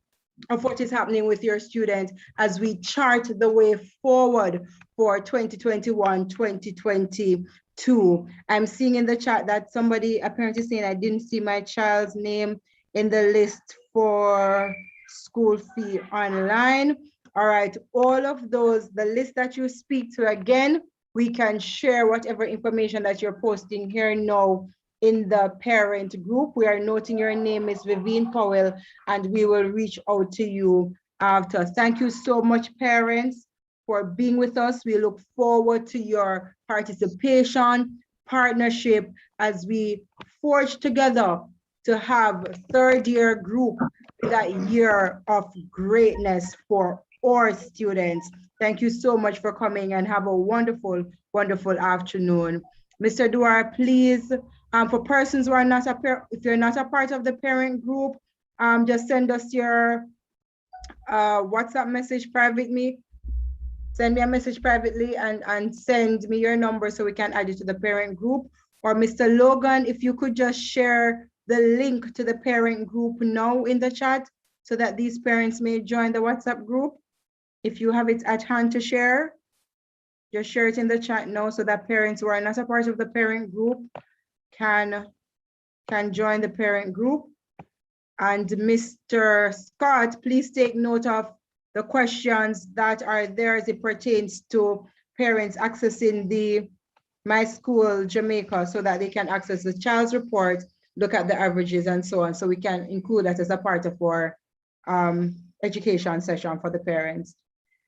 Speaker 9: of what is happening with your students as we chart the way forward for 2021-2022. I'm seeing in the chat that somebody apparently saying I didn't see my child's name in the list for school fee online. All right, all of those, the list that you speak to, again, we can share whatever information that you're posting here now in the parent group. We are noting your name is Vivian Powell, and we will reach out to you after. Thank you so much, parents, for being with us. We look forward to your participation, partnership, as we forge together to have a third-year group, that year of greatness for our students. Thank you so much for coming, and have a wonderful, wonderful afternoon. Mr. Dwyer, please, for persons who are not if you're not a part of the parent group, just send us your WhatsApp message privately. Send me a message privately and send me your number so we can add you to the parent group. Or Mr. Logan, if you could just share the link to the parent group now in the chat so that these parents may join the WhatsApp group. If you have it at hand to share, just share it in the chat now so that parents who are not a part of the parent group can join the parent group. And Mr. Scott, please take note of the questions that are there as it pertains to parents accessing the My School Jamaica so that they can access the child's report, look at the averages and so on. So we can include that as a part of our education session for the parents.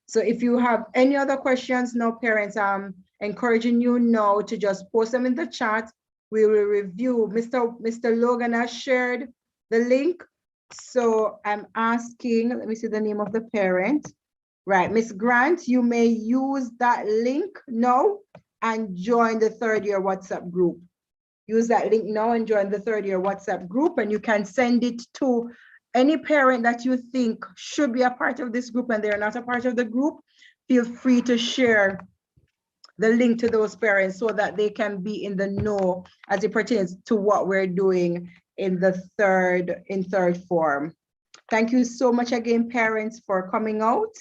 Speaker 9: So if you have any other questions now, parents, I'm encouraging you now to just post them in the chat. We will review. Mr. Logan has shared the link. So I'm asking, let me see the name of the parent. Right, Miss Grant, you may use that link now and join the third-year WhatsApp group. Use that link now and join the third-year WhatsApp group, and you can send it to any parent that you think should be a part of this group and they're not a part of the group. Feel free to share the link to those parents so that they can be in the know as it pertains to what we're doing in the third form. Thank you so much again, parents, for coming out.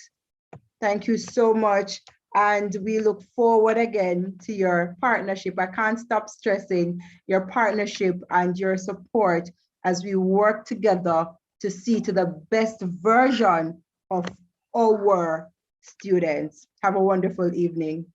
Speaker 9: Thank you so much. And we look forward again to your partnership. I can't stop stressing your partnership and your support as we work together to see to the best version of our students. Have a wonderful evening.